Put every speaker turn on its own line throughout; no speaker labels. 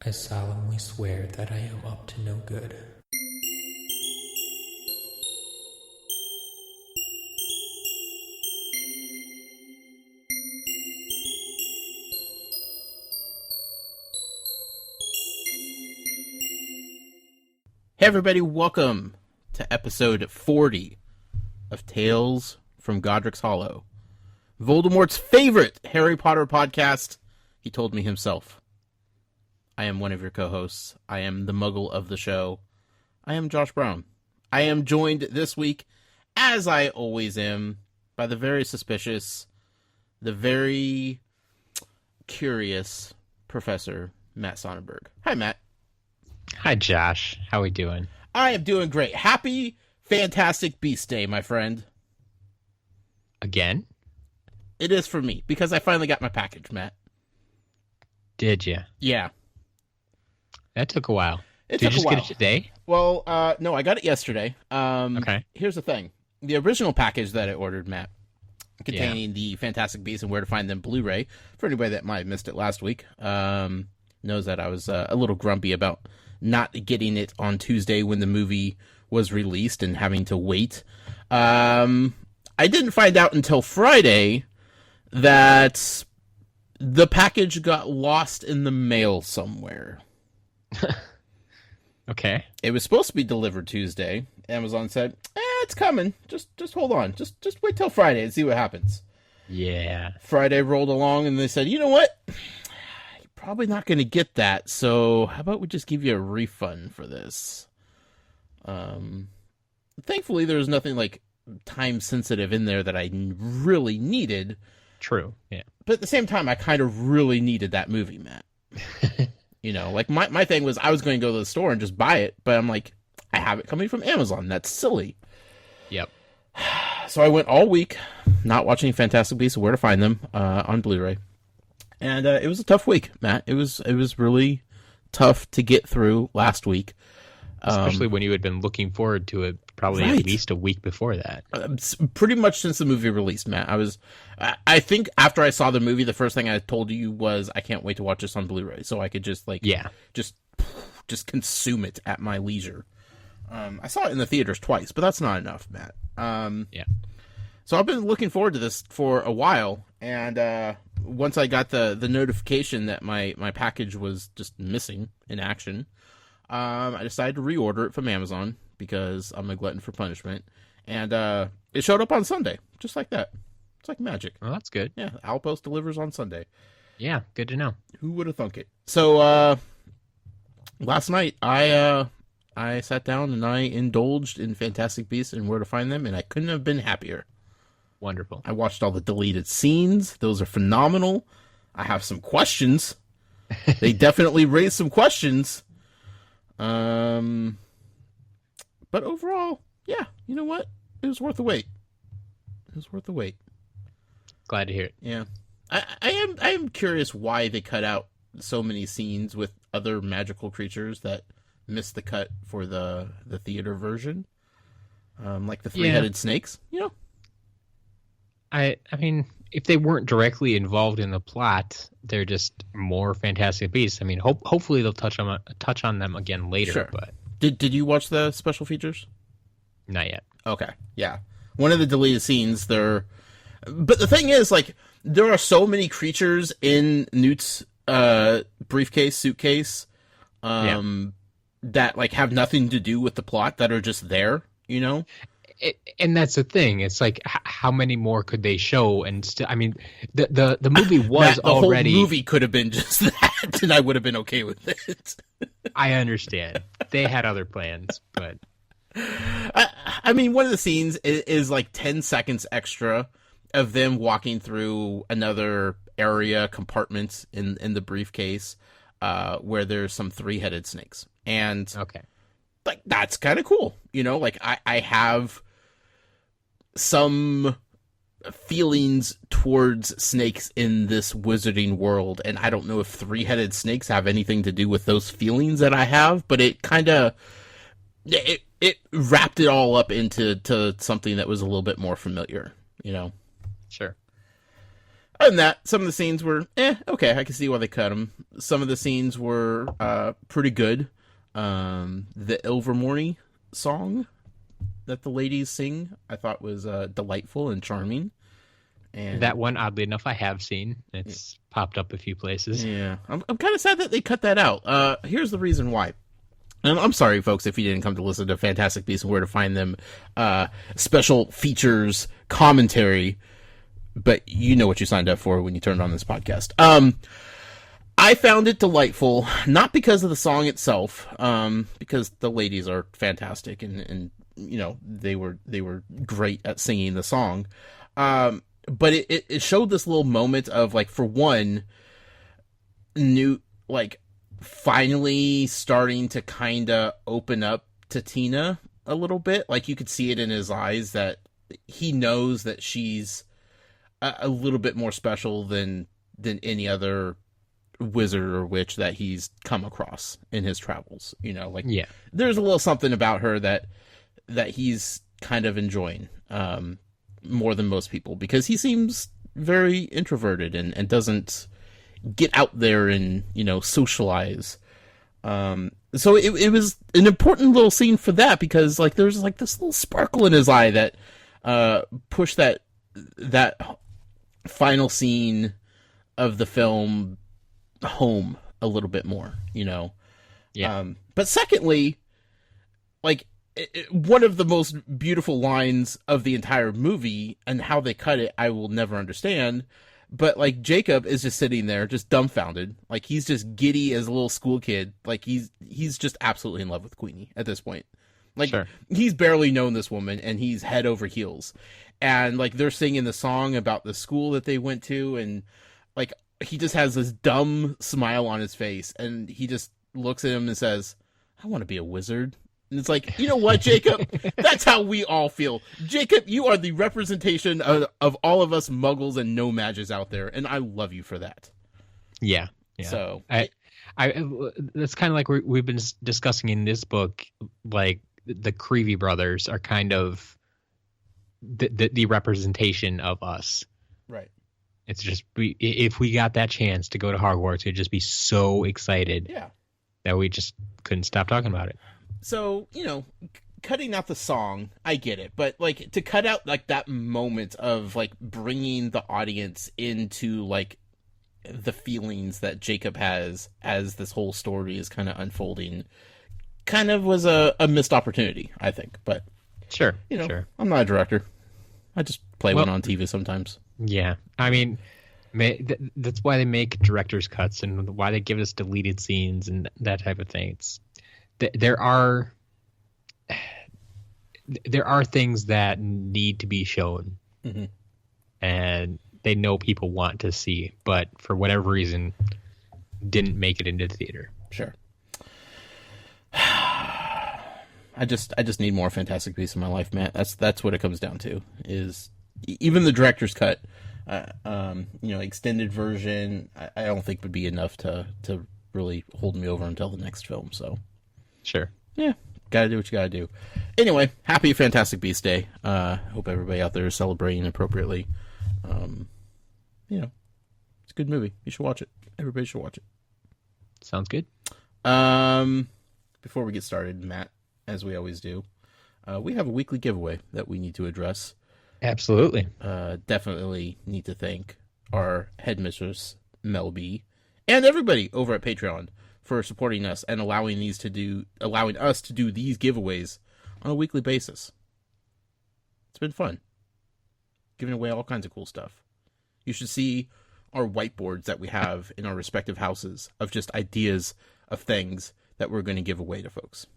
I solemnly swear that I am up to no good.
Hey everybody, welcome to episode 40 of Tales from Godric's Hollow, Voldemort's favorite Harry Potter podcast. He told me himself. I am one of your co-hosts. I am the muggle of the show. I am Josh Brown. I am joined this week, as I always am, by the very suspicious, the very curious Professor Matt Sonnenberg. Hi, Matt.
Hi, Josh. How we doing?
I am doing great. Happy Fantastic Beast Day, my friend.
Again?
It is for me, because I finally got my package, Matt.
Did you?
Yeah.
That took a while.
It
Did
took
you just
a while.
get it today?
Well, no, I got it yesterday.
Okay.
Here's the thing. The original package that I ordered, Matt, containing the Fantastic Beasts and Where to Find Them Blu-ray, for anybody that might have missed it last week, knows that I was a little grumpy about not getting it on Tuesday when the movie was released and having to wait. I didn't find out until Friday that the package got lost in the mail somewhere.
Okay.
It was supposed to be delivered Tuesday. Amazon said, it's coming. Just hold on. Just wait till Friday and see what happens.
Yeah.
Friday rolled along and they said, you know what? You're probably not going to get that. So how about we just give you a refund for this? Thankfully, there was nothing like time sensitive in there that I really needed.
True. Yeah.
But at the same time, I kind of really needed that movie, Matt. You know, like my thing was I was going to go to the store and just buy it, but I'm like, I have it coming from Amazon. That's silly.
Yep.
So I went all week not watching Fantastic Beasts and Where to Find Them on Blu-ray. And it was a tough week, Matt. It was really tough to get through last week.
Especially when you had been looking forward to it probably
Right.
at least a week before that.
Pretty much since the movie released, Matt. I think after I saw the movie, the first thing I told you was I can't wait to watch this on Blu-ray so I could just just consume it at my leisure. I saw it in the theaters twice, but that's not enough, Matt.
Yeah.
So I've been looking forward to this for a while, and once I got the notification that my package was just missing in action, I decided to reorder it from Amazon because I'm a glutton for punishment, and it showed up on Sunday, just like that. It's like magic.
Well, that's good.
Yeah, Outpost delivers on Sunday.
Yeah. Good to know.
Who would have thunk it? So last night I sat down and I indulged in Fantastic Beasts and Where to Find Them, and I couldn't have been happier.
Wonderful.
I watched all the deleted scenes. Those are phenomenal. I have some questions. They definitely raised some questions. But overall, yeah, you know what? It was worth the wait. It was worth the wait.
Glad to hear it.
Yeah. I am curious why they cut out so many scenes with other magical creatures that missed the cut for the theater version. Like the three-headed snakes, you know?
I mean, if they weren't directly involved in the plot, they're just more Fantastic Beasts. I mean, hopefully they'll touch on them again later,
Sure.
but
Did you watch the special features?
not yet.
Okay, yeah. One of the deleted scenes, but the thing is, like, there are so many creatures in Newt's suitcase, that, like, have nothing to do with the plot that are just there, you know?
And that's the thing. It's like, how many more could they show? And still, I mean, the movie was
the
already.
whole movie could have been just that, and I would have been okay with it.
I understand they had other plans, but
I mean, one of the scenes is like 10 seconds extra of them walking through another area compartment in the briefcase, where there's some three-headed snakes, and
okay.
like that's kind of cool, you know. Like I have some feelings towards snakes in this wizarding world, and I don't know if three-headed snakes have anything to do with those feelings that I have, but it kind of it wrapped it all up into something that was a little bit more familiar, you know.
Sure.
other than that, some of the scenes were, okay, I can see why they cut them. Some of the scenes were pretty good. The Ilvermorny song that the ladies sing, I thought was delightful and charming. And
that one, oddly enough, I have seen. It's popped up a few places.
Yeah, I'm kind of sad that they cut that out. Here's the reason why. And I'm sorry, folks, if you didn't come to listen to Fantastic Beasts and Where to Find Them, special features, commentary, but you know what you signed up for when you turned on this podcast. I found it delightful, not because of the song itself, because the ladies are fantastic and you know they were great at singing the song, but it showed this little moment of, like, for one, new, like, finally starting to kind of open up to Tina a little bit. Like, you could see it in his eyes that he knows that she's a little bit more special than any other wizard or witch that he's come across in his travels. You know, like,
yeah,
there's a little something about her that he's kind of enjoying more than most people, because he seems very introverted and doesn't get out there and, you know, socialize. So it was an important little scene for that, because, like, there's, like, this little sparkle in his eye that pushed that final scene of the film home a little bit more, you know?
Yeah.
But secondly, like, one of the most beautiful lines of the entire movie, and how they cut it, I will never understand. But, like, Jacob is just sitting there, just dumbfounded. Like, he's just giddy as a little school kid. Like, he's just absolutely in love with Queenie at this point. Like,
sure.
He's barely known this woman, and he's head over heels. And, like, they're singing the song about the school that they went to, and, like, he just has this dumb smile on his face, and he just looks at him and says, I want to be a wizard. And it's like, you know what, Jacob? That's how we all feel. Jacob, you are the representation of all of us muggles and no mages out there, and I love you for that.
Yeah.
So
I that's kind of like we've been discussing in this book. Like, the Creevy brothers are kind of the representation of us.
Right.
It's just, if we got that chance to go to Hogwarts, we'd just be so excited.
Yeah.
That we just couldn't stop talking about it.
So, you know, cutting out the song, I get it. But, like, to cut out, like, that moment of, like, bringing the audience into, like, the feelings that Jacob has as this whole story is kind of unfolding, kind of was a missed opportunity, I think. But,
sure,
you know,
sure.
I'm not a director. I just play one on TV sometimes.
Yeah. I mean, that's why they make director's cuts and why they give us deleted scenes and that type of thing. There are things that need to be shown,
mm-hmm.
and they know people want to see, but for whatever reason, didn't make it into the theater.
Sure. I just need more Fantastic Beasts in my life, Matt. That's what it comes down to. Is even the director's cut, you know, extended version, I don't think would be enough to really hold me over until the next film. So.
Sure.
Yeah, gotta do what you gotta do. Anyway, happy Fantastic Beasts Day. Hope everybody out there is celebrating appropriately. You know, it's a good movie. You should watch it. Everybody should watch it.
Sounds good.
Before we get started, Matt, as we always do, we have a weekly giveaway that we need to address.
Absolutely.
Definitely need to thank our headmistress, Mel B, and everybody over at Patreon for supporting us and allowing us to do these giveaways on a weekly basis. It's been fun. Giving away all kinds of cool stuff. You should see our whiteboards that we have in our respective houses of just ideas of things that we're going to give away to folks.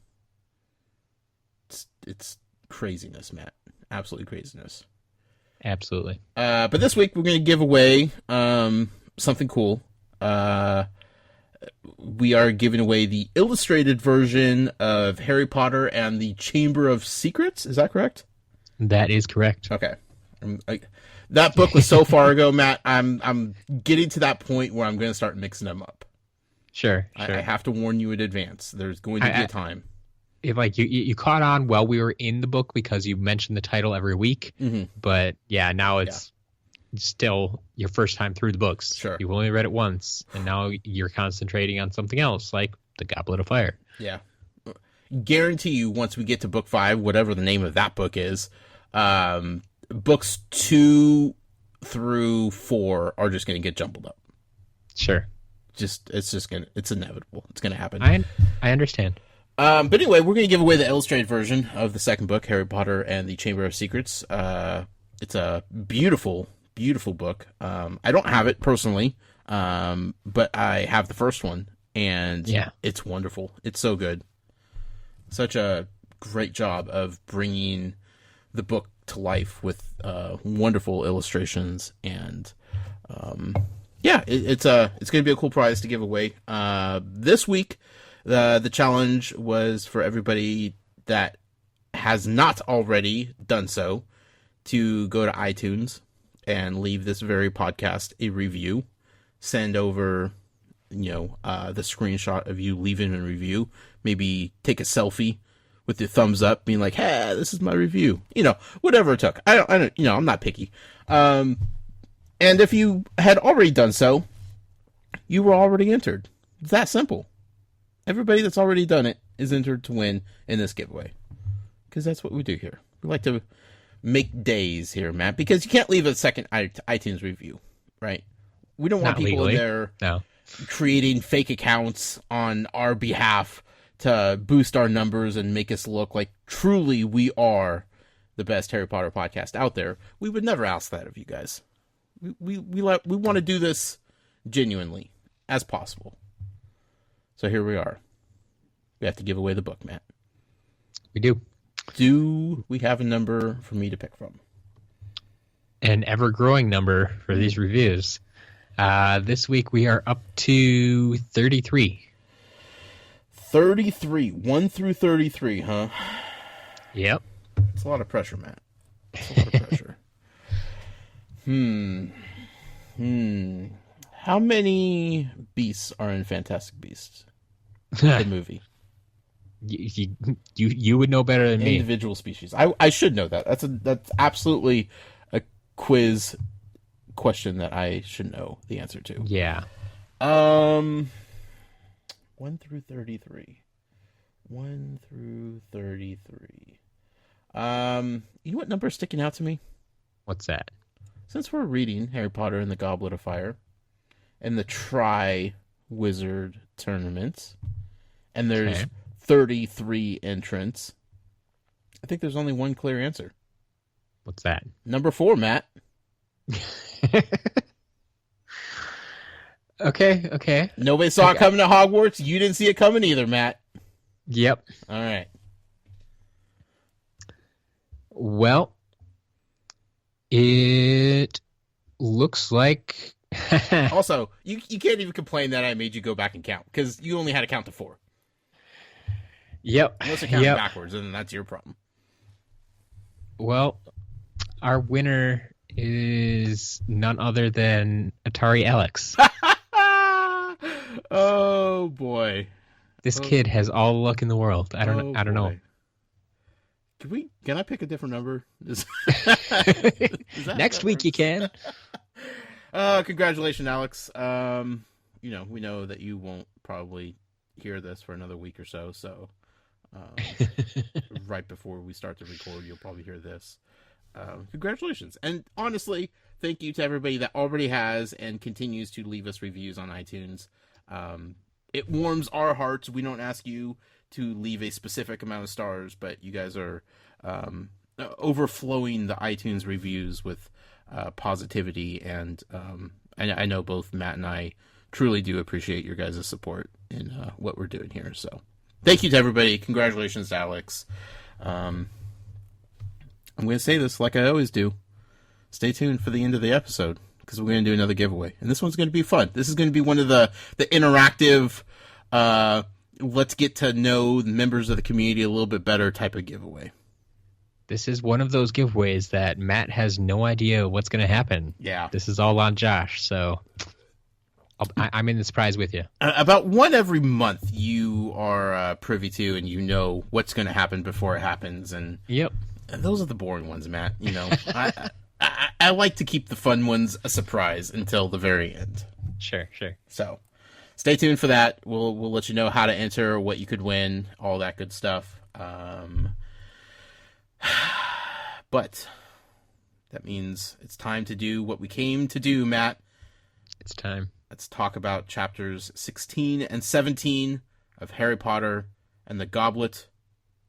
It's craziness, Matt. Absolutely craziness.
Absolutely.
But this week we're going to give away something cool. We are giving away the illustrated version of Harry Potter and the Chamber of Secrets. Is that correct?
That is correct.
Okay. That book was so far ago, Matt. I'm getting to that point where I'm going to start mixing them up.
Sure.
I have to warn you in advance. There's going to be a time.
If, like, you caught on while we were in the book because you mentioned the title every week,
mm-hmm.
but yeah, now it's still your first time through the books.
Sure.
You've only read it once, and now you're concentrating on something else, like the Goblet of Fire.
Yeah. Guarantee you, once we get to book 5, whatever the name of that book is, books 2 through 4 are just going to get jumbled up.
Sure.
It's inevitable. It's going to happen.
I understand.
But anyway, we're going to give away the illustrated version of the second book, Harry Potter and the Chamber of Secrets. It's a beautiful, beautiful book. I don't have it personally, but I have the first one, and it's wonderful. It's so good. Such a great job of bringing the book to life with wonderful illustrations, and it's going to be a cool prize to give away. This week, the challenge was for everybody that has not already done so to go to iTunes and leave this very podcast a review. Send over, the screenshot of you leaving a review. Maybe take a selfie with your thumbs up, being like, "Hey, this is my review." Whatever it took. I don't. I'm not picky. And if you had already done so, you were already entered. It's that simple. Everybody that's already done it is entered to win in this giveaway. Because that's what we do here. We like to make days here, Matt. Because you can't leave a second iTunes review, right? We don't want people in there creating fake accounts on our behalf to boost our numbers and make us look like truly we are the best Harry Potter podcast out there. We would never ask that of you guys. We want to do this genuinely as possible. So here we are. We have to give away the book, Matt.
We do.
Do we have a number for me to pick from?
An ever-growing number for these reviews. This week we are up to 33.
33. 1 through 33, huh?
Yep.
It's a lot of pressure, Matt. It's a lot of pressure. How many beasts are in Fantastic Beasts? The movie.
You would know better than me.
Individual species. I should know that. That's absolutely a quiz question that I should know the answer to.
Yeah.
1 through 33. 1 through 33. You know what number is sticking out to me?
What's that?
Since we're reading Harry Potter and the Goblet of Fire and the Tri-Wizard tournaments, and there's 33 entrants, I think there's only one clear answer.
What's that?
Number 4, Matt.
Okay.
Nobody saw it coming to Hogwarts. You didn't see it coming either, Matt.
Yep.
All right.
Well, it looks like...
Also, you can't even complain that I made you go back and count, because you only had to count to 4.
Yep.
Unless you're counting backwards, and then that's your problem.
Well, our winner is none other than Atari Alex.
Oh boy,
this kid has all the luck in the world. I don't know.
Can I pick a different number?
Next week you can.
Congratulations, Alex. We know that you won't probably hear this for another week or so. So, right before we start to record, you'll probably hear this. Congratulations. And honestly, thank you to everybody that already has and continues to leave us reviews on iTunes. It warms our hearts. We don't ask you to leave a specific amount of stars, but you guys are overflowing the iTunes reviews with positivity. And I know both Matt and I truly do appreciate your guys' support in what we're doing here. So thank you to everybody. Congratulations to Alex. I'm going to say this like I always do. Stay tuned for the end of the episode, because we're going to do another giveaway. And this one's going to be fun. This is going to be one of the interactive, let's get to know the members of the community a little bit better type of giveaway.
This is one of those giveaways that Matt has no idea what's going to happen.
Yeah.
This is all on Josh, so I'm in the surprise with you.
About one every month you are privy to, and you know what's going to happen before it happens. And
yep.
those are the boring ones, Matt. I like to keep the fun ones a surprise until the very end.
Sure.
So stay tuned for that. We'll let you know how to enter, what you could win, all that good stuff. But that means it's time to do what we came to do, Matt.
It's time.
Let's talk about chapters 16 and 17 of Harry Potter and the Goblet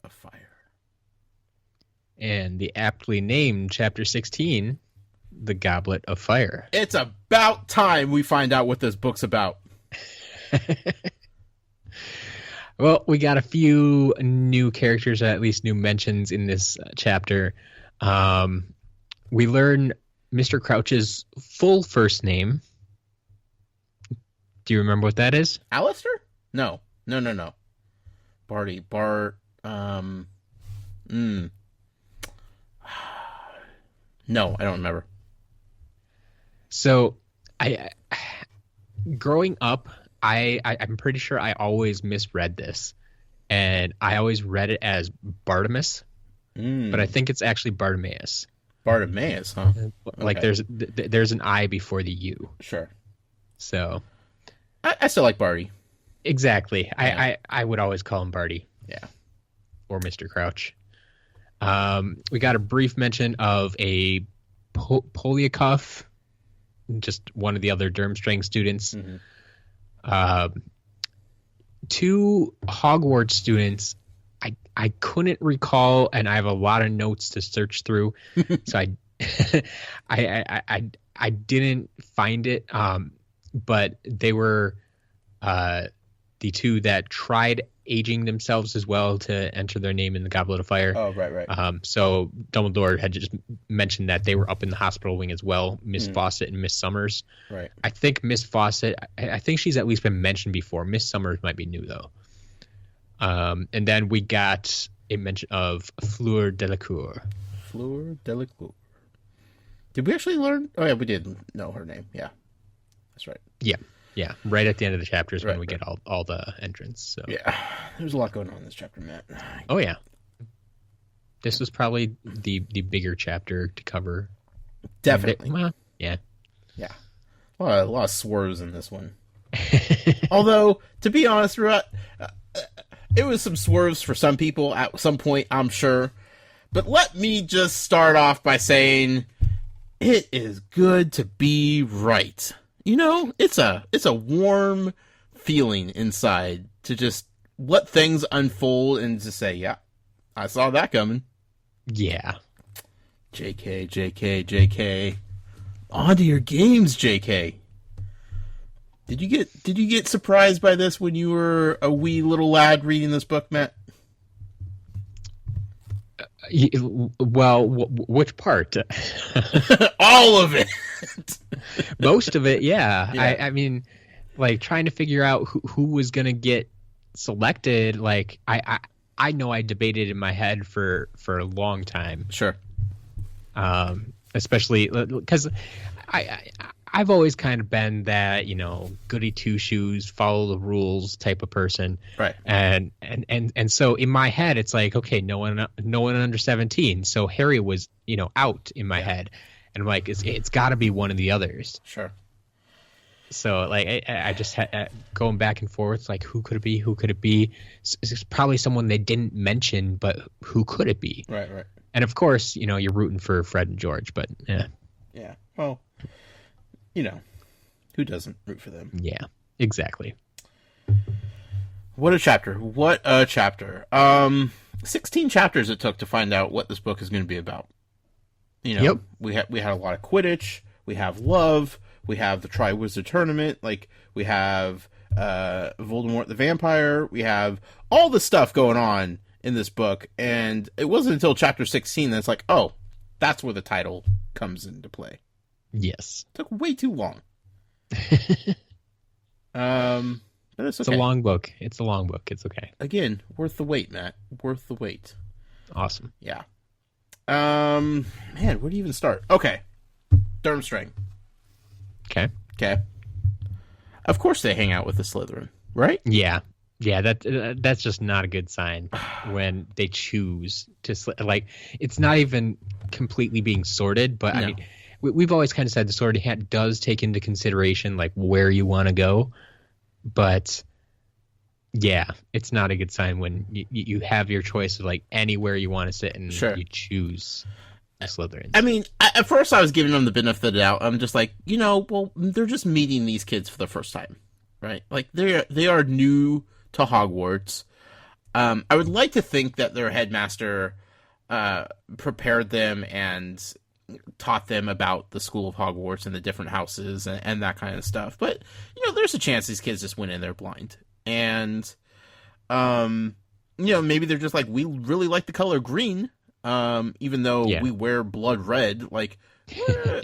of Fire.
And the aptly named chapter 16, The Goblet of Fire.
It's about time we find out what this book's about.
Well, we got a few new characters, or at least new mentions in this chapter. We learn Mr. Crouch's full first name. Do you remember what that is?
Alistair? No. Barty. No, I don't remember.
So, growing up, I'm pretty sure I always misread this, and I always read it as Bartimaeus, but I think it's actually Bartimaeus.
Bartimaeus, huh?
Like
Okay.
there's an I before the U.
Sure.
So
I still like Barty.
exactly,
Yeah.
I would always call him Barty.
Yeah.
Or Mr. Crouch. We got a brief mention of a Polyakov, just one of the other Durmstrang students.
Mm-hmm.
Two Hogwarts students. I couldn't recall, and I have a lot of notes to search through, so I didn't find it. But they were the two that tried aging themselves as well to enter their name in the Goblet of Fire.
Oh, right.
So Dumbledore had just mentioned that they were up in the hospital wing as well, Miss Fawcett and Miss Summers.
Right.
I think Miss Fawcett, I think she's at least been mentioned before. Miss Summers might be new, though. And then we got a mention of Fleur Delacour.
Fleur Delacour. Did we actually learn? Oh, yeah, we did know her name. Yeah. That's right.
Yeah, right at the end of the chapters when
Right,
we get all the entrance. So.
Yeah. There's a lot going on in this chapter, Matt.
Oh, yeah. This was probably the bigger chapter to cover.
Definitely.
Well, yeah.
Yeah. A lot of swerves in this one. Although, to be honest, it was some swerves for some people at some point, I'm sure. But let me just start off by saying it is good to be right. You know, it's a warm feeling inside to just let things unfold and just say, yeah, I saw that coming.
Yeah.
JK. On to your games, JK. Did you get surprised by this when you were a wee little lad reading this book, Matt?
Well, which part?
All of it.
Most of it, yeah.
Yeah.
I mean, like trying to figure out who was gonna get selected. Like I know I debated in my head for a long time.
Sure.
Especially because I've always kind of been that, goody two shoes, follow the rules type of person.
Right.
And so in my head, it's like, okay, no one under 17. So Harry was, out in my head, and I'm like, it's got to be one of the others.
Sure.
So like I just had going back and forth, like who could it be? Who could it be? It's probably someone they didn't mention, but who could it be?
Right.
And of course, you're rooting for Fred and George, but yeah.
Yeah. Well, who doesn't root for them?
Yeah, exactly.
What a chapter. 16 chapters it took to find out what this book is going to be about.
Yep.
We had a lot of Quidditch, we have love, we have the Triwizard Tournament, like we have Voldemort the Vampire, we have all the stuff going on in this book, and it wasn't until chapter 16 that's like, oh, that's where the title comes into play.
Yes.
It took way too long. But it's okay.
It's a long book. It's okay.
Again, worth the wait, Matt. Worth the wait.
Awesome.
Yeah. Man, where do you even start? Okay. Durmstrang.
Okay.
Okay. Of course they hang out with the Slytherin, right?
Yeah. Yeah, that's just not a good sign when they choose to like. It's not even completely being sorted, but I mean, we've always kind of said the sorting hat does take into consideration like where you want to go, but yeah, it's not a good sign when you have your choice of like anywhere you want to sit and you choose Slytherins.
I mean, at first I was giving them the benefit of the doubt. I'm just like, well, they're just meeting these kids for the first time, right? Like they are new to Hogwarts. I would like to think that their headmaster prepared them and taught them about the School of Hogwarts and the different houses and that kind of stuff. But, there's a chance these kids just went in there blind. And, maybe they're just like, we really like the color green, even though we wear blood red. Like,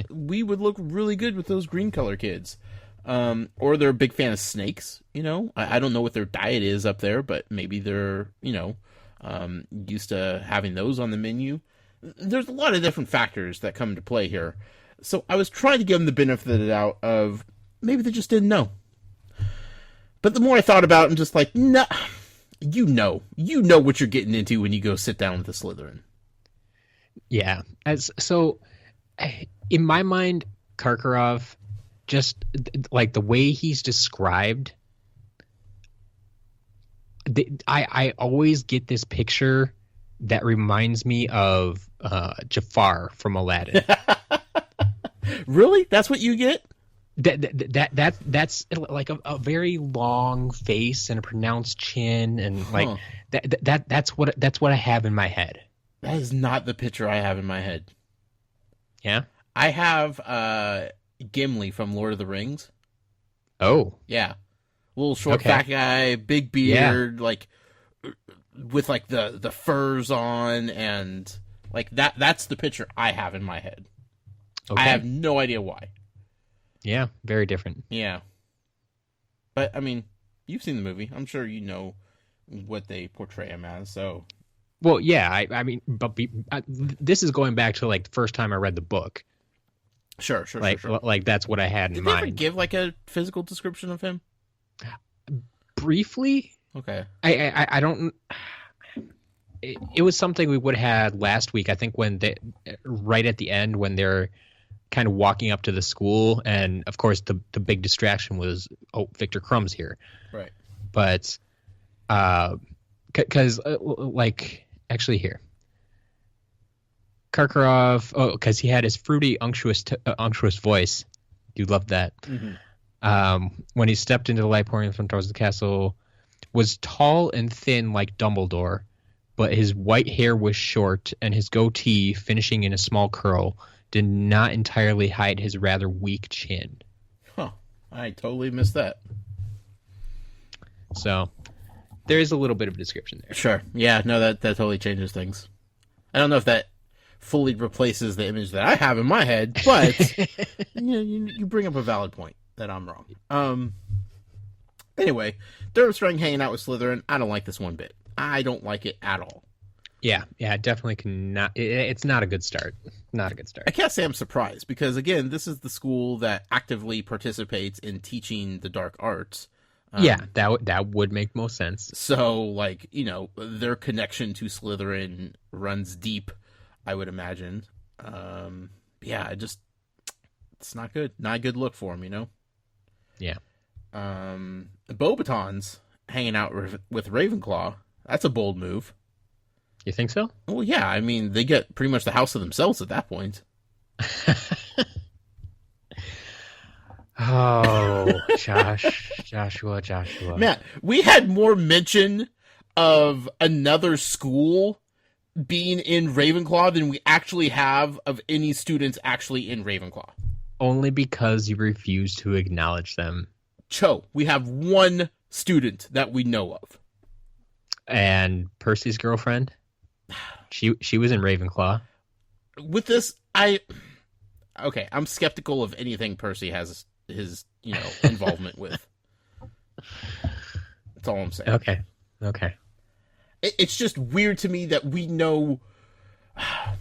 we would look really good with those green color kids. Or they're a big fan of snakes, I don't know what their diet is up there, but maybe they're, used to having those on the menu. There's a lot of different factors that come into play here. So I was trying to give them the benefit of the doubt of maybe they just didn't know. But the more I thought about it, I'm just like, nah, you know what you're getting into when you go sit down with a Slytherin.
Yeah. So in my mind, Karkaroff, just like the way he's described, I always get this picture that reminds me of Jafar from Aladdin.
Really? That's what you get?
That's like a very long face and a pronounced chin, and like that's what I have in my head.
That is not the picture I have in my head.
Yeah,
I have Gimli from Lord of the Rings.
Oh,
yeah, little short fat guy, big beard, like with like the furs on, and like that's the picture I have in my head. Okay. I have no idea why.
Yeah, very different.
Yeah. But I mean, you've seen the movie. I'm sure you know what they portray him as, so.
Well, yeah, I mean, but this is going back to like the first time I read the book.
Sure.
Like that's what I had in mind.
Did they ever give like a physical description of him?
Briefly.
Okay.
I don't. It was something we would have had last week. I think when right at the end when they're kind of walking up to the school, and of course the big distraction was Victor Crumb's here.
Right.
But because like actually here. Karkaroff, because he had his fruity, unctuous voice. You loved that. Mm-hmm. When he stepped into the light pouring from towards the castle, was tall and thin like Dumbledore, but his white hair was short, and his goatee, finishing in a small curl, did not entirely hide his rather weak chin.
Huh. I totally missed that.
So, there is a little bit of a description there.
Sure. Yeah, no, that totally changes things. I don't know if that fully replaces the image that I have in my head, but you bring up a valid point that I'm wrong. Anyway, Durmstrang hanging out with Slytherin. I don't like this one bit. I don't like it at all.
Yeah, definitely cannot. It's not a good start. Not a good start.
I can't say I'm surprised because, again, this is the school that actively participates in teaching the dark arts.
Yeah, that would make most sense.
So, like, their connection to Slytherin runs deep, I would imagine. Yeah, it's not good. Not a good look for him,
Yeah.
Beauxbatons hanging out with Ravenclaw. That's a bold move.
You think so?
Well, yeah. I mean, they get pretty much the house to themselves at that point.
Oh, Joshua.
Man, we had more mention of another school being in Ravenclaw than we actually have of any students actually in Ravenclaw.
Only because you refuse to acknowledge them.
Cho, we have one student that we know of.
And Percy's girlfriend? She was in Ravenclaw.
With this, I'm skeptical of anything Percy has his, involvement with. That's all I'm saying.
Okay.
It's just weird to me that we know. I'm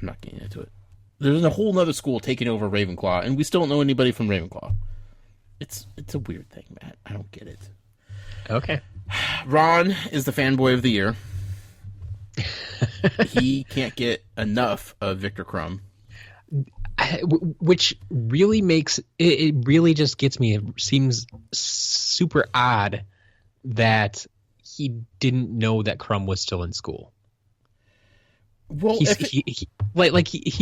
not getting into it. There's a whole nother school taking over Ravenclaw, and we still don't know anybody from Ravenclaw. It's a weird thing, Matt. I don't get it.
Okay.
Ron is the fanboy of the year. He can't get enough of Victor Crumb.
Which really makes it really just gets me. It seems super odd that he didn't know that Crumb was still in school.
Well,
he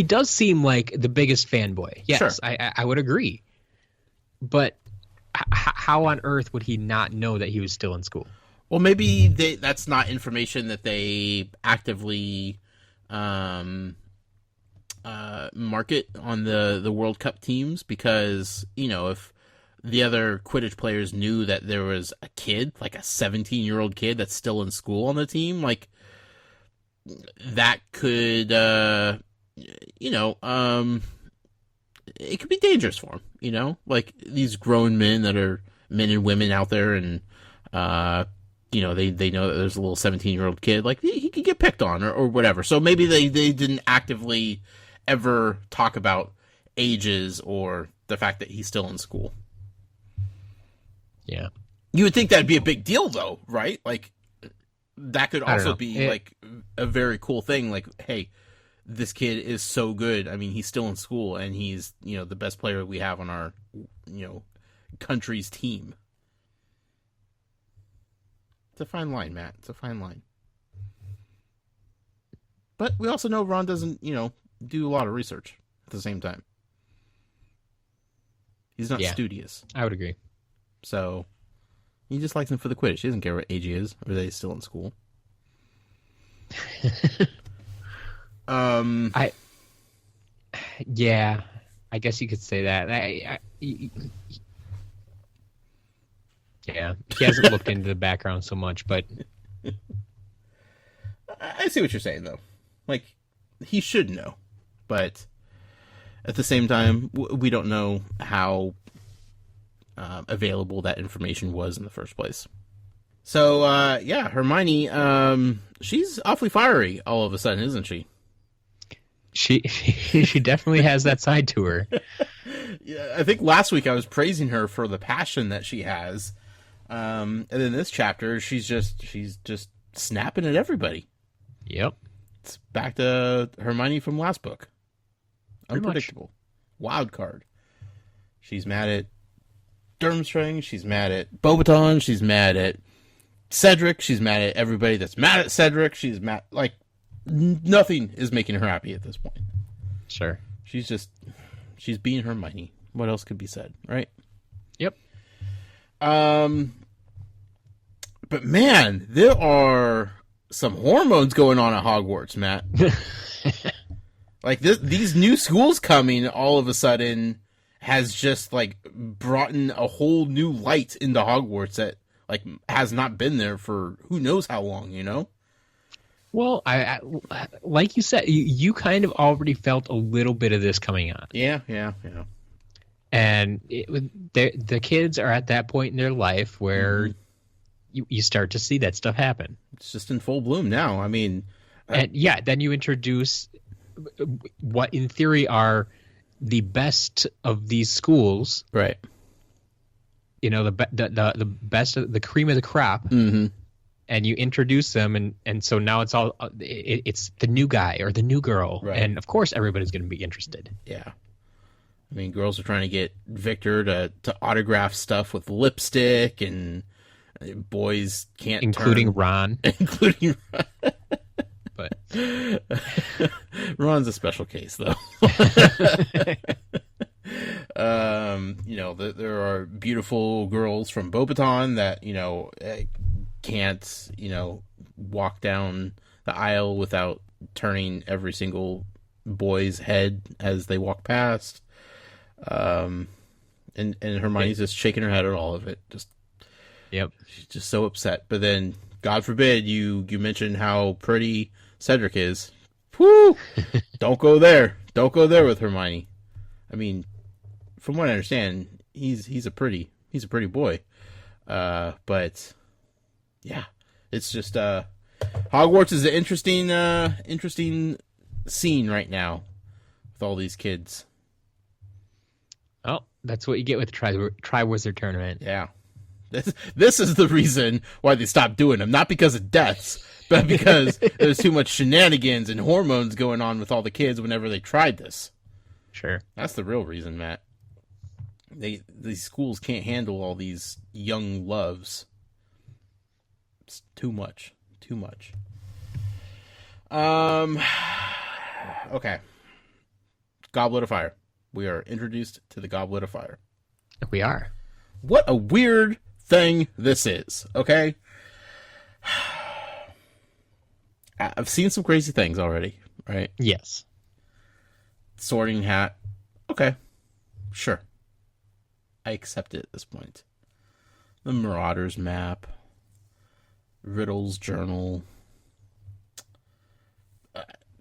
does seem like the biggest fanboy. Yes,
sure.
I would agree. But how on earth would he not know that he was still in school?
Well, maybe that's not information that they actively market on the World Cup teams, because, you know, if the other Quidditch players knew that there was a kid, like a 17-year-old kid that's still in school on the team, like, that could, it could be dangerous for him, you know? Like, these grown men that are men and women out there, and, they know that there's a little 17-year-old kid, like, he could get picked on or whatever. So maybe they didn't actively ever talk about ages or the fact that he's still in school.
Yeah.
You would think that'd be a big deal, though, right? Like, that could also be, like, a very cool thing. Like, hey, this kid is so good. I mean, he's still in school, and he's, the best player we have on our, country's team. It's a fine line, Matt. It's a fine line. But we also know Ron doesn't, do a lot of research at the same time. He's not studious.
I would agree.
So he just likes him for the Quidditch. He doesn't care what age he is, or that he's still in school.
I guess you could say that. Yeah, he hasn't looked into the background so much, but
I see what you're saying, though. Like, he should know, but at the same time, we don't know how available that information was in the first place. So, Hermione, she's awfully fiery all of a sudden, isn't she?
She definitely has that side to her.
Yeah, I think last week I was praising her for the passion that she has, and in this chapter, she's just snapping at everybody.
Yep,
it's back to Hermione from last book. Unpredictable, wild card. She's mad at Durmstrang. She's mad at Beauxbaton. She's mad at Cedric. She's mad at everybody that's mad at Cedric. She's mad, like, nothing is making her happy at this point.
Sure.
She's being Hermione. What else could be said, right?
Yep.
But man, there are some hormones going on at Hogwarts, Matt. Like, these new schools coming all of a sudden has just, like, brought in a whole new light into Hogwarts that, like, has not been there for who knows how long,
Well, I like you said, you kind of already felt a little bit of this coming on.
Yeah.
And the kids are at that point in their life where you start to see that stuff happen.
It's just in full bloom now. I mean...
then you introduce what in theory are the best of these schools.
Right.
The best, the cream of the crop.
Mm-hmm.
And you introduce them, and so now it's all it's the new guy or the new girl,
right.
And of course everybody's going to be interested.
Yeah, I mean, girls are trying to get Victor to autograph stuff with lipstick, and boys can't,
including Ron,
including Ron.
But
Ron's a special case, though. There are beautiful girls from Beauxbaton that can't, walk down the aisle without turning every single boy's head as they walk past. And Hermione's just shaking her head at all of it.
Yep.
She's just so upset. But then, God forbid, you mention how pretty Cedric is. Whew! Don't go there. Don't go there with Hermione. I mean, from what I understand, he's a pretty boy. But yeah, it's just Hogwarts is an interesting scene right now with all these kids.
Oh, that's what you get with the Triwizard Tournament.
Yeah, This is the reason why they stopped doing them. Not because of deaths, but because there's too much shenanigans and hormones going on with all the kids whenever they tried this.
Sure.
That's the real reason, Matt. These schools can't handle all these young loves. It's too much. Too much. Okay. Goblet of Fire. We are introduced to the Goblet of Fire.
We are.
What a weird thing this is, okay? I've seen some crazy things already, right?
Yes.
Sorting hat. Okay. Sure. I accept it at this point. The Marauders map. Riddle's journal.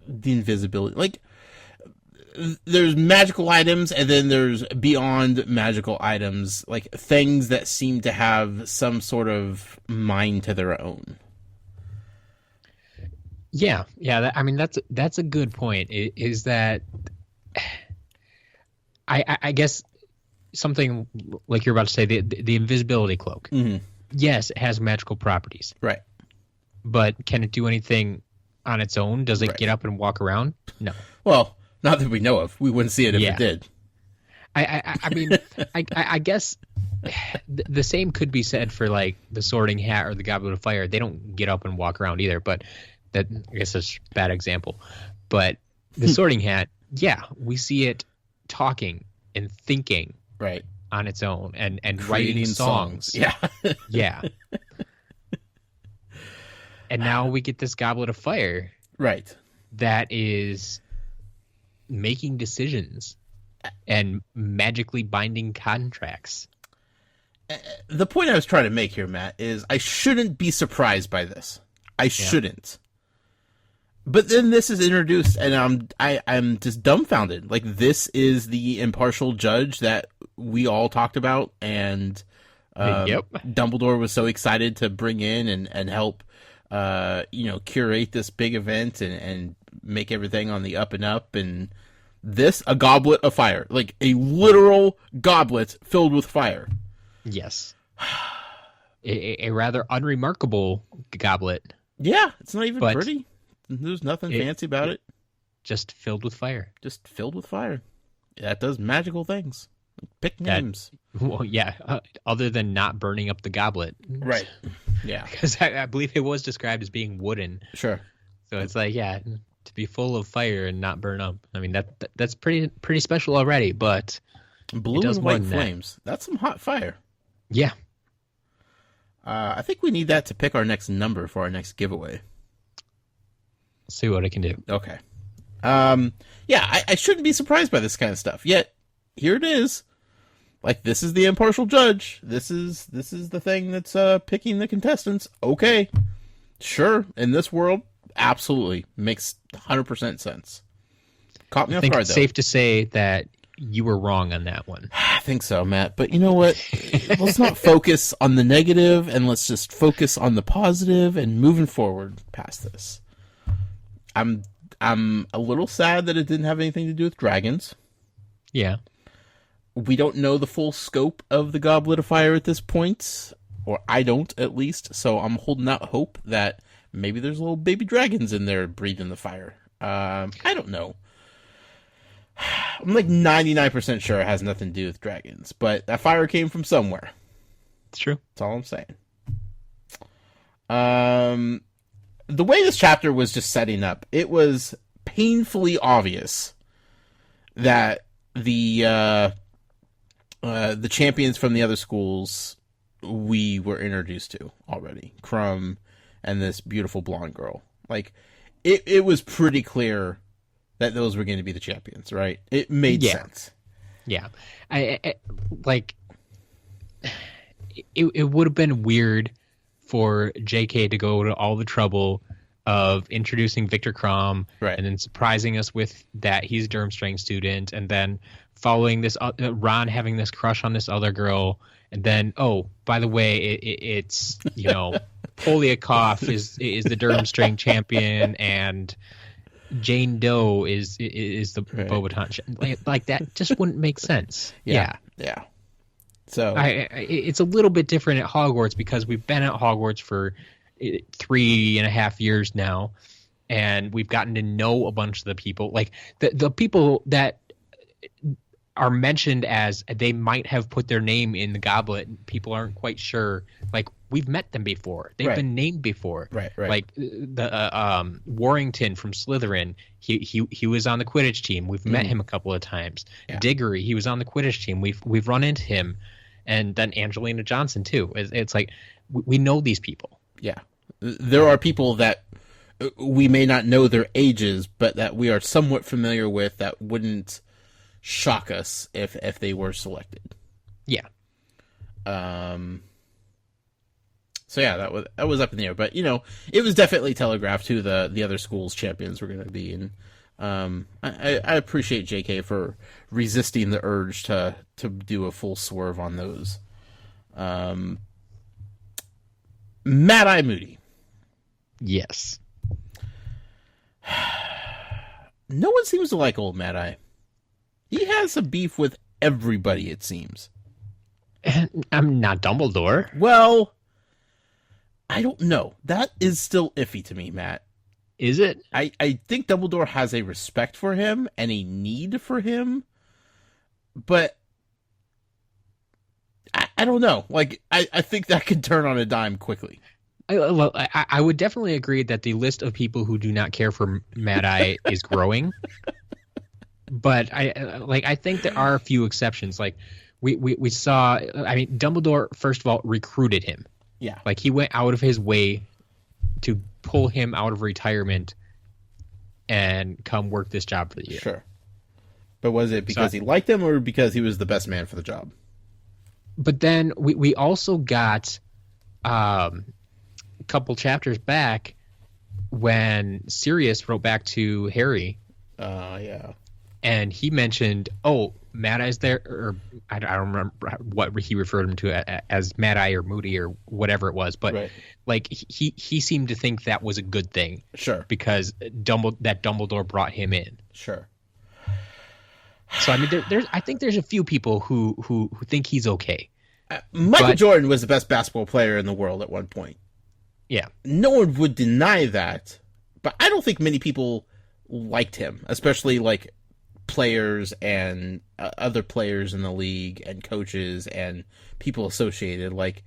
The invisibility. Like, there's magical items, and then there's beyond magical items, like things that seem to have some sort of mind to their own.
Yeah. I mean, that's a good point. Is that I guess something like you're about to say, the invisibility cloak.
Mm-hmm.
Yes, it has magical properties.
Right.
But can it do anything on its own? Does it get up and walk around? No.
Well, not that we know of. We wouldn't see it if it did.
I mean, I guess the same could be said for like the Sorting Hat or the Goblet of Fire. They don't get up and walk around either, but that, I guess that's a bad example. But the Sorting Hat, we see it talking and thinking
right
on its own and
creating
writing songs.
Yeah.
Yeah. And now we get this Goblet of Fire.
Right.
That is making decisions and magically binding contracts.
The point I was trying to make here, Matt, is I shouldn't be surprised by this. I shouldn't. But then this is introduced, and I'm just dumbfounded. Like, this is the impartial judge that we all talked about, and Dumbledore was so excited to bring in and help, curate this big event and make everything on the up and up. And this, a goblet of fire, like a literal goblet filled with fire.
Yes. A rather unremarkable goblet.
Yeah, it's not even pretty. There's nothing fancy about it.
Just filled with fire.
Just filled with fire. That does magical things. Pick names.
Well, yeah. Other than not burning up the goblet.
Right. Yeah.
Because I believe it was described as being wooden.
Sure.
So it's like, to be full of fire and not burn up. I mean, that's pretty special already, but
blue and white flames. That's some hot fire.
Yeah.
I think we need that to pick our next number for our next giveaway.
See what I can do.
Okay. I shouldn't be surprised by this kind of stuff. Yet, here it is. Like, this is the impartial judge. This is the thing that's picking the contestants. Okay. Sure. In this world, absolutely. Makes 100% sense. Caught me off guard, though.
It's safe to say that you were wrong on that one.
I think so, Matt. But you know what? Let's not focus on the negative, and let's just focus on the positive and moving forward past this. I'm a little sad that it didn't have anything to do with dragons.
Yeah.
We don't know the full scope of the Goblet of Fire at this point, or I don't at least, so I'm holding out hope that maybe there's little baby dragons in there breathing the fire. I don't know. I'm like 99% sure it has nothing to do with dragons, but that fire came from somewhere.
It's true.
That's all I'm saying. The way this chapter was just setting up, it was painfully obvious that the champions from the other schools we were introduced to already, Crumb and this beautiful blonde girl. Like, it was pretty clear that those were going to be the champions, right? It made sense.
Yeah. It would have been weird for JK to go to all the trouble of introducing Victor Crumb,
right,
and then surprising us with that he's a Durmstrang student, and then following this Ron having this crush on this other girl, and then, oh, by the way, it's Poliakoff is the Durmstrang champion, and Jane Doe is the Beauxbaton. Like that just wouldn't make sense.
Yeah. So
it's a little bit different at Hogwarts because we've been at Hogwarts for 3.5 years now, and we've gotten to know a bunch of the people. Like the people that are mentioned as they might have put their name in the goblet, people aren't quite sure. Like, we've met them before. They've been named before.
Right.
Like the Warrington from Slytherin, he was on the Quidditch team. We've met him a couple of times.
Yeah.
Diggory, he was on the Quidditch team. We've run into him, and then Angelina Johnson too. It's like we know these people.
Yeah, there are people that we may not know their ages, but that we are somewhat familiar with that wouldn't shock us if they were selected.
Yeah.
So yeah, that was up in the air, but it was definitely telegraphed who the other schools' champions were going to be, and I appreciate JK for resisting the urge to do a full swerve on those. Mad-Eye Moody.
Yes.
No one seems to like old Mad-Eye. He has some beef with everybody, it seems.
I'm not Dumbledore.
Well, I don't know. That is still iffy to me, Matt.
Is it?
I think Dumbledore has a respect for him and a need for him, but I don't know. Like, I think that could turn on a dime quickly.
I would definitely agree that the list of people who do not care for Mad-Eye is growing. But I think there are a few exceptions. Like we saw, I mean, Dumbledore, first of all, recruited him.
Yeah.
Like, he went out of his way to pull him out of retirement and come work this job for the year.
Sure. But was it because he liked him or because he was the best man for the job?
But then we also got a couple chapters back when Sirius wrote back to Harry.
Yeah.
And he mentioned, Mad-Eye's there, or I don't remember what he referred him to as Mad-Eye or Moody or whatever it was, but like he seemed to think that was a good thing.
Sure.
Because Dumbledore brought him in.
Sure.
So I mean, I think there's a few people who think he's okay.
Michael Jordan was the best basketball player in the world at one point.
Yeah.
No one would deny that, but I don't think many people liked him, especially like players and other players in the league and coaches and people associated. Like,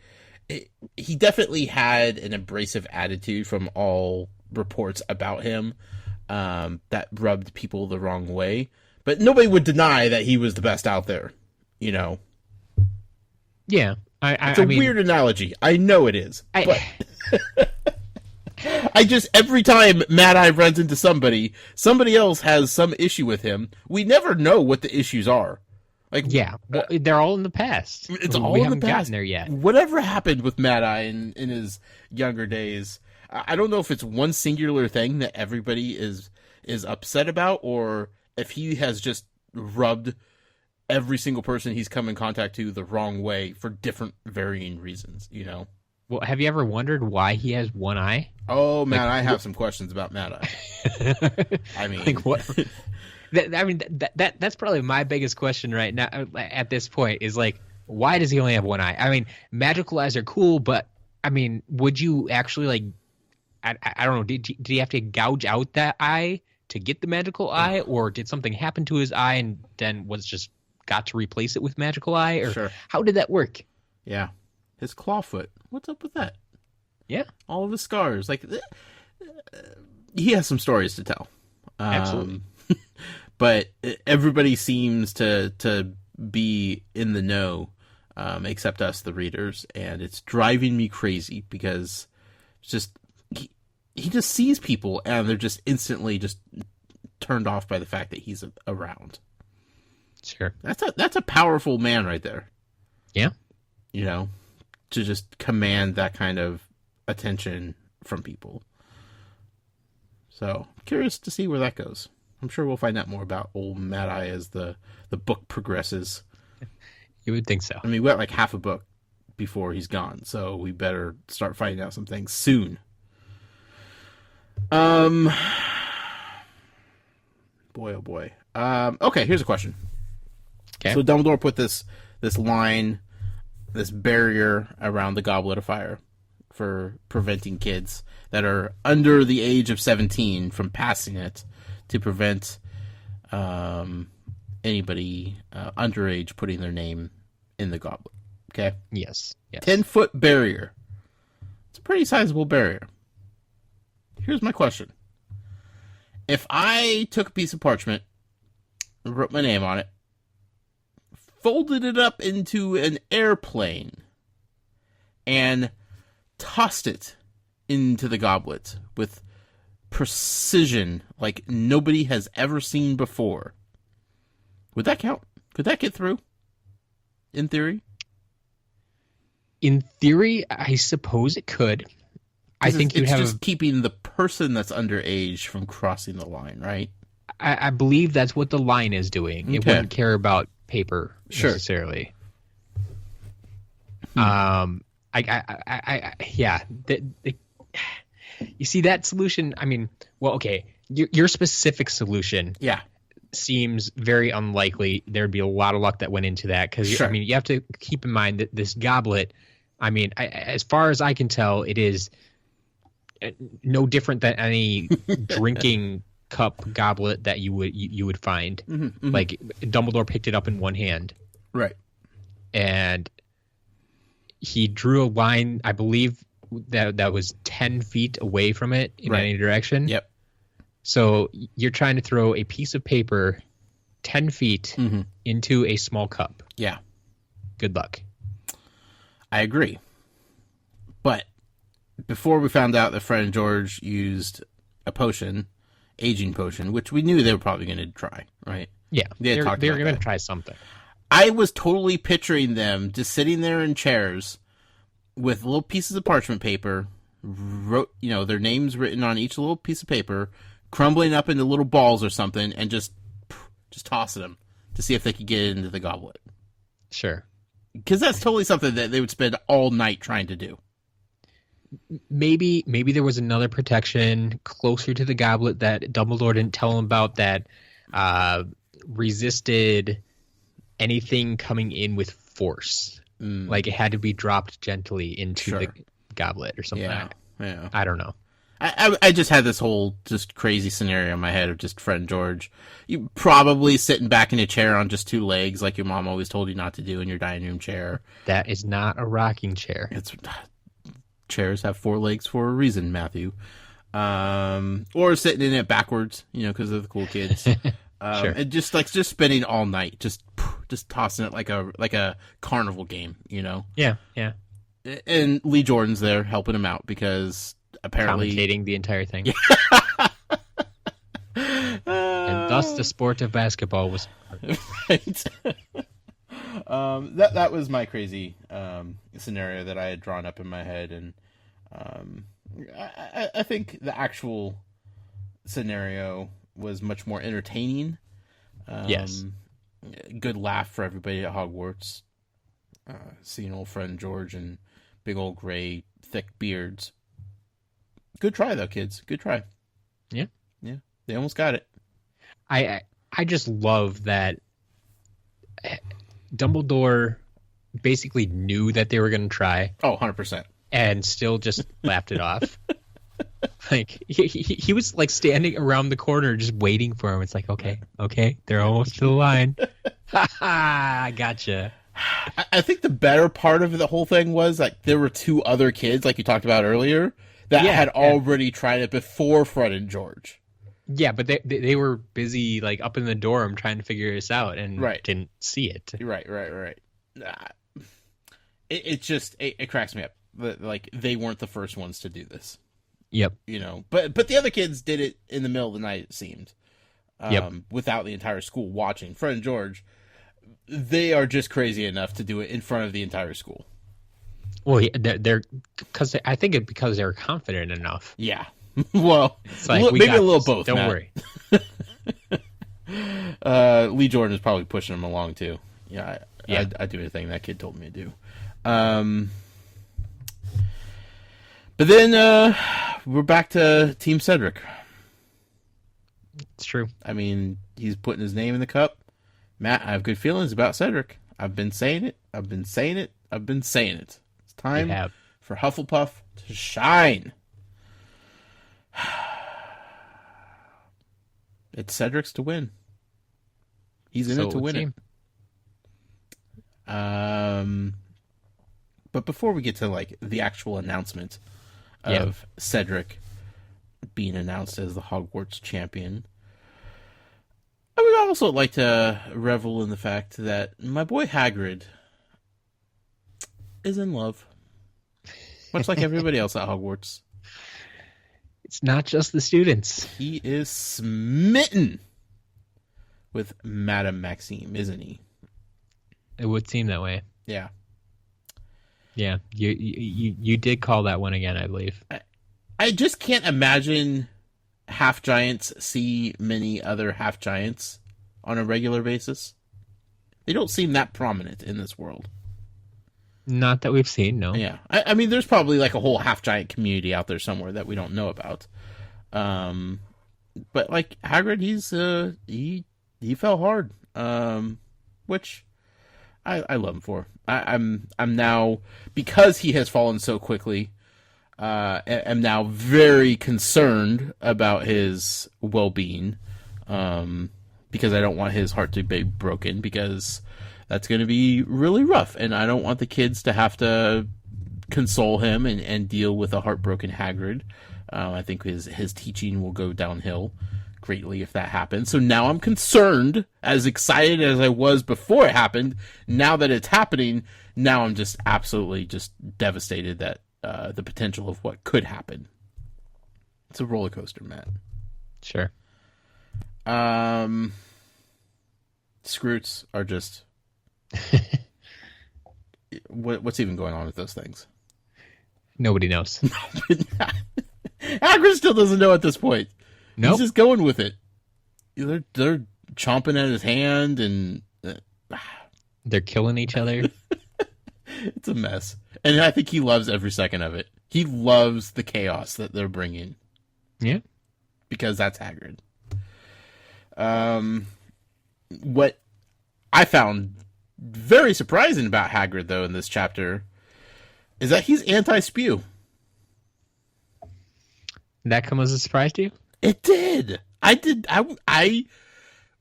he definitely had an abrasive attitude from all reports about him that rubbed people the wrong way, but nobody would deny that he was the best out there. Yeah, it's a weird analogy. I know it is, but I just, every time Mad-Eye runs into somebody else has some issue with him. We never know what the issues are. Like,
well, they're all in the past.
It's all
we
in
haven't
the past.
gotten there yet.
Whatever happened with Mad-Eye in his younger days, I don't know if it's one singular thing that everybody is upset about, or if he has just rubbed every single person he's come in contact to the wrong way for different varying reasons,
Well, have you ever wondered why he has one eye?
Oh, man, I have some questions about Mad-Eye. I mean,
like what? That's probably my biggest question right now at this point is, like, why does he only have one eye? I mean, magical eyes are cool, but I mean, would you actually, like, I don't know, did he have to gouge out that eye to get the magical eye, or did something happen to his eye and then got to replace it with magical eye, or how did that work?
Yeah. His clawfoot. What's up with that?
Yeah.
All of his scars. Like, he has some stories to tell.
Absolutely.
But everybody seems to be in the know, except us, the readers. And it's driving me crazy because it's just, he just sees people and they're just instantly just turned off by the fact that he's around.
Sure.
That's a powerful man right there.
Yeah.
To just command that kind of attention from people. So, curious to see where that goes. I'm sure we'll find out more about old Mad-Eye as the book progresses.
You would think so.
I mean, we got like half a book before he's gone, so we better start finding out some things soon. Boy, oh boy. Okay, here's a question.
Okay.
So Dumbledore put this line this barrier around the Goblet of Fire for preventing kids that are under the age of 17 from passing it, to prevent anybody underage putting their name in the goblet. Okay?
Yes.
10-foot barrier. It's a pretty sizable barrier. Here's my question. If I took a piece of parchment, wrote my name on it, folded it up into an airplane, and tossed it into the goblet with precision like nobody has ever seen before, would that count? Could that get through? In theory?
In theory, I suppose it could. I think
it's just keeping the person that's underage from crossing the line, right?
I believe that's what the line is doing. It wouldn't care about paper necessarily. Yeah. You see that solution? I mean, well, okay. Your specific solution, seems very unlikely. There'd be a lot of luck that went into that because I mean, you have to keep in mind that this goblet. I mean, as far as I can tell, it is no different than any drinking cup goblet that you would find. Mm-hmm. Like Dumbledore picked it up in one hand,
right?
And he drew a line, I believe that was 10 feet away from it in any direction.
Yep.
So you're trying to throw a piece of paper 10 feet into a small cup.
Yeah.
Good luck.
I agree. But before we found out that Fred and George used a potion, aging potion, which we knew they were probably going to try, right?
Yeah. They're going to try something.
I was totally picturing them just sitting there in chairs with little pieces of parchment paper, their names written on each little piece of paper, crumbling up into little balls or something, and just tossing them to see if they could get it into the goblet.
Sure.
Because that's totally something that they would spend all night trying to do.
Maybe there was another protection closer to the goblet that Dumbledore didn't tell them about that resisted anything coming in with force. Like it had to be dropped gently into the goblet or something.
Yeah.
I don't know.
I just had this whole just crazy scenario in my head of just Fred and George. You probably sitting back in a chair on just two legs like your mom always told you not to do in your dining room chair.
That is not a rocking chair.
Chairs have four legs for a reason, Matthew. Or sitting in it backwards, because of the cool kids.
Sure.
And just spending all night, just tossing it like a carnival game,
Yeah.
And Lee Jordan's there helping him out because apparently
commentating the entire thing. And thus the sport of basketball was
right. That was my crazy scenario that I had drawn up in my head, and I think the actual scenario was much more entertaining.
Yes.
Good laugh for everybody at Hogwarts. Seeing old friend George and big old gray thick beards. Good try though, kids. Good try.
Yeah.
They almost got it.
I just love that Dumbledore basically knew that they were going to try.
Oh, 100%.
And still just laughed it off. Like he was like standing around the corner just waiting for him. It's like, okay, they're almost to the line. Ha ha, gotcha.
I think the better part of the whole thing was like there were two other kids, like you talked about earlier, that had already tried it before Fred and George.
Yeah, but they were busy like up in the dorm trying to figure this out and didn't see it.
Right. It cracks me up. Like they weren't the first ones to do this.
Yep.
But the other kids did it in the middle of the night, it seemed. Without the entire school watching. Fred and George, they are just crazy enough to do it in front of the entire school. Well,
they're because I think it's because they're confident enough.
Yeah. Well,
it's like,
maybe a little both.
Don't
Matt.
worry.
Lee Jordan is probably pushing him along too. Yeah. I'd do anything that kid told me to do. But then we're back to Team Cedric.
It's true.
I mean, he's putting his name in the cup. Matt, I have good feelings about Cedric. I've been saying it. I've been saying it. It's time
You have.
for Hufflepuff to shine. It's Cedric's to win. He's in
So
it to
it would
win
seem.
it. But before we get to like the actual announcement of Cedric being announced as the Hogwarts champion, I would also like to revel in the fact that my boy Hagrid is in love, much like everybody else at Hogwarts.
It's not just the students.
He is smitten with Madame Maxime, isn't he?
It would seem that way.
Yeah.
Yeah, you did call that one again, I believe.
I just can't imagine half giants see many other half giants on a regular basis. They don't seem that prominent in this world.
Not that we've seen, no.
Yeah. I mean, there's probably like a whole half giant community out there somewhere that we don't know about. But like Hagrid, he fell hard. Which I love him for. I'm now, because he has fallen so quickly, am now very concerned about his well-being, because I don't want his heart to be broken, because that's going to be really rough, and I don't want the kids to have to console him and deal with a heartbroken Hagrid. I think his teaching will go downhill greatly if that happens. So now I'm concerned, as excited as I was before it happened. Now that it's happening, now I'm just absolutely just devastated that the potential of what could happen. It's a roller coaster, Matt.
Sure.
Scroots are just what's even going on with those things?
Nobody knows.
Hagrid still doesn't know at this point.
Nope.
He's just going with it. They're chomping at his hand, and
They're killing each other.
it's a mess. And I think he loves every second of it. He loves the chaos that they're bringing.
Yeah.
Because that's Hagrid. What I found very surprising about Hagrid, though, in this chapter, is that he's anti-spew.
That come as a surprise to you?
It did. I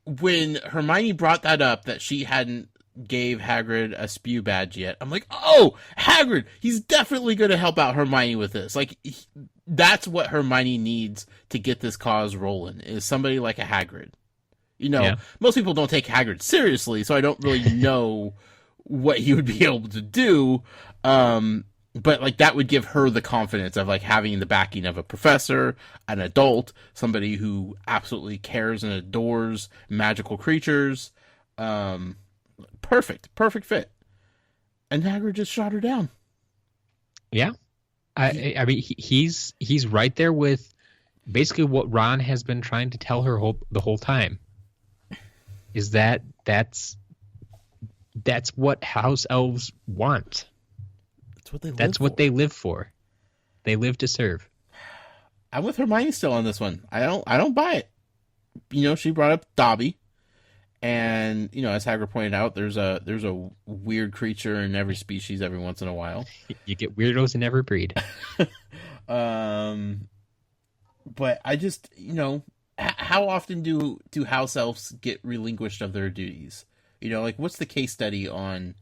when Hermione brought that up, that she hadn't gave Hagrid a spew badge yet, I'm like, oh, Hagrid, he's definitely going to help out Hermione with this. Like, that's what Hermione needs to get this cause rolling, is somebody like a Hagrid. You know, most people don't take Hagrid seriously, so I don't really know what he would be able to do. But like that would give her the confidence of like having the backing of a professor, an adult, somebody who absolutely cares and adores magical creatures. Perfect fit. And Hagrid just shot her down.
Yeah. I mean, he's right there with basically what Ron has been trying to tell her the whole time. Is that's what house elves want. That's what they live for. They live to serve.
I'm with Hermione still on this one. I don't buy it. You know, she brought up Dobby, and you know, as Hagrid pointed out, there's a weird creature in every species every once in a while.
You get weirdos in every breed.
But I just, you know, how often do house elves get relinquished of their duties? You know, like what's the case study on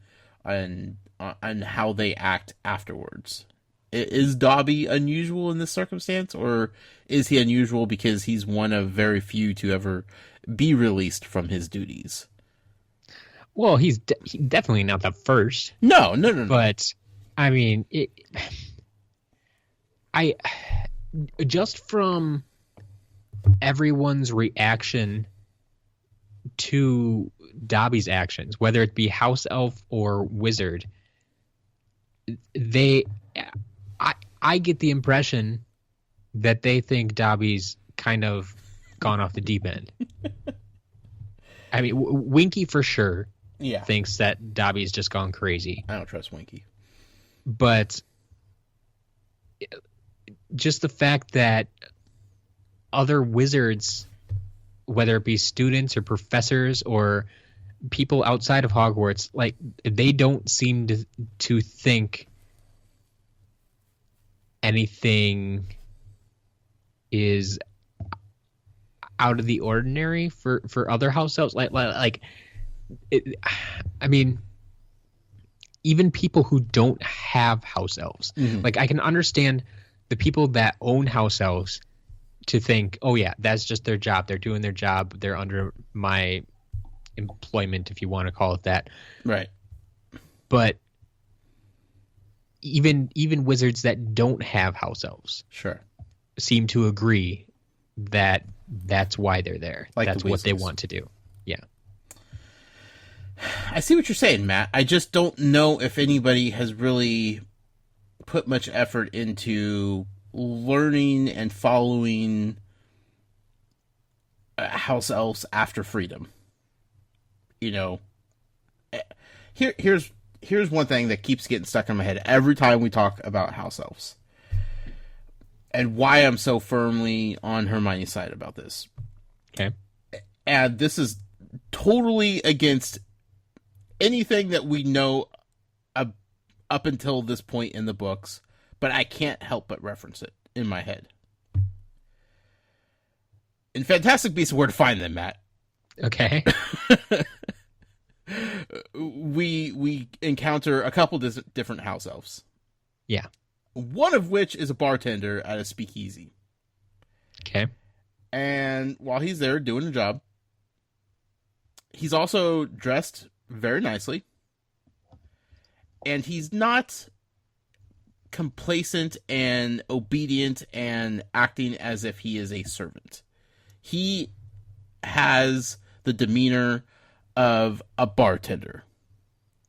how they act afterwards? Is Dobby unusual in this circumstance, or is he unusual because he's one of very few to ever be released from his duties?
Well, he's definitely not the first.
No.
But I mean, just from everyone's reaction to Dobby's actions, whether it be house elf or wizard, I get the impression that they think Dobby's kind of gone off the deep end. I mean, Winky for sure thinks that Dobby's just gone crazy.
I don't trust Winky.
But just the fact that other wizards, whether it be students or professors or people outside of Hogwarts, like, they don't seem to think anything is out of the ordinary for other house elves. I mean, even people who don't have house elves, like, I can understand the people that own house elves to think, oh yeah, that's just their job. They're doing their job. They're under my employment, if you want to call it that.
Right.
But even wizards that don't have house elves,
Sure,
seem to agree that that's why they're there.
Like
that's
the
what they
Weasleys.
want to do. Yeah.
I see what you're saying, Matt. I just don't know if anybody has really put much effort into learning and following house elves after freedom. You know, here's one thing that keeps getting stuck in my head every time we talk about house elves, and why I'm so firmly on Hermione's side about this.
Okay.
And this is totally against anything that we know up until this point in the books, but I can't help but reference it in my head. In Fantastic Beasts and Where to Find Them, Matt.
Okay.
we encounter a couple different house elves.
Yeah.
One of which is a bartender at a speakeasy.
Okay.
And while he's there doing a job, he's also dressed very nicely. And he's not complacent and obedient and acting as if he is a servant. He has the demeanor of a bartender,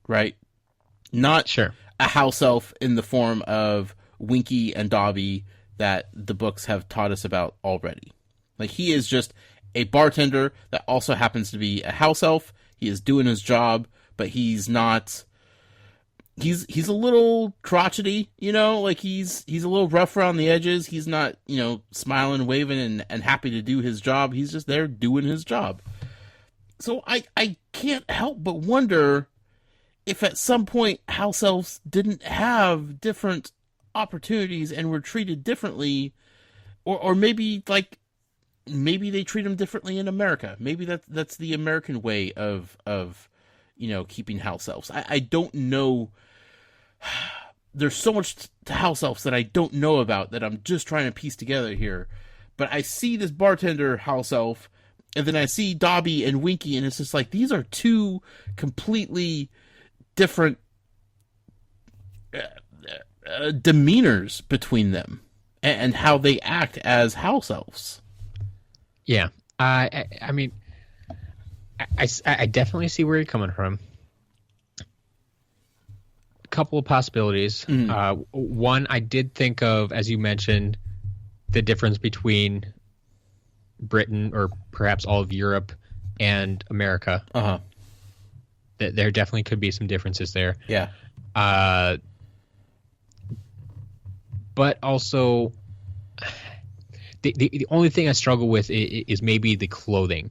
right? Not
Sure.
a house elf in the form of Winky and Dobby that the books have taught us about already. Like, he is just a bartender that also happens to be a house elf. He is doing his job, but he's not... He's a little crotchety, you know, like he's a little rough around the edges. He's not, you know, smiling, waving, and happy to do his job. He's just there doing his job. So I can't help but wonder if at some point house elves didn't have different opportunities and were treated differently, or maybe they treat them differently in America. Maybe that's the American way of you know, keeping house elves. I don't know. There's so much to house elves that I don't know about that I'm just trying to piece together here. But I see this bartender house elf, and then I see Dobby and Winky, and it's just like, these are two completely different demeanors between them and how they act as house elves.
Yeah. I mean, I definitely see where you're coming from. A couple of possibilities. One, I did think of, as you mentioned, the difference between Britain, or perhaps all of Europe, and America.
Uh-huh.
There definitely could be some differences there.
Yeah.
But also, the only thing I struggle with is maybe the clothing.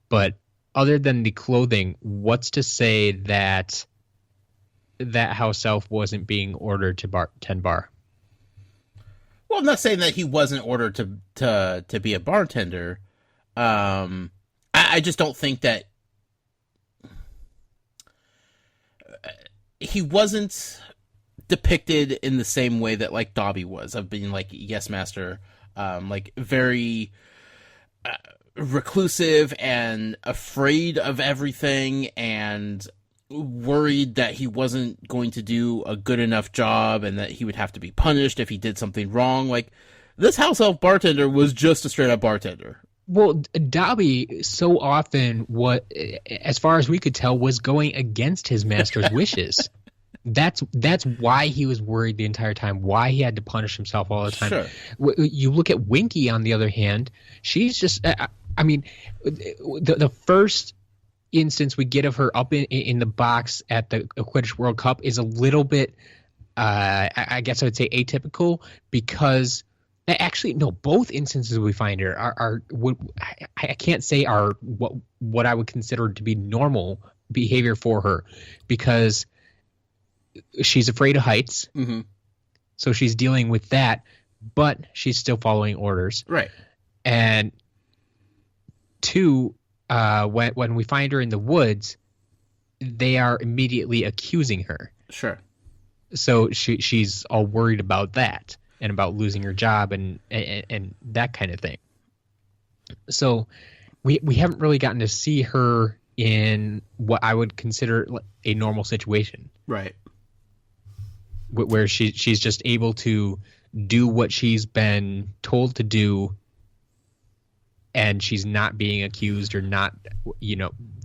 But other than the clothing, what's to say that house elf wasn't being ordered to tend bar?
Well, I'm not saying that he wasn't ordered to be a bartender. I just don't think that he wasn't depicted in the same way that, like, Dobby was, of being like, yes, master, like very reclusive and afraid of everything and worried that he wasn't going to do a good enough job and that he would have to be punished if he did something wrong. Like, this house elf bartender was just a straight up bartender.
Well, Dobby so often, as far as we could tell, was going against his master's wishes. That's why he was worried the entire time, why he had to punish himself all the time.
Sure.
You look at Winky, on the other hand, she's just, I mean, the first instance we get of her up in the box at the Quidditch World Cup is a little bit, I guess I would say, atypical, because actually, no, both instances we find her are I can't say are what I would consider to be normal, behavior for her because she's afraid of heights.
Mm-hmm.
So she's dealing with that, but she's still following orders.
Right.
And two, when we find her in the woods, they are immediately accusing her.
Sure.
So she's all worried about that and about losing her job and that kind of thing. So we haven't really gotten to see her in what I would consider a normal situation.
Right.
Where she's just able to do what she's been told to do, and she's not being accused or not,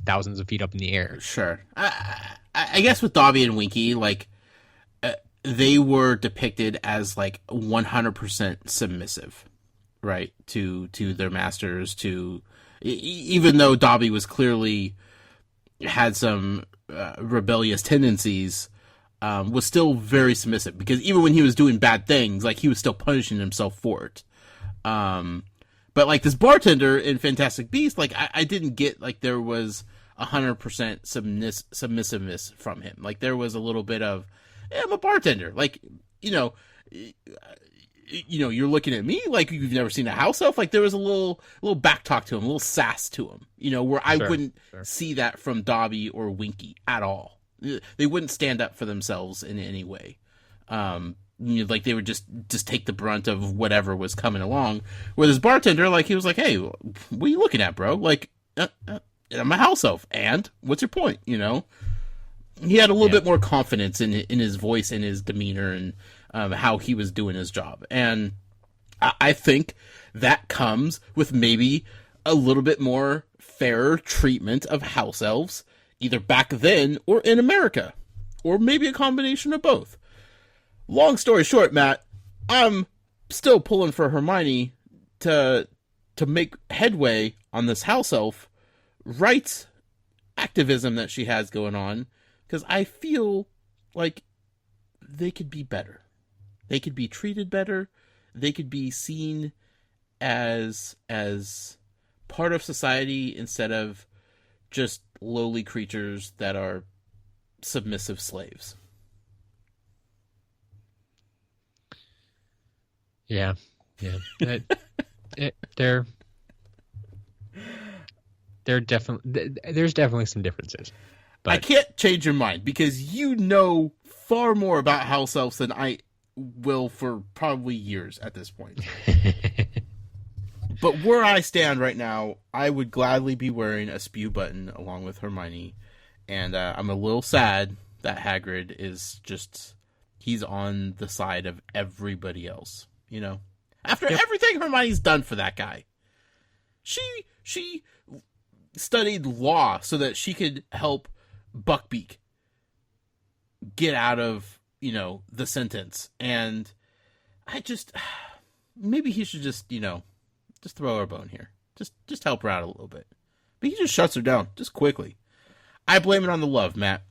thousands of feet up in the air.
Sure. I guess with Dobby and Winky, like, they were depicted as, like, 100% submissive, right, to their masters, even though Dobby was clearly had some rebellious tendencies, was still very submissive, because even when he was doing bad things, like, he was still punishing himself for it. But, like, this bartender in Fantastic Beasts, like, I didn't get, like, there was 100% submissiveness from him. Like, there was a little bit of, I'm a bartender. Like, you're looking at me like you've never seen a house elf. Like, there was a little back talk to him, a little sass to him, where I wouldn't see that from Dobby or Winky at all. They wouldn't stand up for themselves in any way. Like, they would just take the brunt of whatever was coming along. Where this bartender, like, he was like, hey, what are you looking at, bro? Like, I'm a house elf, and what's your point, He had a little bit more confidence in his voice and his demeanor and how he was doing his job. And I think that comes with maybe a little bit more fairer treatment of house elves, either back then or in America, or maybe a combination of both. Long story short, Matt, I'm still pulling for Hermione to make headway on this house elf rights activism that she has going on, because I feel like they could be better. They could be treated better. They could be seen as part of society instead of just lowly creatures that are submissive slaves.
Yeah. They're definitely, there's definitely some differences. But
I can't change your mind because you know far more about house elves than I will for probably years at this point. But where I stand right now, I would gladly be wearing a spew button along with Hermione. And I'm a little sad that Hagrid is just, he's on the side of everybody else, After everything Hermione's done for that guy. She studied law so that she could help Buckbeak get out of, the sentence. And I just, maybe he should just, just throw her a bone here. Just help her out a little bit. But he just shuts her down, just quickly. I blame it on the love, Matt.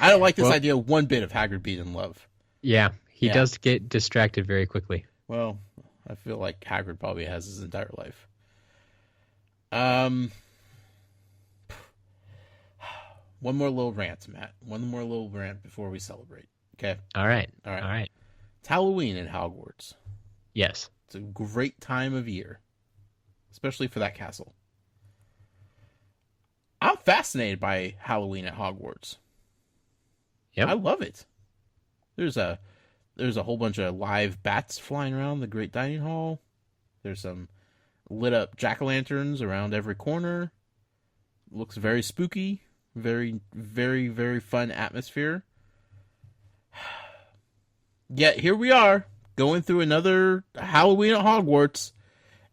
I don't like this idea one bit of Hagrid being in love.
Yeah, he does get distracted very quickly.
Well, I feel like Hagrid probably has his entire life. One more little rant, Matt. One more little rant before we celebrate. Okay?
All right.
It's Halloween in Hogwarts.
Yes.
It's a great time of year, especially for that castle. I'm fascinated by Halloween at Hogwarts.
Yep.
I love it. There's a whole bunch of live bats flying around the Great Dining Hall. There's some lit up jack-o'-lanterns around every corner. Looks very spooky. Very, very, very fun atmosphere. Yet here we are, going through another Halloween at Hogwarts,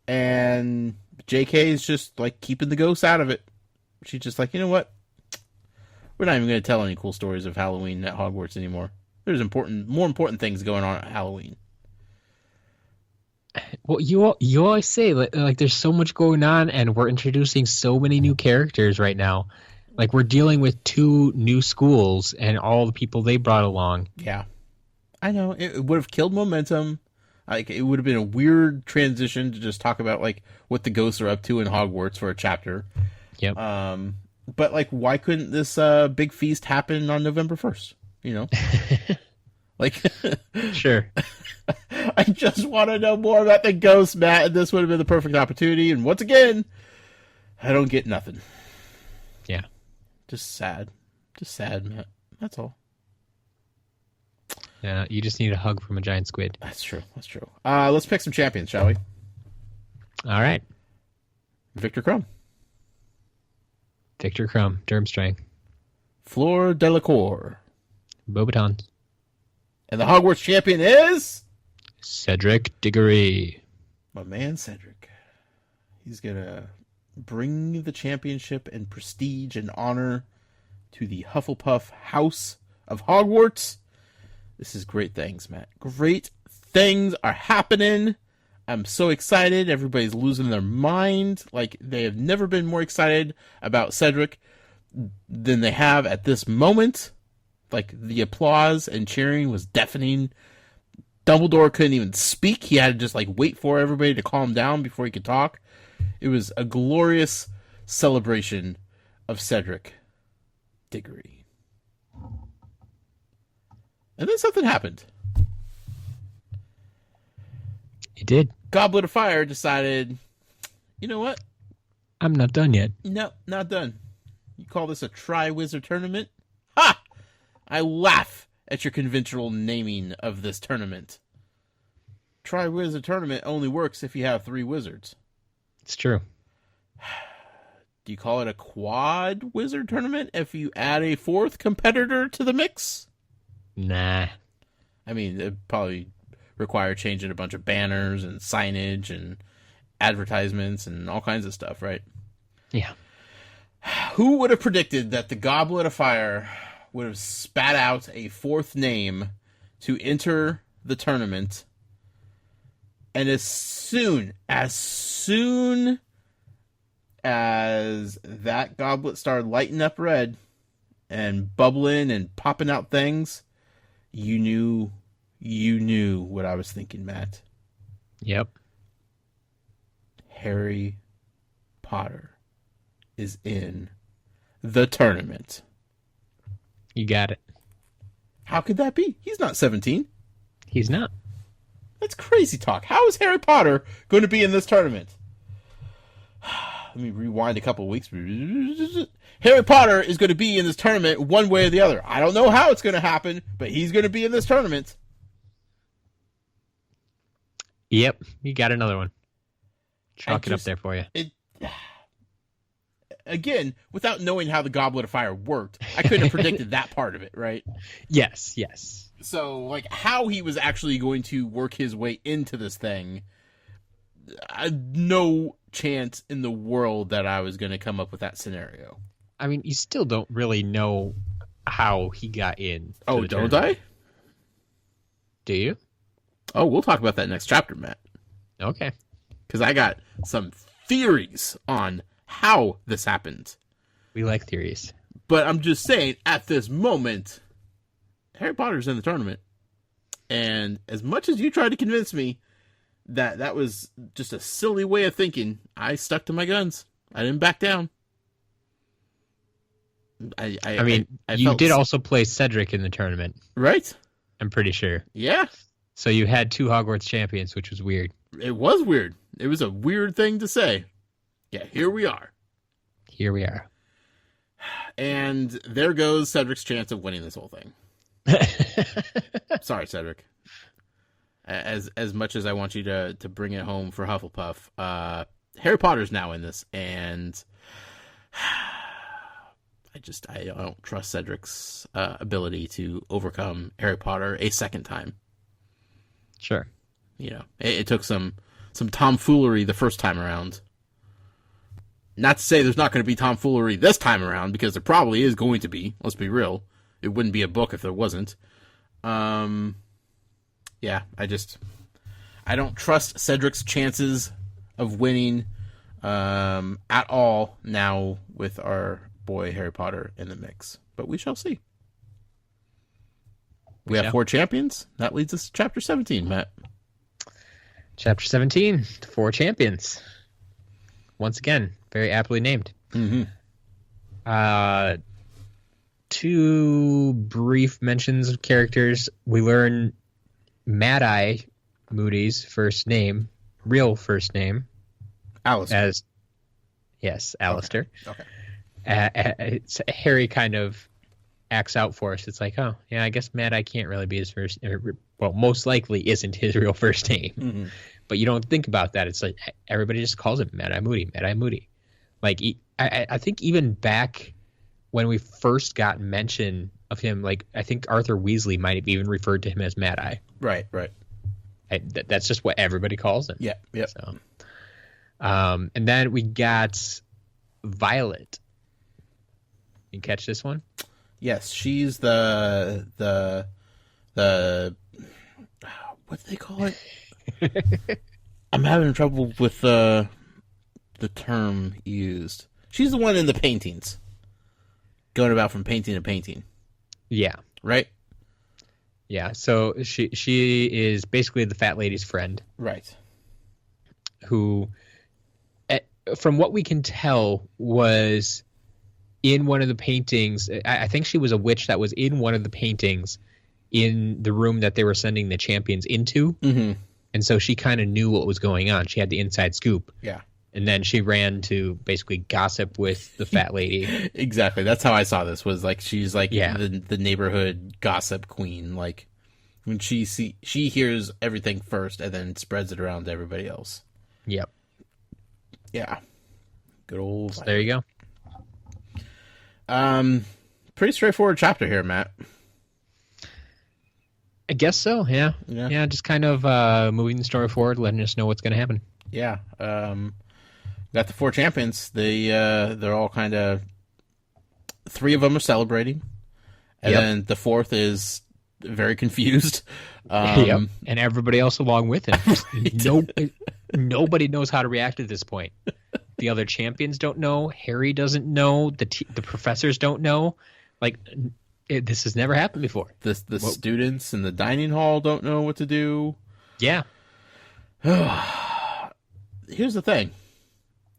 and JK is just like keeping the ghosts out of it. She's just like, you know what? We're not even going to tell any cool stories of Halloween at Hogwarts anymore. There's more important things going on at Halloween.
Well, you always say like there's so much going on, and we're introducing so many new characters right now. Like, we're dealing with 2 new schools and all the people they brought along.
Yeah, I know it would have killed momentum. Like, it would have been a weird transition to just talk about like what the ghosts are up to in Hogwarts for a chapter.
Yep.
But like, why couldn't this big feast happen on November 1st? You know, like,
Sure.
I just want to know more about the ghost, Matt, and this would have been the perfect opportunity. And once again, I don't get nothing.
Yeah.
Just sad, Matt. That's all.
Yeah, you just need a hug from a giant squid.
That's true. Let's pick some champions, shall we?
All right.
Victor Crumb,
Victor Crumb, Durmstrang,
Fleur Delacour,
Beaubaton,
and the Hogwarts champion is
Cedric Diggory.
my man Cedric. He's gonna bring the championship and prestige and honor to the Hufflepuff House of Hogwarts. This is great things, Matt. Great things are happening. I'm so excited. Everybody's losing their mind. Like, they have never been more excited about Cedric than they have at this moment. Like, the applause and cheering was deafening. Dumbledore couldn't even speak. He had to just, like, wait for everybody to calm down before he could talk. It was a glorious celebration of Cedric Diggory. And then something happened.
He did.
Goblet of Fire decided, you know what?
I'm not done yet.
No, not done. You call this a Tri-Wizard tournament? Ha! I laugh at your conventional naming of this tournament. Tri-Wizard tournament only works if you have 3 wizards.
It's true.
Do you call it a Quad Wizard tournament if you add a 4th competitor to the mix?
Nah.
I mean, it'd probably require changing a bunch of banners and signage and advertisements and all kinds of stuff, right?
Yeah.
Who would have predicted that the Goblet of Fire would have spat out a 4th name to enter the tournament, and as soon as that goblet started lighting up red and bubbling and popping out things, you knew what I was thinking, Matt.
Yep.
Harry Potter is in the tournament.
You got it.
How could that be? He's not 17.
He's not.
That's crazy talk. How is Harry Potter going to be in this tournament? Let me rewind a couple of weeks. Harry Potter is going to be in this tournament one way or the other. I don't know how it's going to happen, but he's going to be in this tournament.
Yep. You got another one. Chalk it up there for you.
Again, without knowing how the Goblet of Fire worked, I couldn't have predicted that part of it, right?
Yes.
So, like, how he was actually going to work his way into this thing, no chance in the world that I was going to come up with that scenario.
I mean, you still don't really know how he got in.
Oh, don't I?
Do you?
Oh, we'll talk about that next chapter, Matt.
Okay.
Because I got some theories on how this happened.
We like theories.
But I'm just saying, at this moment, Harry Potter's in the tournament. And as much as you tried to convince me that that was just a silly way of thinking, I stuck to my guns. I didn't back down. I mean,
you did also play Cedric in the tournament.
Right?
I'm pretty sure.
Yeah.
So you had 2 Hogwarts champions, which was weird.
It was weird. It was a weird thing to say. Yeah, here we are.
Here we are.
And there goes Cedric's chance of winning this whole thing. Sorry, Cedric. As much as I want you to bring it home for Hufflepuff, Harry Potter's now in this, and I don't trust Cedric's ability to overcome Harry Potter a second time.
Sure.
You know, it took some tomfoolery the first time around. Not to say there's not going to be tomfoolery this time around, because there probably is going to be. Let's be real. It wouldn't be a book if there wasn't. Yeah, I don't trust Cedric's chances of winning at all now with our boy Harry Potter in the mix. But we shall see. We have 4 champions. That leads us to Chapter 17, Matt.
Chapter 17, 4 champions. Once again, very aptly named.
Mm-hmm.
Two brief mentions of characters. We learn Mad-Eye Moody's real first name.
Alistair.
Yes, Alistair.
Okay.
Harry kind of acts out for us. It's like, oh, yeah, I guess Mad-Eye can't really be his first. Well, most likely isn't his real first name.
Mm-hmm.
But you don't think about that. It's like everybody just calls him Mad-Eye Moody, Mad-Eye Moody. Like, I think even back when we first got mention of him, like, I think Arthur Weasley might have even referred to him as Mad-Eye.
Right.
That's just what everybody calls him.
Yeah.
So, and then we got Violet. You catch this one?
Yes, she's the what do they call it? I'm having trouble with the term used. She's the one in the paintings, going about from painting to painting.
Yeah.
Right.
Yeah. So she is basically the fat lady's friend.
Right.
Who, from what we can tell, was in one of the paintings. I think she was a witch that was in one of the paintings in the room that they were sending the champions into.
Mm-hmm.
And so she kind of knew what was going on. She had the inside scoop.
Yeah.
And then she ran to basically gossip with the fat lady.
Exactly. That's how I saw this. Was like she's like
Yeah.
the neighborhood gossip queen. Like when she hears everything first and then spreads it around to everybody else.
Yep.
Yeah. Good old.
So there you go.
Pretty straightforward chapter here, Matt.
I guess so. Yeah. Just kind of moving the story forward, letting us know what's going to happen.
Yeah. Got the four champions. They're all kind of. Three of them are celebrating, and then the fourth is very confused.
And everybody else along with him. Nobody knows how to react at this point. The other champions don't know. Harry doesn't know. The professors don't know. Like, this has never happened before.
The students in the dining hall don't know what to do.
Yeah.
Here's the thing,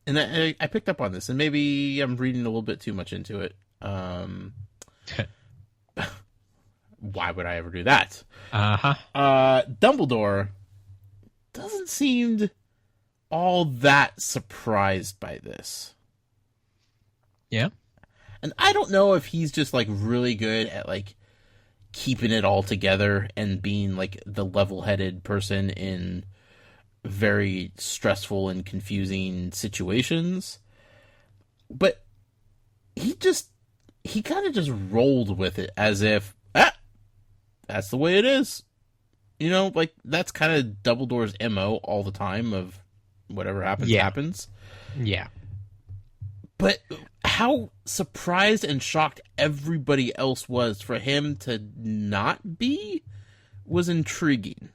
and I picked up on this, and maybe I'm reading a little bit too much into it. Why would I ever do that? Dumbledore doesn't seem all that surprised by this.
Yeah.
And I don't know if he's just like really good at like keeping it all together and being like the level-headed person in very stressful and confusing situations. But he kind of just rolled with it as if, that's the way it is. You know, like that's kind of Dumbledore's MO all the time of whatever happens, happens.
Yeah.
But how surprised and shocked everybody else was for him to not be was intriguing.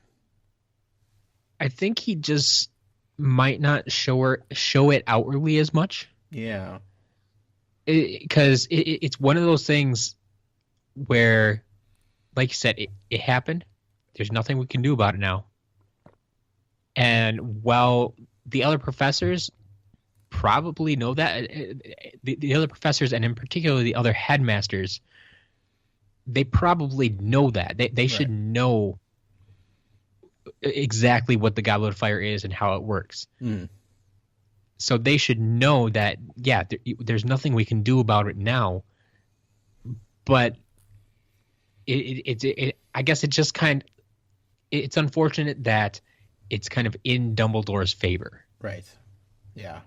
I think he just might not show it outwardly as much.
Yeah.
Because it's one of those things where, like you said, it happened. There's nothing we can do about it now. And while the other professors probably know that, the other professors, and in particular the other headmasters, they probably know that. They should know exactly what the Goblet of Fire is and how it works.
Mm.
So they should know that, there's nothing we can do about it now. But I guess it just it's unfortunate that it's kind of in Dumbledore's favor.
Right. Yeah.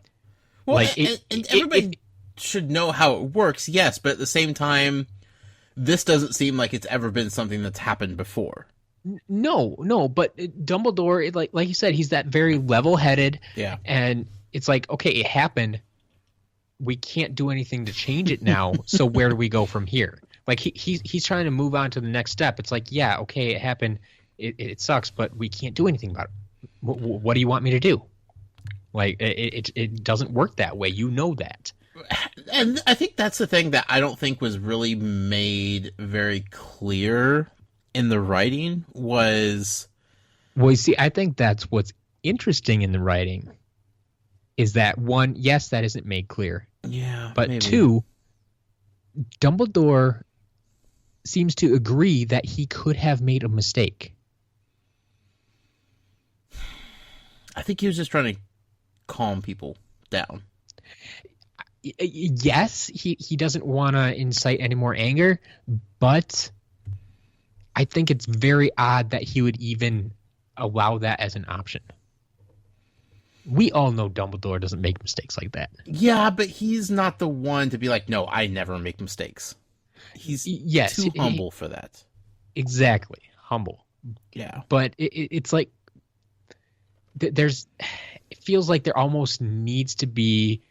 Well, like and everybody should know how it works, yes, but at the same time, this doesn't seem like it's ever been something that's happened before.
No, but Dumbledore, like you said, he's that very level-headed.
Yeah.
And it's like, okay, it happened. We can't do anything to change it now. So where do we go from here? Like he's trying to move on to the next step. It's like, yeah, okay, it happened. It sucks, but we can't do anything about it. What do you want me to do? Like it doesn't work that way. You know that.
And I think that's the thing that I don't think was really made very clear in the writing was.
Well, you see, I think that's what's interesting in the writing is that one, yes, that isn't made clear.
Yeah.
But
maybe.
Two, Dumbledore seems to agree that he could have made a mistake.
I think he was just trying to calm people down.
Yes, he doesn't want to incite any more anger, but I think it's very odd that he would even allow that as an option. We all know Dumbledore doesn't make mistakes like that.
Yeah, but he's not the one to be like, no, I never make mistakes. He's too humble for that.
Exactly. Humble.
Yeah.
But it's like it feels like there almost needs to be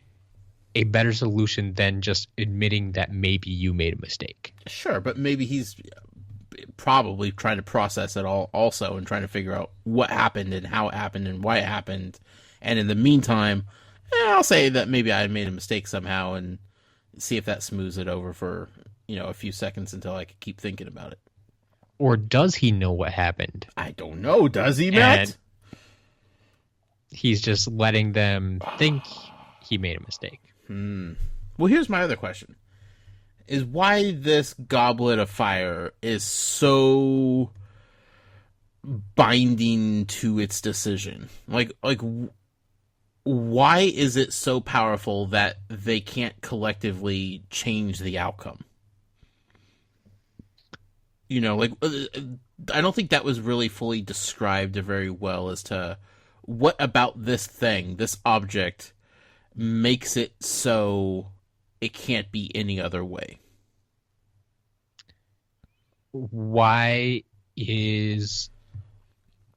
a better solution than just admitting that maybe you made a mistake.
Sure, but maybe he's probably trying to process it all also and trying to figure out what happened and how it happened and why it happened. And in the meantime, I'll say that maybe I made a mistake somehow and see if that smooths it over for, a few seconds until I can keep thinking about it.
Or does he know what happened?
I don't know. Does he, Matt?
And he's just letting them think he made a mistake.
Well, here's my other question. Is why this Goblet of Fire is so binding to its decision. Like why is it so powerful that they can't collectively change the outcome? I don't think that was really fully described very well as to what about this thing, this object, makes it so it can't be any other way.
Why is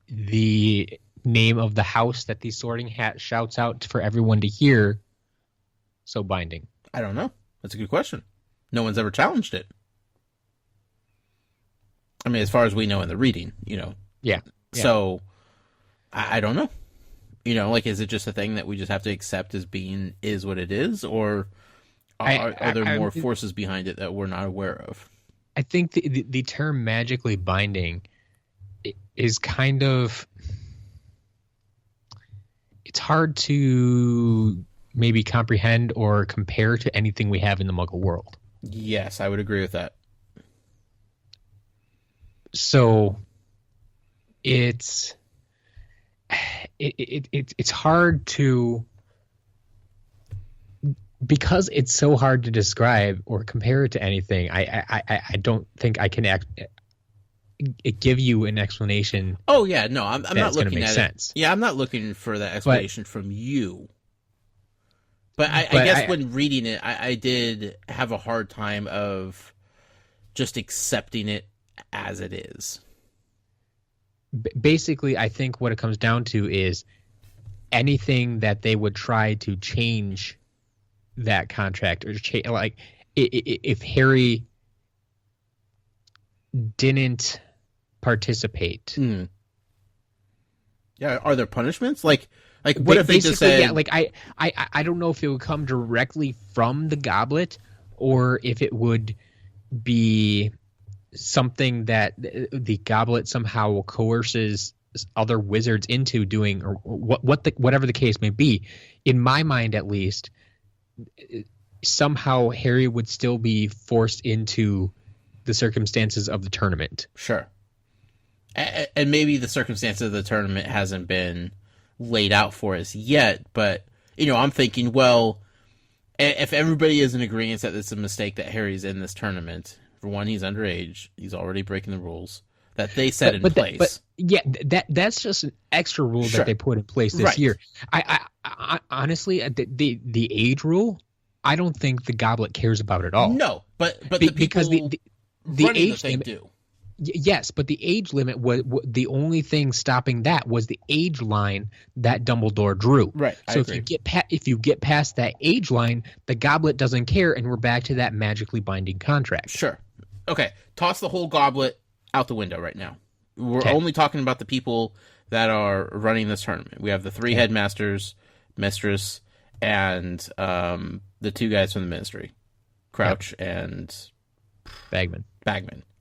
the name of the house that the Sorting Hat shouts out for everyone to hear so binding?
I don't know. That's a good question. No one's ever challenged it. I mean, as far as we know in the reading,
Yeah.
So, I don't know. Is it just a thing that we just have to accept as being is what it is? Or are there more forces behind it that we're not aware of?
I think the term magically binding is kind of... It's hard to maybe comprehend or compare to anything we have in the Muggle world.
Yes, I would agree with that.
So it's hard to, because it's so hard to describe or compare it to anything. I don't think I can give you an explanation.
Oh yeah, no, I'm not looking at
sense.
Yeah, I'm not looking for that explanation from you. But I guess when reading it, I did have a hard time of just accepting it as it is.
Basically, I think what it comes down to is anything that they would try to change that contract or like if Harry didn't participate.
Yeah, are there punishments? Like what if they just said...
Yeah, like I don't know if it would come directly from the goblet or if it would be something that the goblet somehow coerces other wizards into doing, or whatever the case may be. In my mind, at least, somehow Harry would still be forced into the circumstances of the tournament.
Sure. And maybe the circumstances of the tournament hasn't been laid out for us yet, but, I'm thinking, well, if everybody is in agreement that it's a mistake that Harry's in this tournament, for one, he's underage, he's already breaking the rules that they set in place.
That's just an extra rule that they put in place this year. I honestly, the age rule, I don't think the goblet cares about at all.
No, but the people
because the age
limit do.
Yes, but the age limit was the only thing stopping that was the age line that Dumbledore drew.
Right.
So if you get past that age line, the goblet doesn't care, and we're back to that magically binding contract.
Sure. Okay. Toss the whole goblet out the window right now. We're only talking about the people that are running this tournament. We have the three headmasters, mistress, and the two guys from the ministry, Crouch and
Bagman.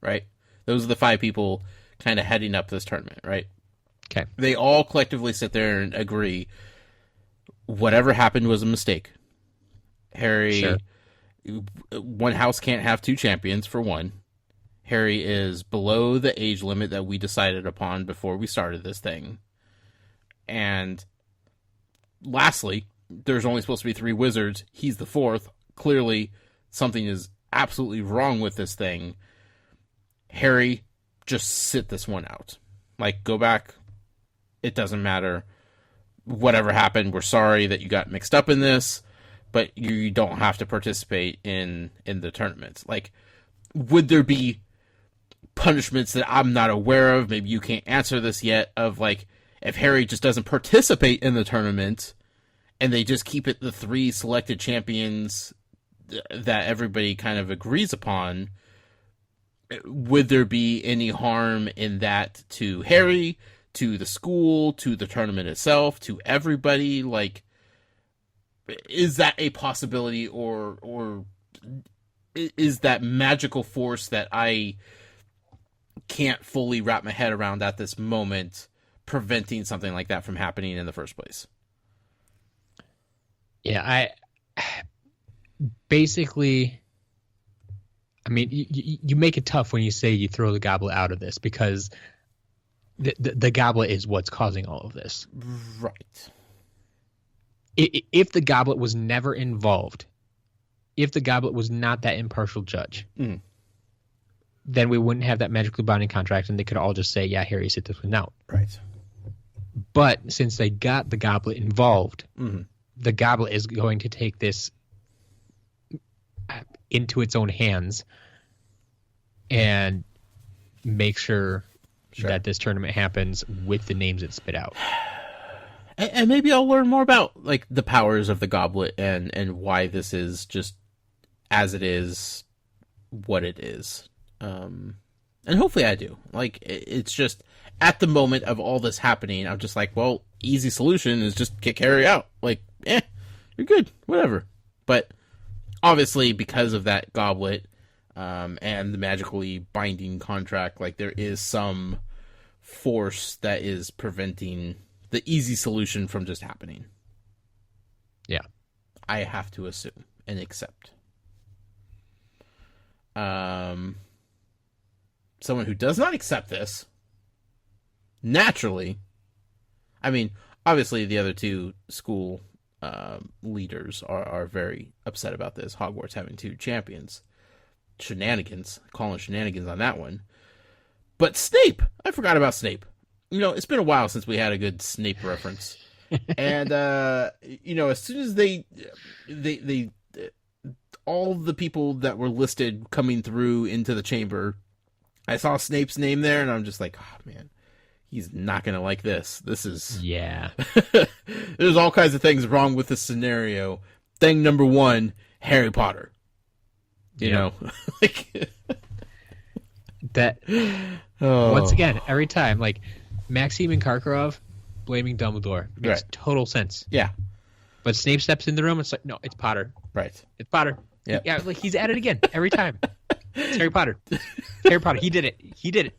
Right? Those are the 5 people kind of heading up this tournament, right?
Okay.
They all collectively sit there and agree whatever happened was a mistake. Harry one house can't have two champions, for one. Harry is below the age limit that we decided upon before we started this thing. And lastly, there's only supposed to be 3 wizards. He's the 4th. Clearly, something is absolutely wrong with this thing. Harry, just sit this one out. Like, go back. It doesn't matter. Whatever happened, we're sorry that you got mixed up in this, but you don't have to participate in the tournament. Like, would there be punishments that I'm not aware of? Maybe you can't answer this yet, of like, if Harry just doesn't participate in the tournament and they just keep it the 3 selected champions that everybody kind of agrees upon, would there be any harm in that to Harry, to the school, to the tournament itself, to everybody? Like, is that a possibility, or is that magical force that I can't fully wrap my head around at this moment preventing something like that from happening in the first place?
Yeah, basically, I mean, you make it tough when you say you throw the goblet out of this, because the goblet is what's causing all of this.
Right.
If the goblet was never involved, if the goblet was not that impartial judge, then we wouldn't have that magically binding contract, and they could all just say, yeah, Harry, sit this one out.
Right.
But since they got the goblet involved, the goblet is going to take this into its own hands and make sure that this tournament happens with the names it spit out.
And maybe I'll learn more about like the powers of the goblet and why this is just as it is, what it is. And hopefully I do. Like, it's just at the moment of all this happening, I'm just like, well, easy solution is just kick Harry out. Like, you're good, whatever. But obviously, because of that goblet and the magically binding contract, like, there is some force that is preventing the easy solution from just happening.
Yeah.
I have to assume and accept. Someone who does not accept this, naturally, I mean, obviously the other 2 school leaders are very upset about this. Hogwarts having 2 champions. Shenanigans. Calling shenanigans on that one. But Snape! I forgot about Snape. You know, it's been a while since we had a good Snape reference. And, you know, as soon as they all the people that were listed coming through into the chamber, I saw Snape's name there, and I'm just like, oh, man, he's not going to like this. This is...
Yeah.
There's all kinds of things wrong with this scenario. Thing number 1, Harry Potter. You know? Like...
that... Once again, every time, like, Maxime and Karkaroff blaming Dumbledore makes total sense.
Yeah.
But Snape steps in the room, and it's like, no, it's Potter.
Right.
It's Potter.
Yeah.
Yeah, like, he's at it again, every time. It's Harry Potter. Harry Potter, he did it. He did it.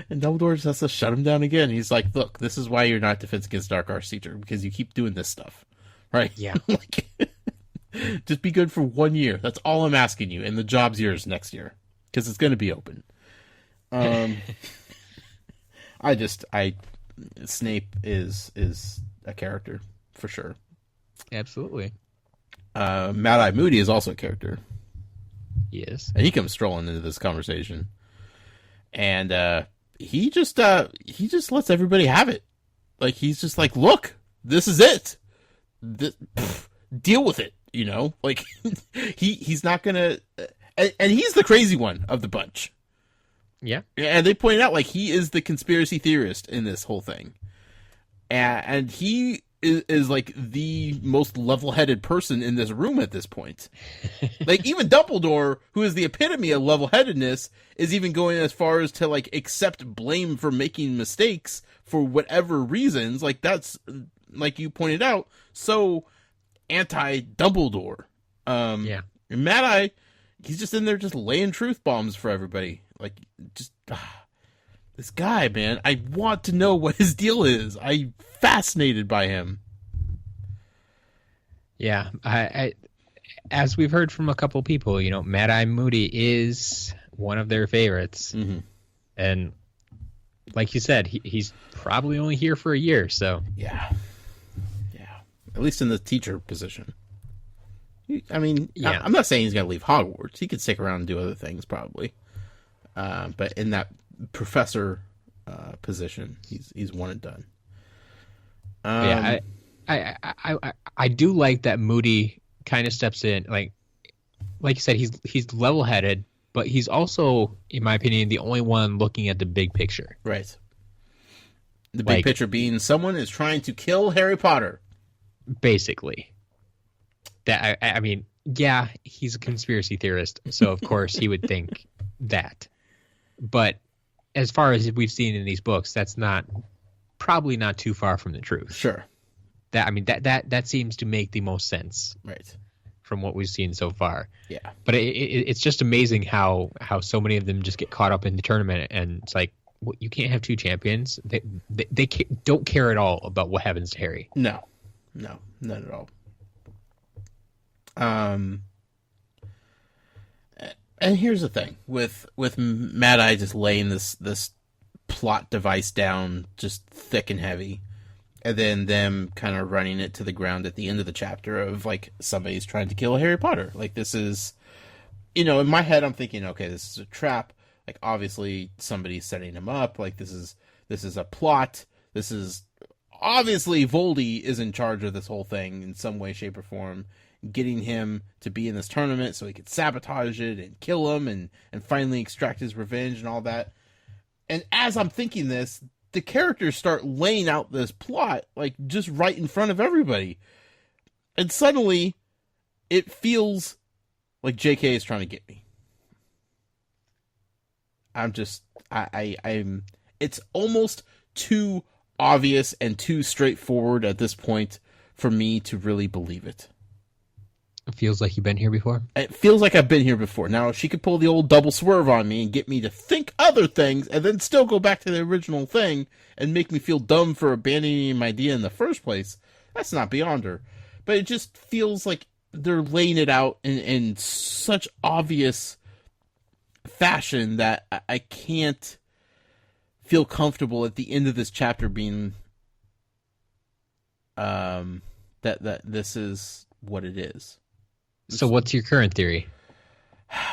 And Dumbledore just has to shut him down again. He's like, look, this is why you're not Defense Against Dark Arts teacher, because you keep doing this stuff. Right?
Yeah.
Like, just be good for 1 year. That's all I'm asking you. And the job's yours next year, because it's going to be open. Snape is a character for sure.
Absolutely.
Mad-Eye Moody is also a character.
Yes.
And he comes strolling into this conversation. And he just lets everybody have it. Like, he's just like, look, this is it. Deal with it, you know? Like, he's not gonna... And he's the crazy one of the bunch.
Yeah.
And they pointed out, like, he is the conspiracy theorist in this whole thing. And he is like the most level-headed person in this room at this point. Like, even Dumbledore, who is the epitome of level-headedness, is even going as far as to, like, accept blame for making mistakes for whatever reasons. Like, that's, like you pointed out, so anti-Dumbledore.
Yeah.
And Mad-Eye, he's just in there just laying truth bombs for everybody. Like, just... this guy, man, I want to know what his deal is. I'm fascinated by him.
Yeah, as we've heard from a couple people, Mad Eye Moody is one of their favorites.
Mm-hmm.
And like you said, he's probably only here for a year, so.
Yeah. At least in the teacher position. I mean,
yeah.
I'm not saying he's going to leave Hogwarts. He could stick around and do other things, probably. But in that professor position, he's one and done.
I do like that Moody kind of steps in. Like you said, he's level-headed, but he's also, in my opinion, the only one looking at the big picture.
Right. The big picture being someone is trying to kill Harry Potter.
Basically. That I mean, yeah, he's a conspiracy theorist, so of course he would think that. But as far as we've seen in these books, that's probably not too far from the truth.
Sure.
That seems to make the most sense.
Right.
From what we've seen so far.
Yeah.
But it's just amazing how so many of them just get caught up in the tournament, and it's like, well, you can't have two champions. They don't care at all about what happens to Harry.
No, not at all. And here's the thing with Mad Eye just laying this plot device down just thick and heavy, and then them kind of running it to the ground at the end of the chapter of like somebody's trying to kill Harry Potter. Like, this is, in my head I'm thinking, okay, this is a trap. Like, obviously somebody's setting him up. Like, this is a plot. This is obviously Voldy is in charge of this whole thing in some way, shape, or form, getting him to be in this tournament so he could sabotage it and kill him and finally extract his revenge and all that. And as I'm thinking this, the characters start laying out this plot, like, just right in front of everybody. And suddenly, it feels like JK is trying to get me. It's almost too obvious and too straightforward at this point for me to really believe it.
It feels like you've been here before.
It feels like I've been here before. Now, if she could pull the old double swerve on me and get me to think other things and then still go back to the original thing and make me feel dumb for abandoning my idea in the first place, that's not beyond her. But it just feels like they're laying it out in such obvious fashion that I can't feel comfortable at the end of this chapter being that this is what it is.
So what's your current theory?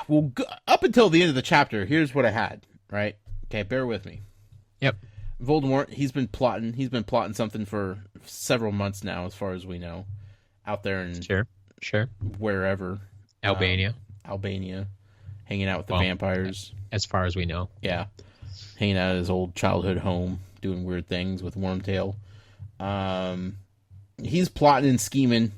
Well, up until the end of the chapter, here's what I had, right? Okay, bear with me.
Yep.
Voldemort, he's been plotting something for several months now, as far as we know, out there in
sure
wherever.
Albania,
hanging out with the vampires.
As far as we know.
Yeah. Hanging out at his old childhood home, doing weird things with Wormtail. He's plotting and scheming,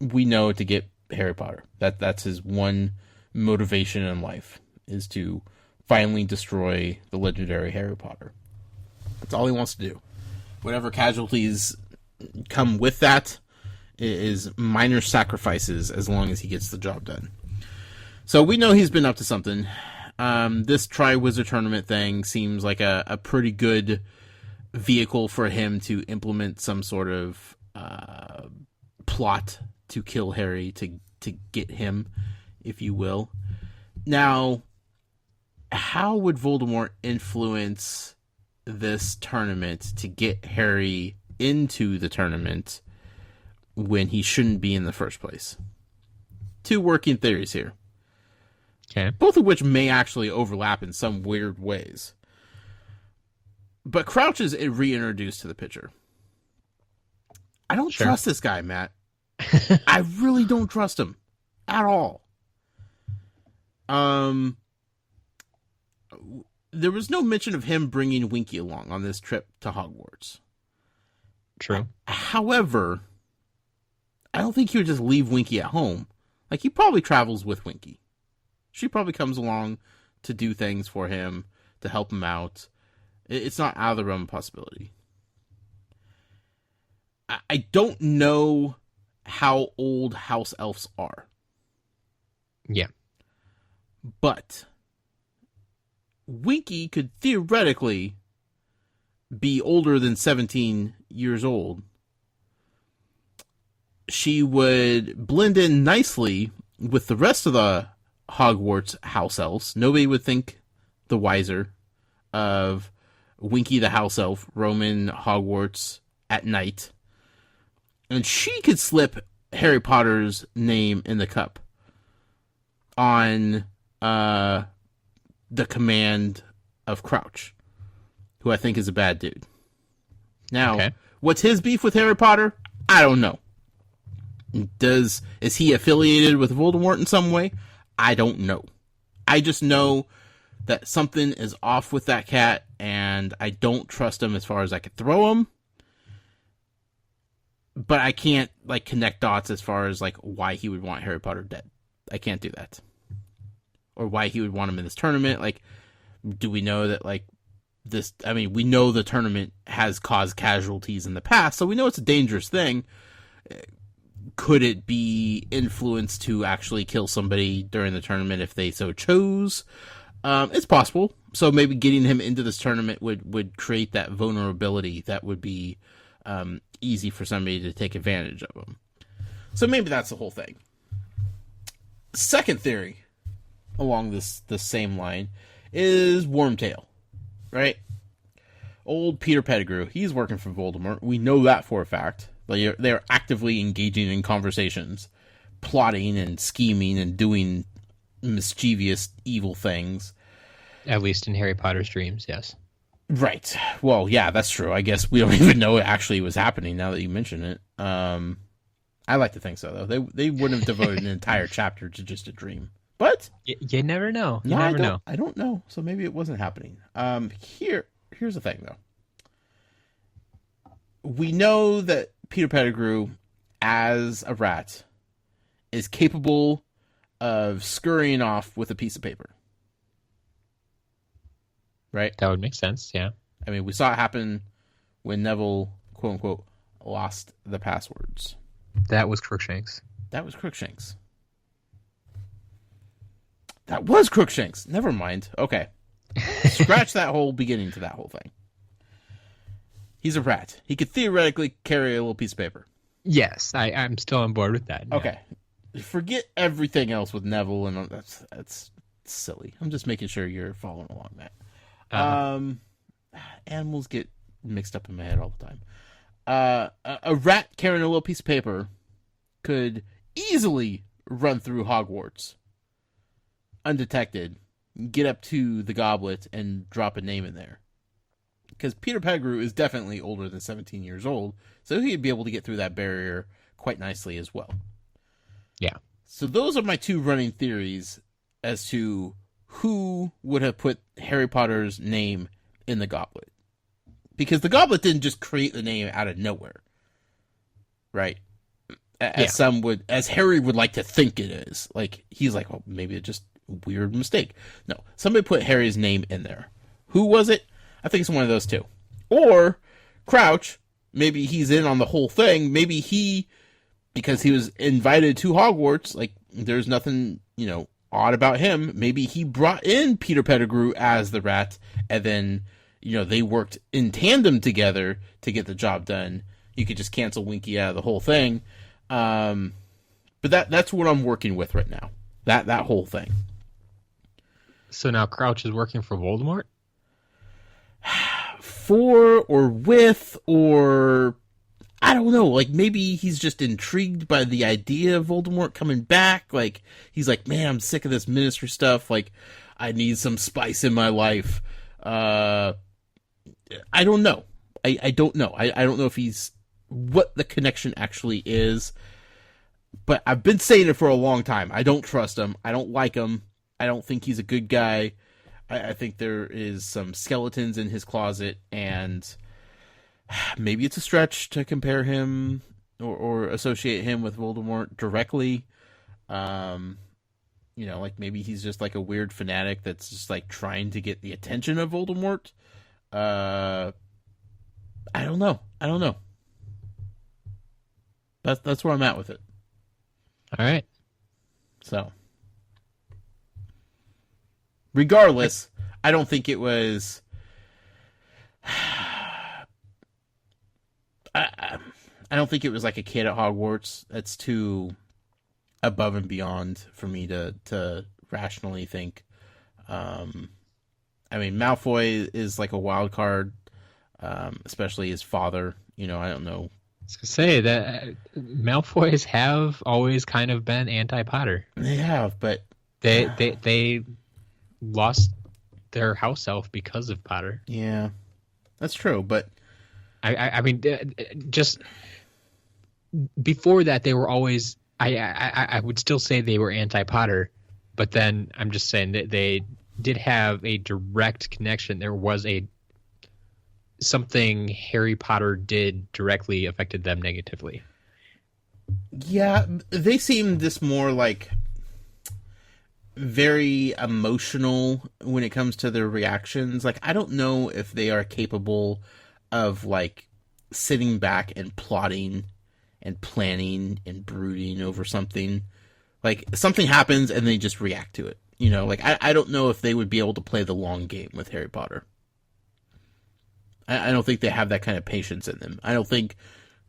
we know, to get Harry Potter. That's his one motivation in life, is to finally destroy the legendary Harry Potter. That's all he wants to do. Whatever casualties come with that is minor sacrifices as long as he gets the job done. So we know he's been up to something. This Triwizard Tournament thing seems like a pretty good vehicle for him to implement some sort of plot to kill Harry, to get him, if you will. Now, how would Voldemort influence this tournament to get Harry into the tournament when he shouldn't be in the first place? Two working theories here.
Okay.
Both of which may actually overlap in some weird ways. But Crouch is reintroduced to the picture. I don't trust this guy, Matt. I really don't trust him at all. There was no mention of him bringing Winky along on this trip to Hogwarts.
True.
However, I don't think he would just leave Winky at home. Like, he probably travels with Winky. She probably comes along to do things for him, to help him out. It's not out of the realm of possibility. I don't know how old house elves are.
Yeah.
But Winky could theoretically be older than 17 years old. She would blend in nicely with the rest of the Hogwarts house elves, nobody would think the wiser of Winky the house elf roaming Hogwarts at night. And she could slip Harry Potter's name in the cup on the command of Crouch, who I think is a bad dude. Now, What's his beef with Harry Potter? I don't know. Is he affiliated with Voldemort in some way? I don't know. I just know that something is off with that cat, and I don't trust him as far as I could throw him. But I can't connect dots as far as why he would want Harry Potter dead. I can't do that. Or why he would want him in this tournament. Do we know that this? I mean, we know the tournament has caused casualties in the past, so we know it's a dangerous thing. Could it be influence to actually kill somebody during the tournament if they so chose? It's possible. So maybe getting him into this tournament would create that vulnerability that would be easy for somebody to take advantage of him. So maybe that's the whole thing. Second theory along this same line is Wormtail, right? Old Peter Pettigrew, he's working for Voldemort. We know that for a fact. They're actively engaging in conversations, plotting and scheming and doing mischievous, evil things.
At least in Harry Potter's dreams, yes.
Right. Well, yeah, that's true. I guess we don't even know it actually was happening now that you mention it. I like to think so, though. They wouldn't have devoted an entire chapter to just a dream. But
you never know. You never know.
I don't know. So maybe it wasn't happening. Here's the thing, though. We know that Peter Pettigrew, as a rat, is capable of scurrying off with a piece of paper. Right?
That would make sense, yeah.
I mean, we saw it happen when Neville, quote unquote, lost the passwords.
That was Crookshanks.
That was Crookshanks. That was Crookshanks. Never mind. Okay. Scratch that whole beginning to that whole thing. He's a rat. He could theoretically carry a little piece of paper.
Yes, I'm still on board with that. Yeah.
Okay. Forget everything else with Neville, and that's silly. I'm just making sure you're following along that. Animals get mixed up in my head all the time. A rat carrying a little piece of paper could easily run through Hogwarts undetected, get up to the goblet, and drop a name in there. Because Peter Pettigrew is definitely older than 17 years old, so he'd be able to get through that barrier quite nicely as well.
Yeah.
So those are my two running theories as to who would have put Harry Potter's name in the goblet. Because the goblet didn't just create the name out of nowhere. Right? As Harry would like to think it is. He's like, well, maybe it's just a weird mistake. No, somebody put Harry's name in there. Who was it? I think it's one of those two. Or Crouch, maybe he's in on the whole thing. Maybe he, because he was invited to Hogwarts, there's nothing, odd about him. Maybe he brought in Peter Pettigrew as the rat, and then, they worked in tandem together to get the job done. You could just cancel Winky out of the whole thing. But that's what I'm working with right now. That whole thing.
So now Crouch is working for Voldemort?
For or with, or I don't know, maybe he's just intrigued by the idea of Voldemort coming back. He's like, man, I'm sick of this ministry stuff. I need some spice in my life. I don't know. I don't know. I don't know if what the connection actually is. But I've been saying it for a long time. I don't trust him. I don't like him. I don't think he's a good guy. I think there is some skeletons in his closet, and maybe it's a stretch to compare him or associate him with Voldemort directly. Maybe he's just a weird fanatic that's just trying to get the attention of Voldemort. I don't know. That's where I'm at with it.
All right.
So, regardless, I don't think it was. I don't think it was a kid at Hogwarts. That's too above and beyond for me to rationally think. I mean, Malfoy is like a wild card, especially his father. You know, I don't know.
I was gonna say that Malfoys have always kind of been anti-Potter.
They have, but
They lost their house elf because of Potter.
yeah, that's true. But
I mean, just before that, they were always. I would still say they were anti-Potter, but then I'm just saying that they did have a direct connection. There was something Harry Potter did directly affected them negatively.
yeah, they seem this more like very emotional when it comes to their reactions. Like, I don't know if they are capable of like sitting back and plotting and planning and brooding over something. Like, something happens and they just react to it. You know, like, I don't know if they would be able to play the long game with Harry Potter. I don't think they have that kind of patience in them. I don't think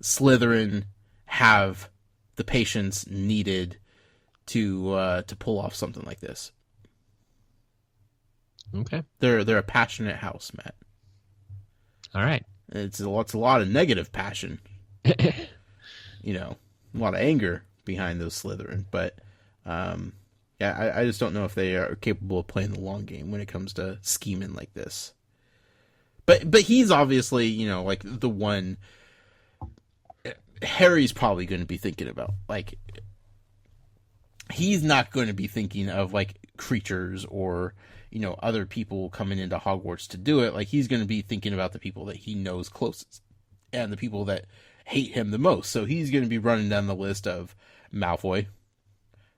Slytherin have the patience needed to pull off something like this.
Okay.
They're a passionate house, Matt.
All right.
It's a lot of negative passion. You know, a lot of anger behind those Slytherin. But yeah, I just don't know if they are capable of playing the long game when it comes to scheming like this. But he's obviously, you know, like the one Harry's probably going to be thinking about. Like, he's not going to be thinking of like creatures or, you know, other people coming into Hogwarts to do it. Like, he's going to be thinking about the people that he knows closest and the people that hate him the most. So he's going to be running down the list of Malfoy,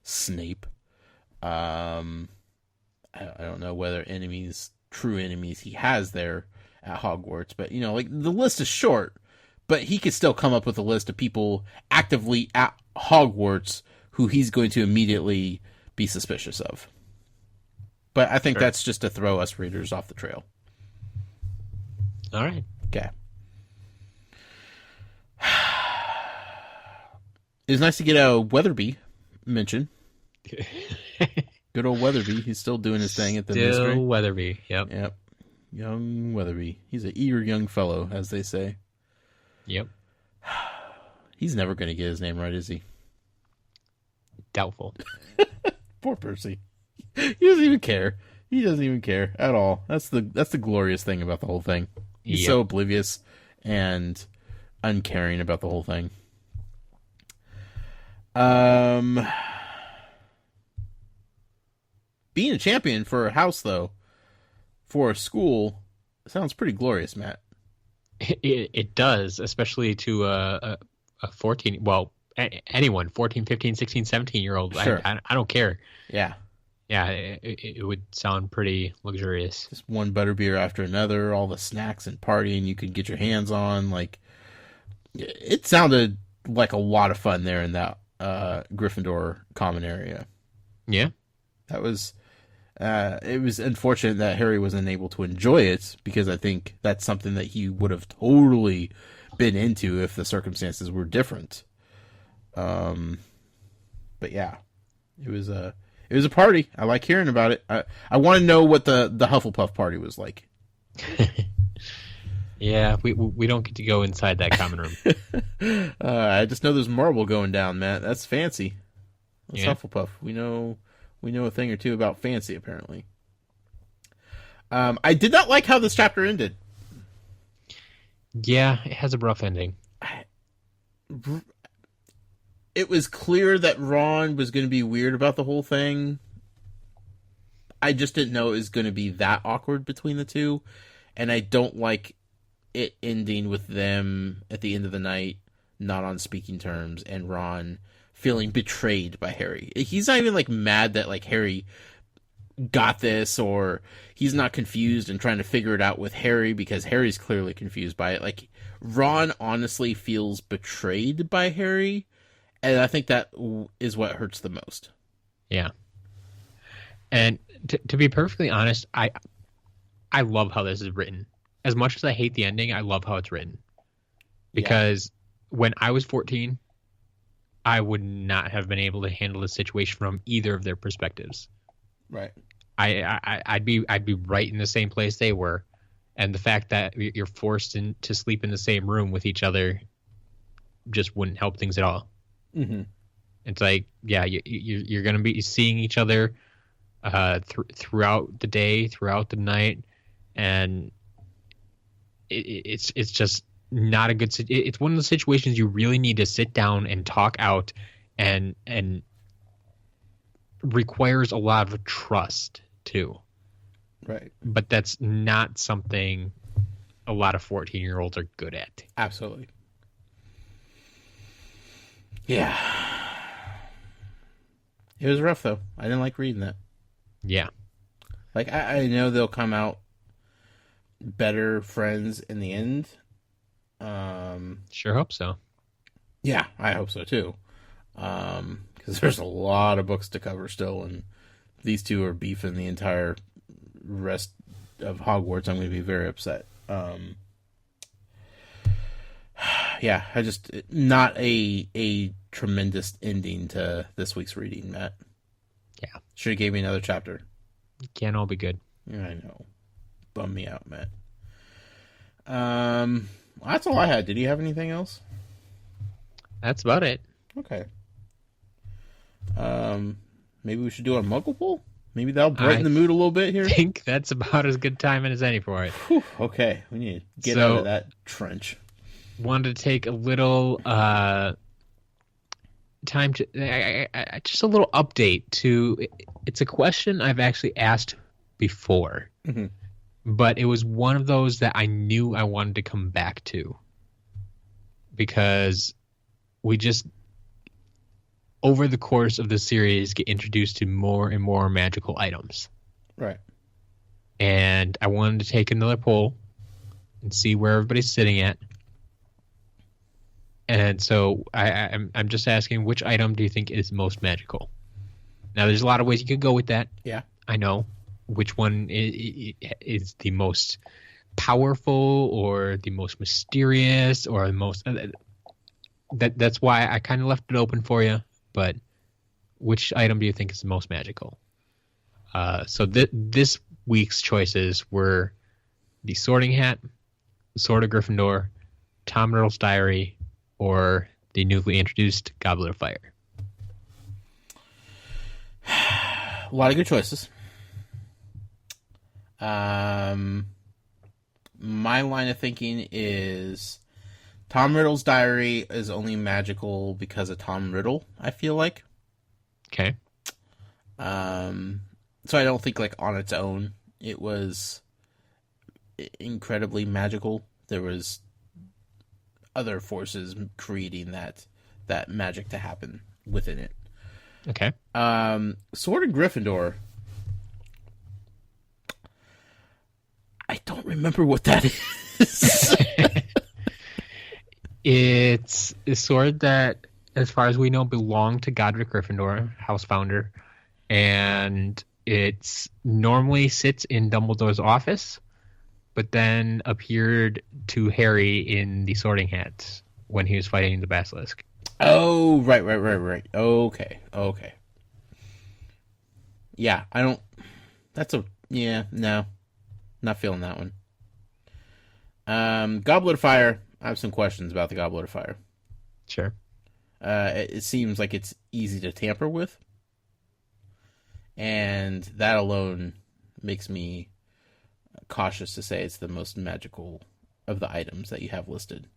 Snape. I don't know whether true enemies he has there at Hogwarts, but, you know, like, the list is short, but he could still come up with a list of people actively at Hogwarts who he's going to immediately be suspicious of. But I think that's just to throw us readers off the trail.
All right.
Okay. It's nice to get a Weatherby mention. Good old Weatherby. He's still doing his thing at the ministry.
Still Weatherby. Yep.
Young Weatherby. He's an eager young fellow, as they say.
Yep.
He's never going to get his name right, is he?
Doubtful.
Poor Percy. He doesn't even care. He doesn't even care at all. That's the glorious thing about the whole thing. He's so oblivious and uncaring about the whole thing. Being a champion for a house, though, for a school, sounds pretty glorious, Matt.
It does, especially to a 14, well, anyone, 14, 15, 16, 17-year-old.
Sure.
I don't care.
Yeah.
Yeah, it would sound pretty luxurious.
Just one butterbeer after another, all the snacks and partying you could get your hands on. Like, it sounded like a lot of fun there in that Gryffindor common area.
Yeah.
That was... it was unfortunate that Harry wasn't able to enjoy it, because I think that's something that he would have totally been into if the circumstances were different. But yeah, it was a party. I like hearing about it. I want to know what the Hufflepuff party was like.
Yeah, we don't get to go inside that common room.
I just know there's marble going down, Matt. That's fancy. That's Hufflepuff. We know a thing or two about fancy, apparently. I did not like how this chapter ended.
Yeah, it has a rough ending.
It was clear that Ron was going to be weird about the whole thing. I just didn't know it was going to be that awkward between the two. And I don't like it ending with them at the end of the night not on speaking terms and Ron feeling betrayed by Harry. He's not even like mad that like Harry got this, or he's not confused and trying to figure it out with Harry because Harry's clearly confused by it. Like, Ron honestly feels betrayed by Harry, and I think that is what hurts the most.
Yeah. And to be perfectly honest, I love how this is written. As much as I hate the ending, I love how it's written. Because when I was 14, I would not have been able to handle the situation from either of their perspectives.
Right.
I'd be right in the same place they were, and the fact that you're forced to sleep in the same room with each other just wouldn't help things at all.
Mm-hmm.
It's like, yeah, you're going to be seeing each other throughout the day, throughout the night, and it's just not a good. It's one of the situations you really need to sit down and talk out, and requires a lot of trust too.
Right.
But that's not something a lot of 14-year-olds are good at.
Absolutely. Yeah. It was rough, though. I didn't like reading that.
Yeah.
Like, I know they'll come out better friends in the end.
Sure hope so.
Yeah, I hope so, too. Because there's a lot of books to cover still, and these two are beefing the entire rest of Hogwarts. I'm going to be very upset. Yeah, I just not a tremendous ending to this week's reading, Matt.
Yeah,
should have gave me another chapter.
Can't all be good.
I know, bummed me out, Matt. That's all I had. Did you have anything else?
That's about it.
Okay. Maybe we should do a Muggle poll. Maybe that'll brighten the mood a little bit here.
I think that's about as good time as any for it.
Whew, okay, we need to get out of that trench.
Wanted to take a little time to just a little update to. It's a question I've actually asked before, but it was one of those that I knew I wanted to come back to because we just over the course of the series get introduced to more and more magical items.
Right.
And I wanted to take another poll and see where everybody's sitting at. And so I'm just asking, which item do you think is most magical? Now, there's a lot of ways you could go with that.
Yeah.
I know. Which one is the most powerful or the most mysterious or the most... That's why I kind of left it open for you. But which item do you think is the most magical? So this week's choices were the Sorting Hat, the Sword of Gryffindor, Tom Riddle's Diary, or the newly introduced Goblet of Fire.
A lot of good choices. My line of thinking is Tom Riddle's Diary is only magical because of Tom Riddle, I feel like.
Okay.
So I don't think, like, on its own, it was incredibly magical. There was other forces creating that magic to happen within it.
Okay.
Sword of Gryffindor. I don't remember what that is.
It's a sword that, as far as we know, belonged to Godric Gryffindor, house founder, and it normally sits in Dumbledore's office, but then appeared to Harry in the Sorting Hat when he was fighting the Basilisk.
Oh, right. Okay. Yeah, I don't... no. Not feeling that one. Goblet of Fire. I have some questions about the Goblet of Fire.
Sure.
It seems like it's easy to tamper with. And that alone makes me cautious to say it's the most magical of the items that you have listed.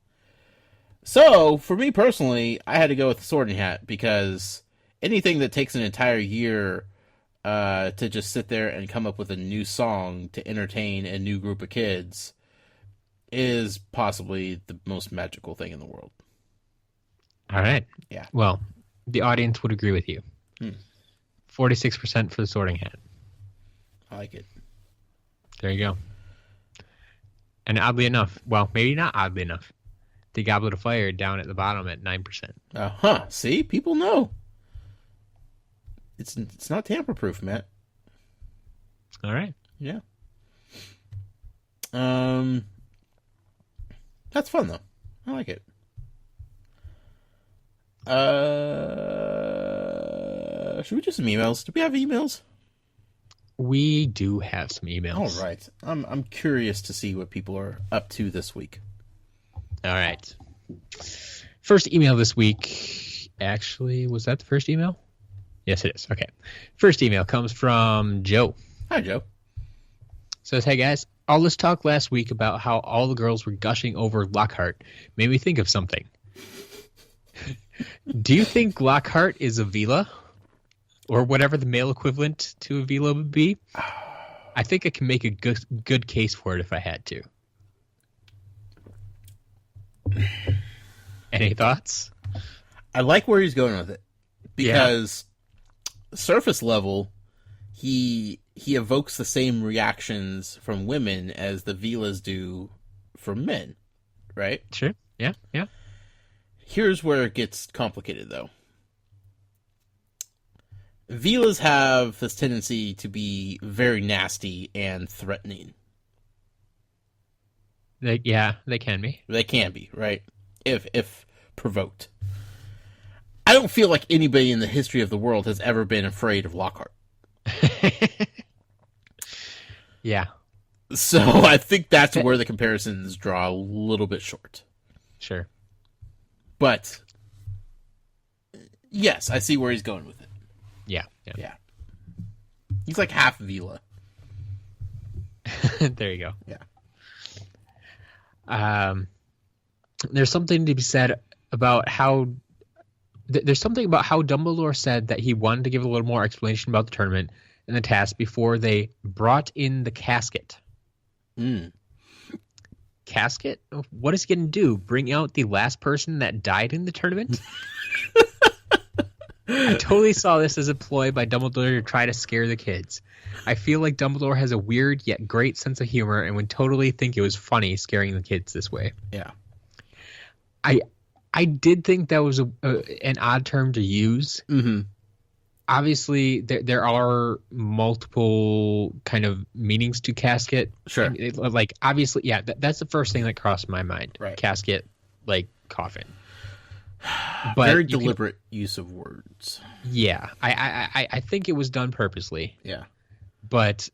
So, for me personally, I had to go with the Sorting Hat because anything that takes an entire year to just sit there and come up with a new song to entertain a new group of kids is possibly the most magical thing in the world.
All right.
Yeah.
Well, the audience would agree with you. 46% for the Sorting Hat.
I like it.
There you go. And oddly enough, well, maybe not oddly enough, the Goblet of Fire down at the bottom at 9%.
See? People know. It's not tamper-proof, Matt.
All right.
Yeah. That's fun, though. I like it. Should we do some emails? Do we have emails?
We do have some emails.
All right. I'm curious to see what people are up to this week.
All right. First email this week. Actually, was that the first email? Yes, it is. Okay. First email comes from Joe.
Hi, Joe.
Says, hey guys, all this talk last week about how all the girls were gushing over Lockhart made me think of something. Do you think Lockhart is a Vila? Or whatever the male equivalent to a Vila would be? I think I can make a good case for it if I had to. Any thoughts?
I like where he's going with it. Because surface level, he evokes the same reactions from women as the Vilas do from men, right?
Sure. Yeah.
Here's where it gets complicated, though. Vilas have this tendency to be very nasty and threatening.
They can be.
They can be, right? If provoked. I don't feel like anybody in the history of the world has ever been afraid of Lockhart.
Yeah.
So I think that's where the comparisons draw a little bit short.
Sure.
But yes, I see where he's going with it.
Yeah.
He's like half Vila.
There you go.
Yeah.
There's something to be said about how Dumbledore said that he wanted to give a little more explanation about the tournament and the task before they brought in the casket. Casket? What is he going to do? Bring out the last person that died in the tournament? I totally saw this as a ploy by Dumbledore to try to scare the kids. I feel like Dumbledore has a weird yet great sense of humor and would totally think it was funny scaring the kids this way.
Yeah.
I did think that was an odd term to use.
Mm-hmm.
Obviously, there are multiple kind of meanings to casket.
Sure.
Like, obviously, yeah, that's the first thing that crossed my mind.
Right.
Casket, like coffin. But
very deliberate use of words.
Yeah, I think it was done purposely.
Yeah.
But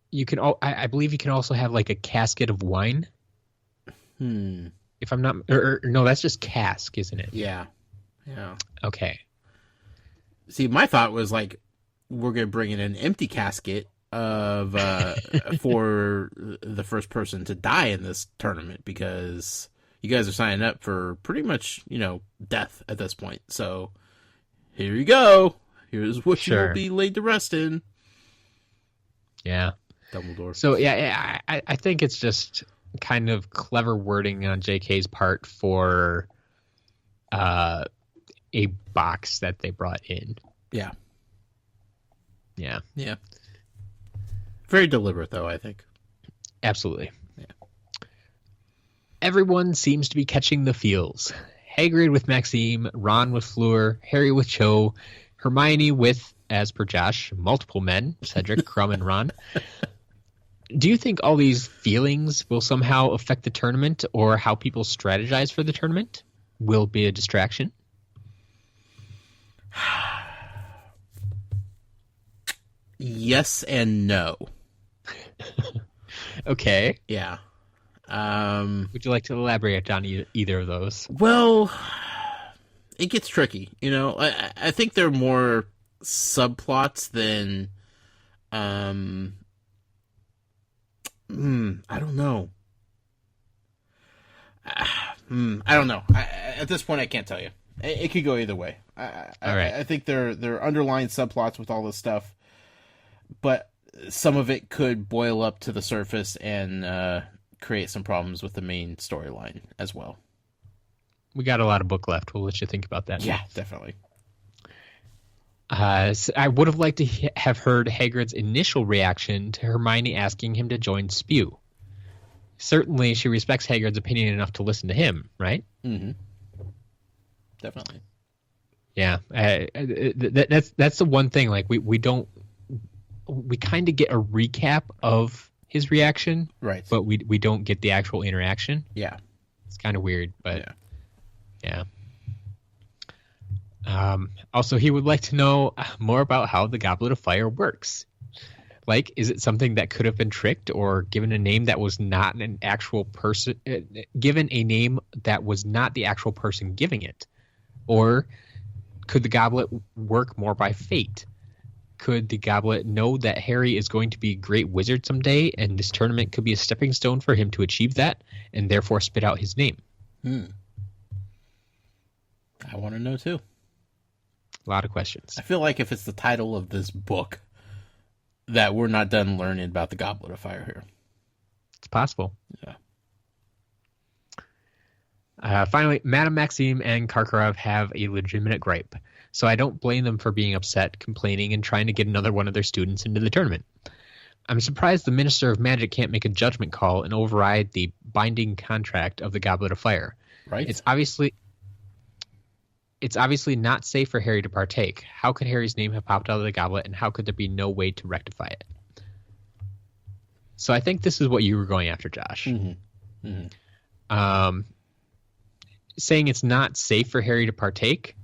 you can, I believe you can also have like a casket of wine. If I'm not, or no, that's just cask, isn't it?
Yeah.
Okay.
See, my thought was like, we're going to bring in an empty casket of for the first person to die in this tournament because you guys are signing up for pretty much, death at this point. So here you go. Here's what you will be laid to rest in.
Yeah.
Dumbledore.
So yeah, I think it's just kind of clever wording on JK's part for a box that they brought in.
Yeah.
Yeah.
Very deliberate, though, I think.
Absolutely.
Yeah.
Everyone seems to be catching the feels. Hagrid with Maxime, Ron with Fleur, Harry with Cho, Hermione with, as per Josh, multiple men, Cedric, Crumb, and Ron. Do you think all these feelings will somehow affect the tournament or how people strategize for the tournament? Will it be a distraction?
Yes and no.
Okay.
Yeah.
Would you like to elaborate on either of those?
Well, it gets tricky. I think there are more subplots than I don't know. I don't know. At this point, I can't tell you. It could go either way.
All right.
I think there are underlying subplots with all this stuff, but some of it could boil up to the surface and create some problems with the main storyline as well.
We got a lot of book left. We'll let you think about that.
Yeah, definitely.
So I would have liked to have heard Hagrid's initial reaction to Hermione asking him to join Spew. Certainly, she respects Hagrid's opinion enough to listen to him, right?
Mm-hmm. Definitely.
Yeah, that's the one thing. Like we kind of get a recap of his reaction,
right?
But we don't get the actual interaction.
Yeah,
it's kind of weird, but yeah. Also, he would like to know more about how the Goblet of Fire works. Like, is it something that could have been tricked or given a name that was not an actual person, given a name that was not the actual person giving it? Or could the goblet work more by fate? Could the goblet know that Harry is going to be a great wizard someday, and this tournament could be a stepping stone for him to achieve that, and therefore spit out his name?
I want to know, too.
A lot of questions.
I feel like if it's the title of this book, that we're not done learning about the Goblet of Fire here.
It's possible.
Yeah.
Finally, Madame Maxime and Karkaroff have a legitimate gripe, so I don't blame them for being upset, complaining, and trying to get another one of their students into the tournament. I'm surprised the Minister of Magic can't make a judgment call and override the binding contract of the Goblet of Fire.
Right.
It's obviously not safe for Harry to partake. How could Harry's name have popped out of the goblet, and how could there be no way to rectify it? So I think this is what you were going after, Josh. Saying it's not safe for Harry to partake,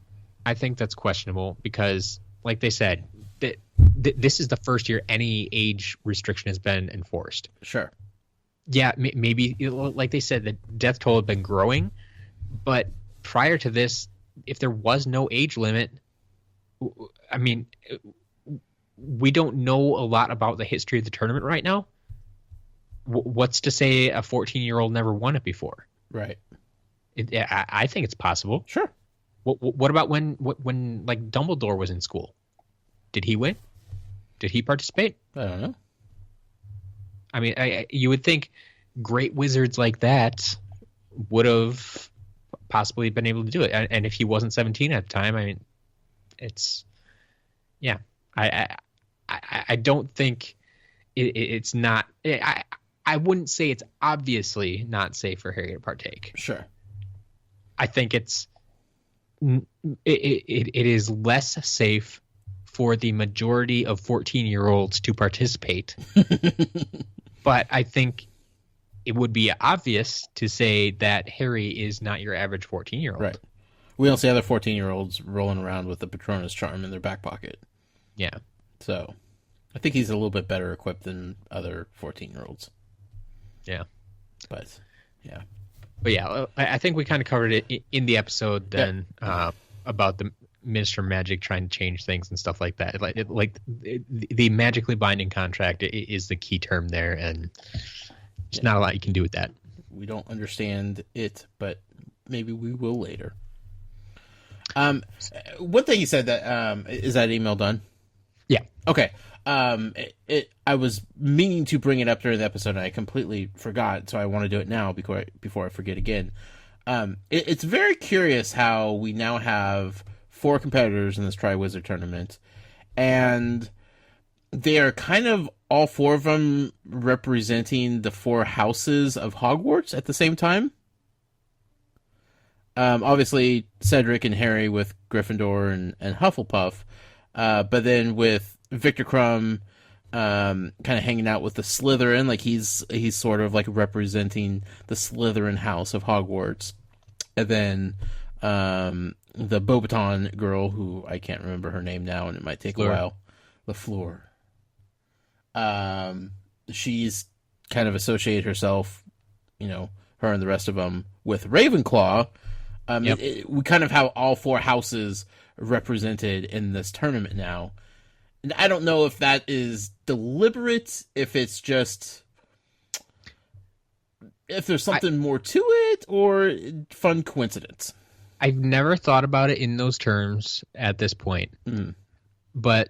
I think that's questionable because, like they said, this is the first year any age restriction has been enforced.
Sure.
Yeah, maybe, like they said, the death toll had been growing, but prior to this, if there was no age limit, I mean, we don't know a lot about the history of the tournament right now. What's to say a 14-year-old never won it before?
Right.
I think it's possible.
Sure.
What about when like Dumbledore was in school? Did he win? Did he participate?
I don't know.
I mean, you would think great wizards like that would have possibly been able to do it, and if he wasn't 17 at the time, I mean, it's I don't think it's not. I wouldn't say it's obviously not safe for Harry to partake.
Sure.
I think it is less safe for the majority of 14-year-olds to participate. But I think it would be obvious to say that Harry is not your average 14-year-old.
Right. We don't see other 14-year-olds rolling around with the Patronus charm in their back pocket.
Yeah.
So I think he's a little bit better equipped than other 14-year-olds.
Yeah.
But, yeah.
But yeah, I think we kind of covered it in the episode then about the Minister of Magic trying to change things and stuff like that. The magically binding contract is the key term there, and there's not a lot you can do with that.
We don't understand it, but maybe we will later. One thing you said that is that email done?
Yeah.
Okay. I was meaning to bring it up during the episode, and I completely forgot, so I want to do it now before I forget again. It's very curious how we now have 4 competitors in this Triwizard tournament, and they are kind of all 4 of them representing the 4 houses of Hogwarts at the same time. Obviously, Cedric and Harry with Gryffindor and Hufflepuff, but then with Victor Crumb kind of hanging out with the Slytherin, like he's sort of like representing the Slytherin house of Hogwarts. And then the Beauxbaton girl, who I can't remember her name now, and it might take a while. LaFleur. She's kind of associated herself, her and the rest of them, with Ravenclaw. We kind of have all 4 houses represented in this tournament now. And I don't know if that is deliberate, if it's just, if there's something more to it, or fun coincidence.
I've never thought about it in those terms at this point. But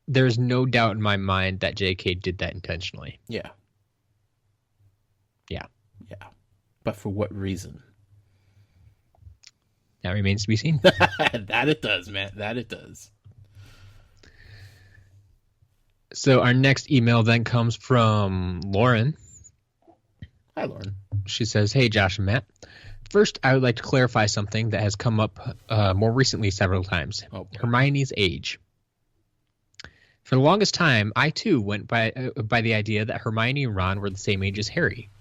there's no doubt in my mind that J.K. did that intentionally.
Yeah.
Yeah.
Yeah. But for what reason?
That remains to be seen.
That it does, man. That it does.
So our next email then comes from Lauren.
Hi, Lauren.
She says, "Hey, Josh and Matt. First, I would like to clarify something that has come up more recently several times. Hermione's age. For the longest time, I too went by the idea that Hermione and Ron were the same age as Harry.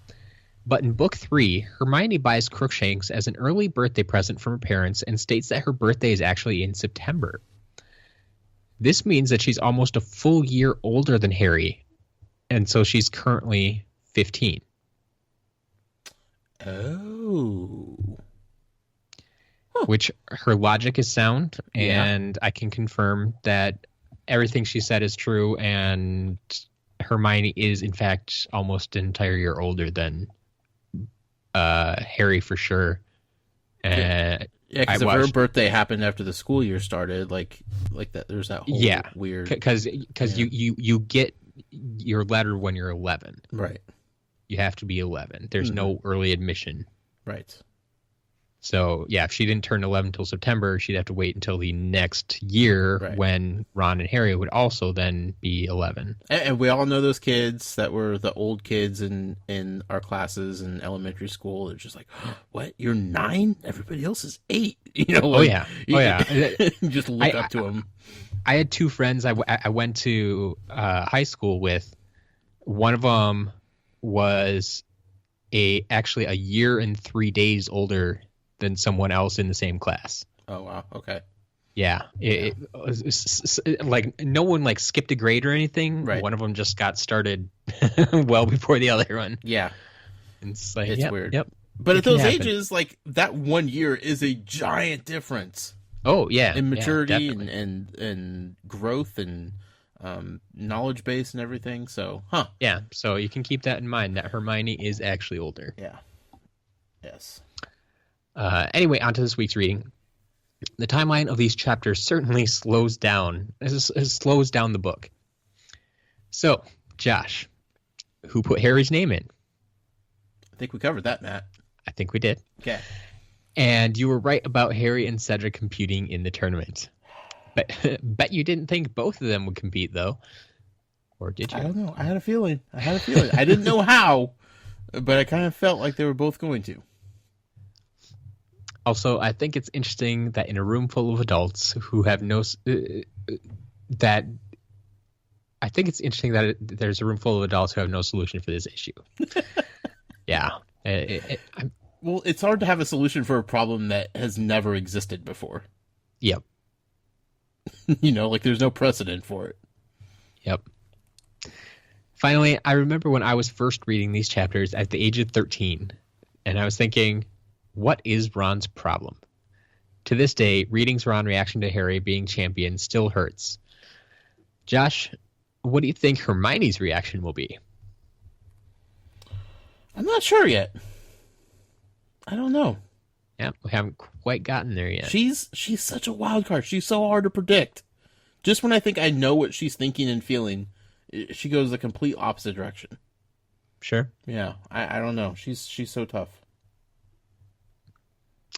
But in book 3, Hermione buys Crookshanks as an early birthday present from her parents and states that her birthday is actually in September. This means that she's almost a full year older than Harry, and so she's currently 15.
Oh.
Which her logic is sound, and I can confirm that everything she said is true, and Hermione is, in fact, almost an entire year older than Harry for sure.
Yeah, because if her birthday happened after the school year started, like that, there's that whole weird.
Because you get your letter when you're 11,
right? You
have to be 11. There's no early admission,
right?
So yeah, if she didn't turn 11 until September, she'd have to wait until the next year when Ron and Harry would also then be 11.
And we all know those kids that were the old kids in our classes in elementary school. They're just like, what? You're 9? Everybody else is 8. You know?
Like,
just look up to them.
I had 2 friends I went to high school with. One of them was actually a year and 3 days older than someone else in the same class.
Oh, wow. Okay.
Yeah. It was, like, no one, like, skipped a grade or anything.
Right.
One of them just got started well before the other one.
Yeah.
It's like,
it's weird.
Yep.
But at those ages, like, that 1 year is a giant difference.
Oh, yeah.
In maturity and growth and knowledge base and everything. So,
Yeah. So you can keep that in mind, that Hermione is actually older.
Yeah. Yes.
Anyway, on to this week's reading. The timeline of these chapters certainly slows down the book. So, Josh, who put Harry's name in?
I think we covered that, Matt.
I think we did.
Okay.
And you were right about Harry and Cedric competing in the tournament. Bet you didn't think both of them would compete, though. Or did you?
I don't know. I had a feeling. I didn't know how, but I kind of felt like they were both going to.
Also, I think it's interesting that in a room full of adults who have there's a room full of adults who have no solution for this issue. Yeah.
Well, it's hard to have a solution for a problem that has never existed before.
Yep.
Like there's no precedent for it.
Yep. Finally, I remember when I was first reading these chapters at the age of 13, and I was thinking, what is Ron's problem? To this day, reading's Ron reaction to Harry being champion still hurts. Josh, what do you think Hermione's reaction will be?
I'm not sure yet. I don't know.
Yeah, we haven't quite gotten there yet.
She's such a wild card. She's so hard to predict. Just when I think I know what she's thinking and feeling, she goes the complete opposite direction.
Sure.
Yeah, I don't know. She's so tough.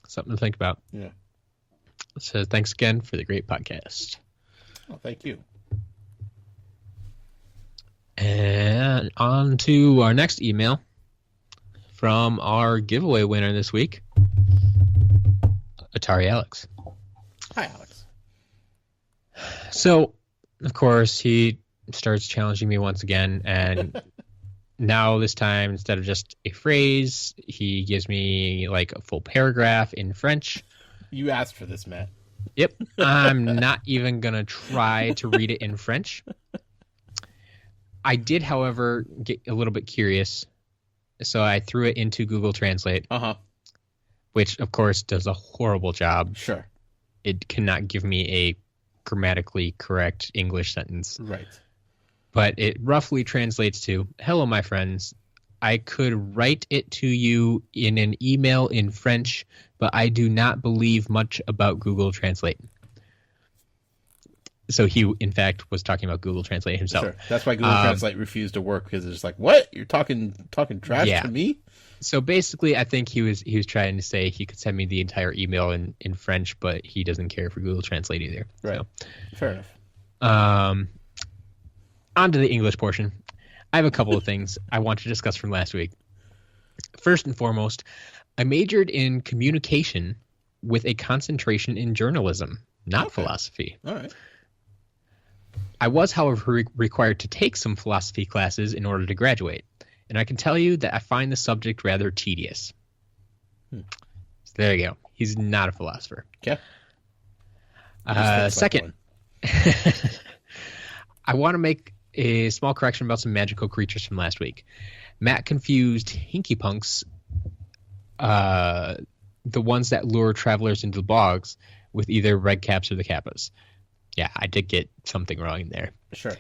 Something to think about.
Yeah.
So thanks again for the great podcast.
Oh, thank you.
And on to our next email from our giveaway winner this week, Atari Alex.
Hi, Alex.
So, of course, he starts challenging me once again, and now this time, instead of just a phrase, he gives me like a full paragraph in French.
You asked for this, Matt.
Yep. I'm not even going to try to read it in French. I did, however, get a little bit curious, so I threw it into Google Translate. Which, of course, does a horrible job.
Sure.
It cannot give me a grammatically correct English sentence.
Right.
But it roughly translates to, hello, my friends. I could write it to you in an email in French, but I do not believe much about Google Translate. So he, in fact, was talking about Google Translate himself.
Sure. That's why Google Translate refused to work, because it's like, what? You're talking trash to me?
So basically, I think he was trying to say he could send me the entire email in French, but he doesn't care for Google Translate either.
Right.
So,
fair enough.
On to the English portion. I have a couple of things I want to discuss from last week. First and foremost, I majored in communication with a concentration in journalism, not philosophy.
All right.
I was, however, required to take some philosophy classes in order to graduate. and I can tell you that I find the subject rather tedious. So there you go. He's not a philosopher.
Okay.
Second, I want to make a small correction about some magical creatures from last week. Matt confused hinky punks, the ones that lure travelers into the bogs, with either red caps or the kappas. Yeah, I did get something wrong in there.
Sure.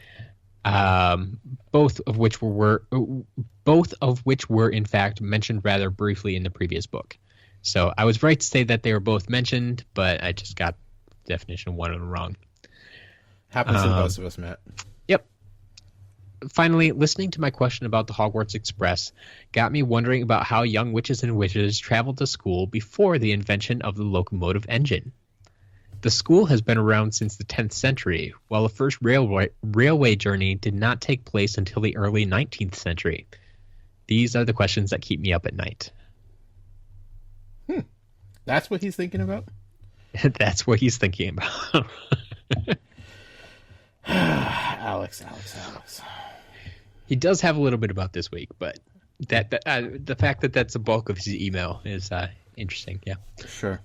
Both of which were in fact mentioned rather briefly in the previous book. So I was right to say that they were both mentioned, but I just got the definition of one of them wrong.
Happens to most of us, Matt.
Yep. Finally, listening to my question about the Hogwarts Express got me wondering about how young witches and wizards traveled to school before the invention of the locomotive engine. The school has been around since the 10th century, while the first railway journey did not take place until the early 19th century. These are the questions that keep me up at night.
That's what he's thinking about?
That's what he's thinking about.
Alex.
He does have a little bit about this week, but the fact that that's the bulk of his email is interesting. Yeah.
Sure.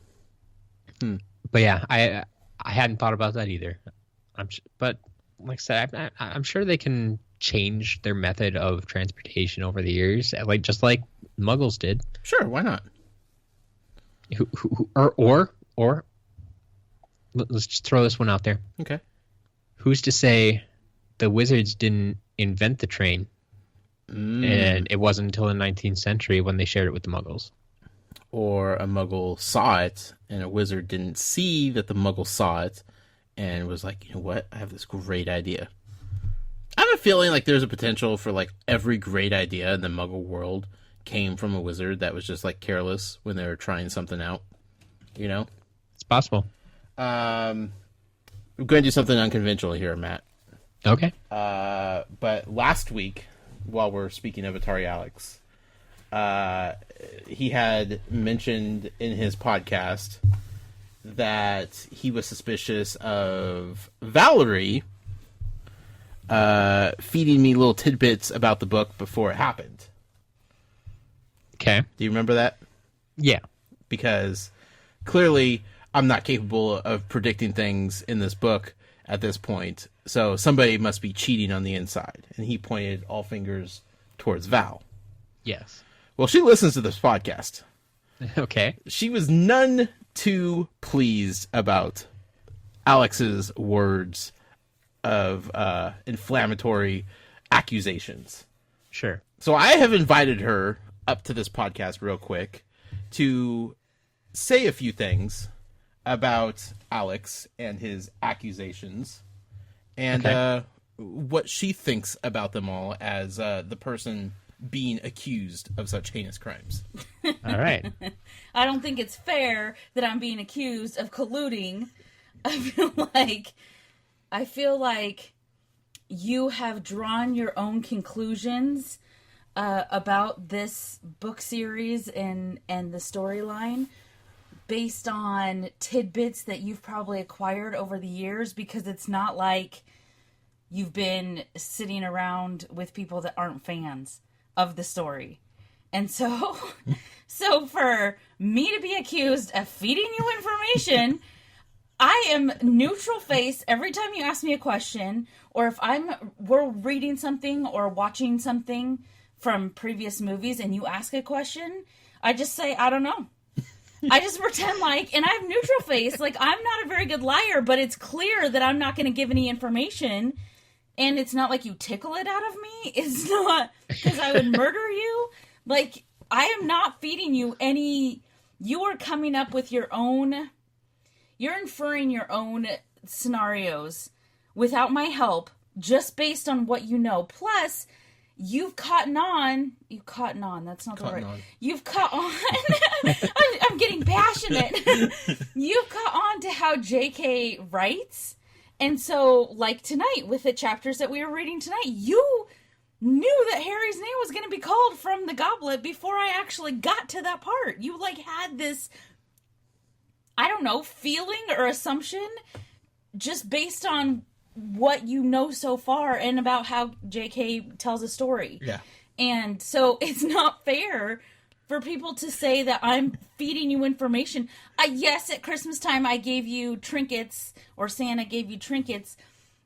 But yeah, I hadn't thought about that either. But like I said, I'm sure they can change their method of transportation over the years, just like Muggles did.
Sure, why not?
Or let's just throw this one out there.
Okay.
Who's to say the wizards didn't invent the train, and it wasn't until the 19th century when they shared it with the Muggles?
Or a Muggle saw it, and a wizard didn't see that the Muggle saw it, and was like, you know what? I have this great idea. I have a feeling like there's a potential for like every great idea in the Muggle world came from a wizard that was just like careless when they were trying something out. You know?
It's possible.
I'm going to do something unconventional here, Matt.
Okay.
But last week, while we're speaking of Atari Alex, he had mentioned in his podcast that he was suspicious of Valerie feeding me little tidbits about the book before it happened.
Okay.
Do you remember that?
Yeah.
Because clearly I'm not capable of predicting things in this book at this point, so somebody must be cheating on the inside. And he pointed all fingers towards Val.
Yes.
Well, she listens to this podcast.
Okay.
She was none too pleased about Alex's words of inflammatory accusations.
Sure.
So I have invited her up to this podcast real quick to say a few things about Alex and his accusations and what she thinks about them all as the person being accused of such heinous crimes.
All right.
I don't think it's fair that I'm being accused of colluding. I feel like you have drawn your own conclusions about this book series and the storyline based on tidbits that you've probably acquired over the years, because it's not like you've been sitting around with people that aren't fans of the story. And so for me to be accused of feeding you information, I am neutral face every time you ask me a question, or if we're reading something or watching something from previous movies and you ask a question, I just say, I don't know. I just pretend and I have neutral face. I'm not a very good liar, but it's clear that I'm not going to give any information. And it's not like you tickle it out of me. It's not because I would murder you. I am not feeding you any. You are coming up with your own. You're inferring your own scenarios without my help, just based on what you know. Plus, you've caught on. That's not the word. You've caught on. I'm getting passionate. You've caught on to how J.K. writes. And so, tonight, with the chapters that we were reading tonight, you knew that Harry's name was going to be called from the goblet before I actually got to that part. You, had this, I don't know, feeling or assumption just based on what you know so far and about how J.K. tells a story.
Yeah.
And so it's not fair for people to say that I'm feeding you information. Yes, at Christmas time I gave you trinkets, or Santa gave you trinkets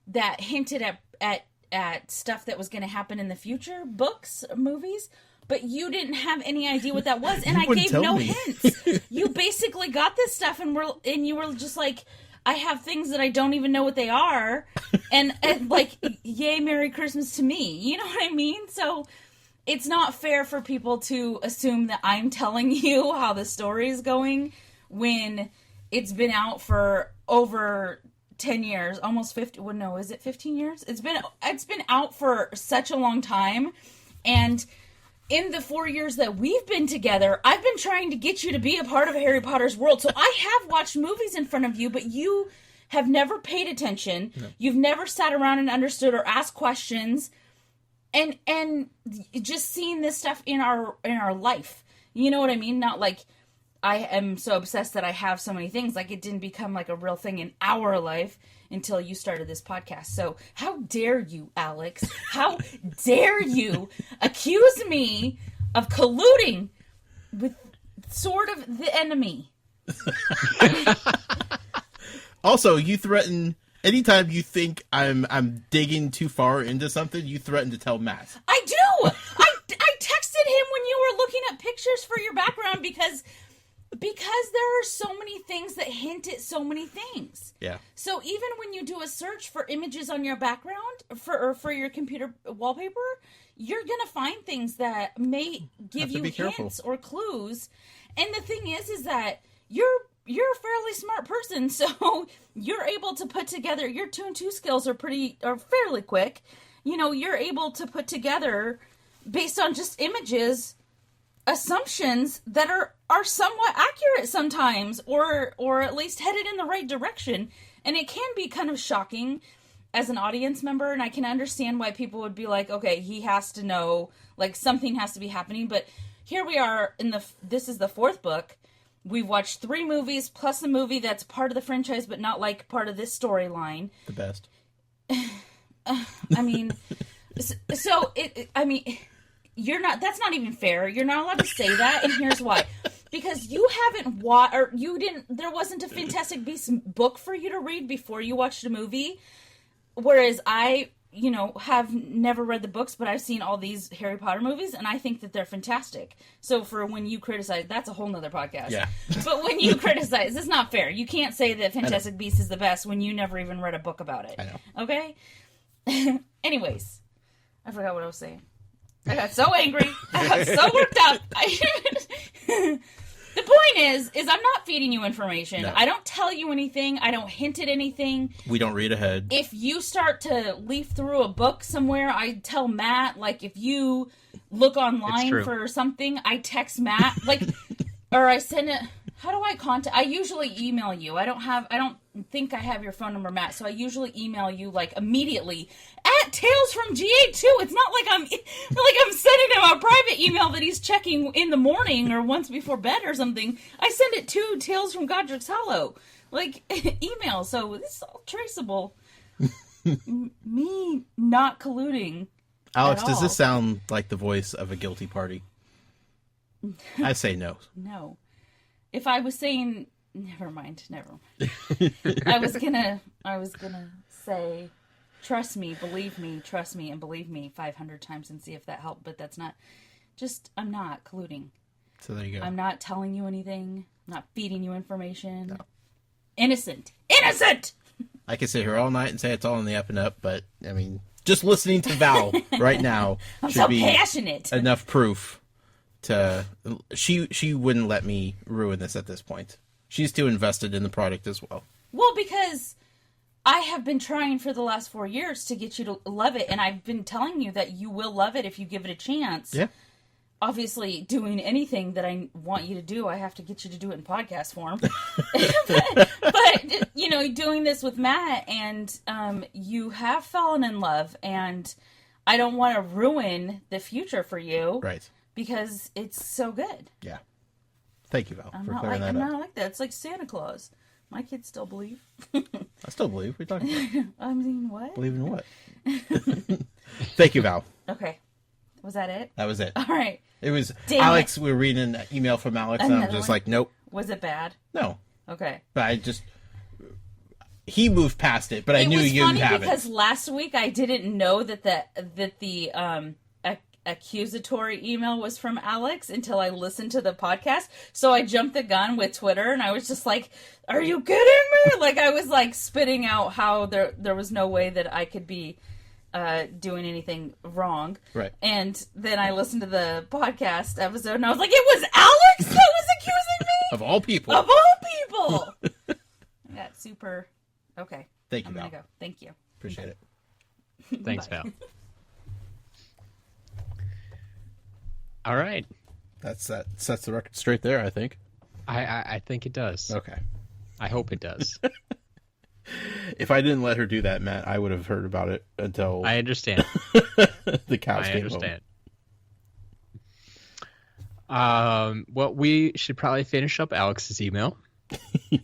that hinted at stuff that was going to happen in the future, books, movies, but you didn't have any idea what that was, and I gave no hints. You basically got this stuff, and you were just like, I have things that I don't even know what they are, and like, yay, Merry Christmas to me. You know what I mean? So it's not fair for people to assume that I'm telling you how the story is going when it's been out for over 10 years, almost 50. Well, no, is it 15 years? It's been out for such a long time, and in the 4 years that we've been together, I've been trying to get you to be a part of Harry Potter's world. So I have watched movies in front of you, but you have never paid attention. No. You've never sat around and understood or asked questions, and just seeing this stuff in our life. You know what I mean? Not like I am so obsessed that I have so many things. Like, it didn't become like a real thing in our life until you started this podcast. So how dare you, Alex? How dare you accuse me of colluding with sort of the enemy?
Also, you threaten anytime you think I'm digging too far into something, you threaten to tell Matt.
I do. I texted him when you were looking at pictures for your background because there are so many things that hint at so many things.
Yeah.
So even when you do a search for images on your background for your computer wallpaper, you're going to find things that may give you hints or clues. And the thing is that you're a fairly smart person, so you're able to put together, your 2 and 2 skills are fairly quick. You know, you're able to put together, based on just images, assumptions that are somewhat accurate sometimes, or at least headed in the right direction. And it can be kind of shocking as an audience member, and I can understand why people would be like, okay, he has to know, like, something has to be happening. But here we are this is the 4th book. We've watched 3 movies plus a movie that's part of the franchise but not like part of this storyline.
The best.
I mean, so that's not even fair. You're not allowed to say that, and here's why. Because you haven't there wasn't a Fantastic Beasts book for you to read before you watched a movie, whereas I, have never read the books, but I've seen all these Harry Potter movies, and I think that they're fantastic. So for when you criticize, that's a whole nother podcast.
Yeah.
But when you criticize, it's not fair. You can't say that Fantastic Beasts is the best when you never even read a book about it.
I know.
Okay? Anyways, I forgot what I was saying. I got so angry. I got so worked up. The point is I'm not feeding you information. No. I don't tell you anything. I don't hint at anything.
We don't read ahead. If
you start to leaf through a book somewhere, I tell Matt, like, if you look online for something, I text Matt, like, or I send it. How do I contact? I usually email you. I don't think I have your phone number, Matt, so I usually email you, like, immediately at Tales from GA2. It's not like I'm sending him a private email that he's checking in the morning or once before bed or something. I send it to Tales from Godric's Hollow, like, email. So this is all traceable. Me not colluding.
Alex, does this sound like the voice of a guilty party? I say no.
No. If I was saying, never mind. I was gonna say, trust me, believe me, trust me, and believe me 500 times and see if that helped. But that's not. I'm not colluding.
So there you go.
I'm not telling you anything. I'm not feeding you information.
No.
Innocent.
I could sit here all night and say it's all in the up and up, but I mean, just listening to Val right now should be
passionate.
Enough proof. She wouldn't let me ruin this at this point. She's too invested in the product as well.
Well, because I have been trying for the last 4 years to get you to love it, and I've been telling you that you will love it if you give it a chance.
Yeah.
Obviously, doing anything that I want you to do, I have to get you to do it in podcast form. but doing this with Matt, and you have fallen in love, and I don't want to ruin the future for you.
Right.
Because it's so good.
Yeah. Thank you, Val, for clearing that up.
I'm not like that. It's like Santa Claus. My kids still believe.
I still believe. What are you talking about?
I mean, what?
Believe in what? Thank you, Val.
Okay. Was that it?
That was it.
All right.
It was
Dang
Alex. We were reading an email from Alex, and I'm
Another
just
one?
like, nope,
Was it bad?
no.
Okay.
But he moved past it, but I knew you didn't have
It was funny because last week I didn't know that the accusatory email was from Alex until I listened to the podcast. So I jumped the gun with Twitter, and I was just like, "Are you kidding me?" Like I was like spitting out how there was no way that I could be doing anything wrong.
Right.
And then I listened to the podcast episode, and I was like, "It was Alex that was accusing me
Of all people.
of all people." I got super. Okay.
Thank you,
I'm
Val.
gonna go. Thank you.
Appreciate it.
Thanks,
Bye.
Val. All right.
That sets the record straight there, I think.
I think it does.
Okay.
I hope it does.
If I didn't let her do that, Matt, I would have heard about it until
I understand.
the cows
I
came
understand. Well, we should probably finish up Alex's email.
home.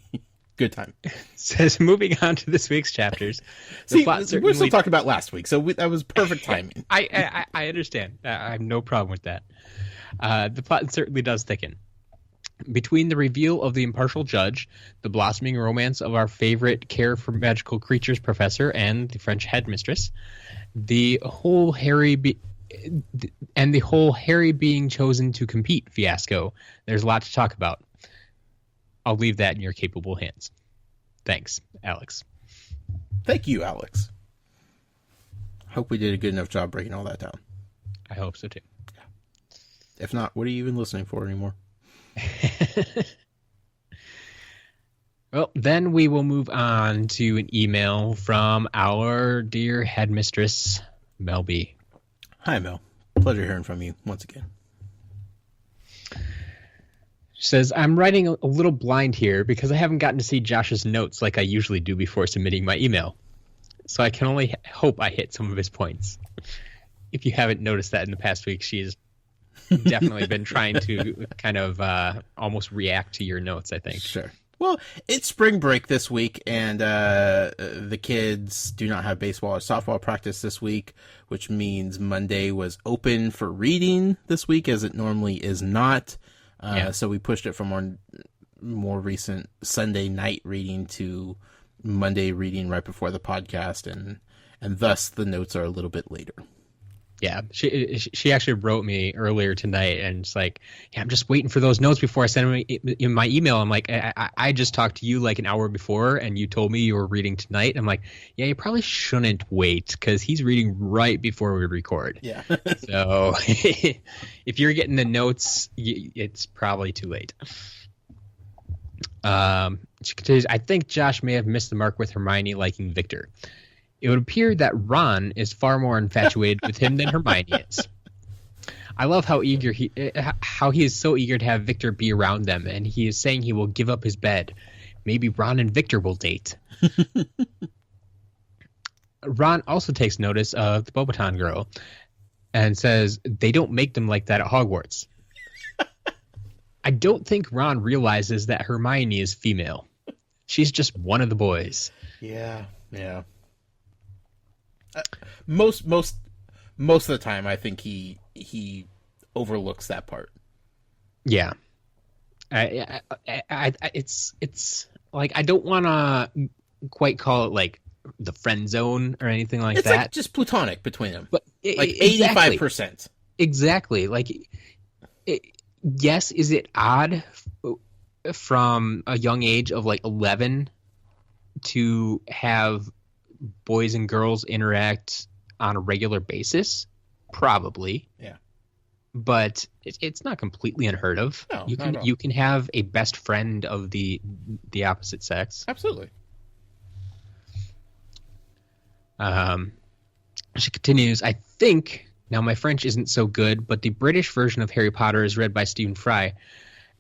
Good time.
It says, moving on to this week's chapters.
See,
plot
we're
certainly-
still talking about last week, so that was perfect timing.
I understand. I have no problem with that. The plot certainly does thicken. Between the reveal of the impartial judge, the blossoming romance of our favorite care for magical creatures professor and the French headmistress, the whole Harry being chosen to compete fiasco, there's a lot to talk about. I'll leave that in your capable hands. Thanks, Alex.
Thank you, Alex. Hope we did a good enough job breaking all that down.
I hope so too.
If not, what are you even listening for anymore?
Well, then we will move on to an email from our dear headmistress, Mel B.
Hi, Mel. Pleasure hearing from you once again.
She says, I'm writing a little blind here because I haven't gotten to see Josh's notes like I usually do before submitting my email. So I can only hope I hit some of his points. If you haven't noticed that in the past week, she's definitely been trying to kind of almost react to your notes, I think.
Sure. Well, it's spring break this week, and the kids do not have baseball or softball practice this week, which means Monday was open for reading this week, as it normally is not. So we pushed it from our more recent Sunday night reading to Monday reading right before the podcast, and thus the notes are a little bit later.
Yeah, she actually wrote me earlier tonight, and it's like, yeah, I'm just waiting for those notes before I send them in my email. I'm like, I just talked to you like an hour before, and you told me you were reading tonight. I'm like, yeah, you probably shouldn't wait because he's reading right before we record.
Yeah.
So if you're getting the notes, it's probably too late. She continues, I think Josh may have missed the mark with Hermione liking Victor. It would appear that Ron is far more infatuated with him than Hermione is. I love how he is so eager to have Victor be around them, and he is saying he will give up his bed. Maybe Ron and Victor will date. Ron also takes notice of the Bobaton girl and says they don't make them like that at Hogwarts. I don't think Ron realizes that Hermione is female. She's just one of the boys.
Yeah. Most of the time, I think he overlooks that part.
Yeah, it's like I don't want to quite call it like the friend zone or anything like
it's
that.
Like just platonic between them,
But
like
exactly.
85%.
Exactly. Like, yes, is it odd from a young age of like 11 to have boys and girls interact on a regular basis? Probably.
Yeah.
But it's not completely unheard of.
No,
you
not
can
at all.
you can have a best friend of the opposite sex.
Absolutely.
She continues, I think, now my French isn't so good, but the British version of Harry Potter is read by Stephen Fry,